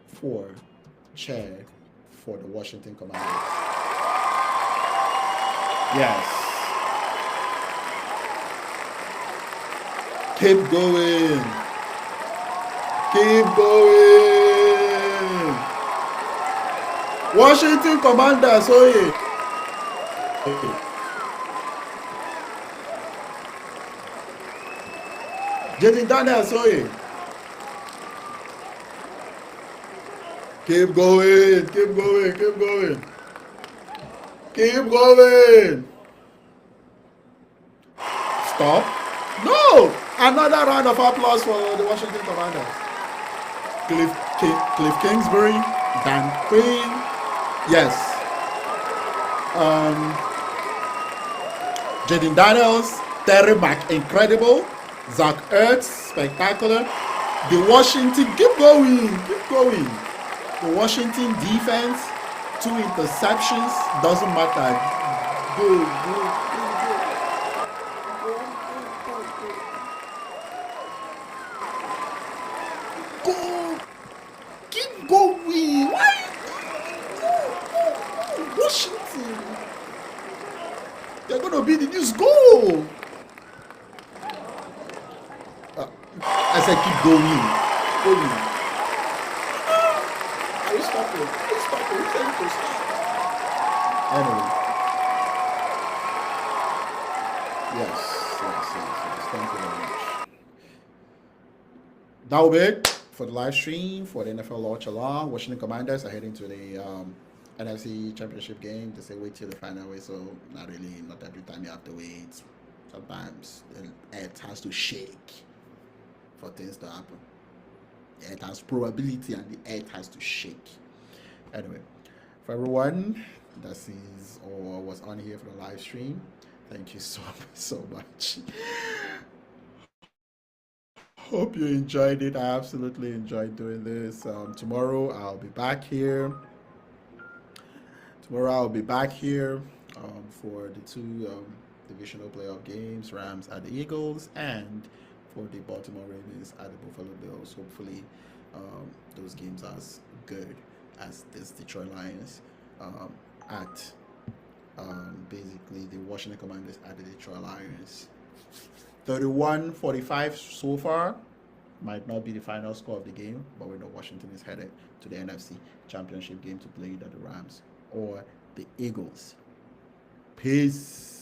for chair for the Washington Commanders. Yes. Keep going. Keep going. Washington Commanders, oye. Jaden Daniels, oye. Keep going. Keep going. Keep going. Keep going. Stop. No. Another round of applause for the Washington Commanders. Cliff Kingsbury, Dan Quinn. Yes. Um, Jaden Daniels, Terry Mack, incredible. Zach Ertz, spectacular. The Washington, keep going, keep going. The Washington defense, 2 interceptions, doesn't matter. Go, go, go, go, go. Keep going. Why? Go. Washington. They're gonna be the news. Go. I said keep going. Going. Are you stopping? Are you stopping? You said to stop. Anyway. Yes. Thank you very much. That will be it for the live stream for the NFL Watch Along. Washington Commanders are heading to the NFC Championship game. They say wait till the final way, so not really, not every time you have to wait. Sometimes the earth has to shake for things to happen. The earth has probability and the earth has to shake. Anyway, for everyone that sees or was on here for the live stream, thank you so much. Hope you enjoyed it. I absolutely enjoyed doing this. Tomorrow I'll be back here. For the two divisional playoff games, Rams at the Eagles, and for the Baltimore Ravens at the Buffalo Bills. Hopefully, those games are as good as this Detroit Lions at basically the Washington Commanders at the Detroit Lions. 31-45 so far. Might not be the final score of the game, but we know Washington is headed to the NFC Championship game to play either the Rams or the Eagles. Peace.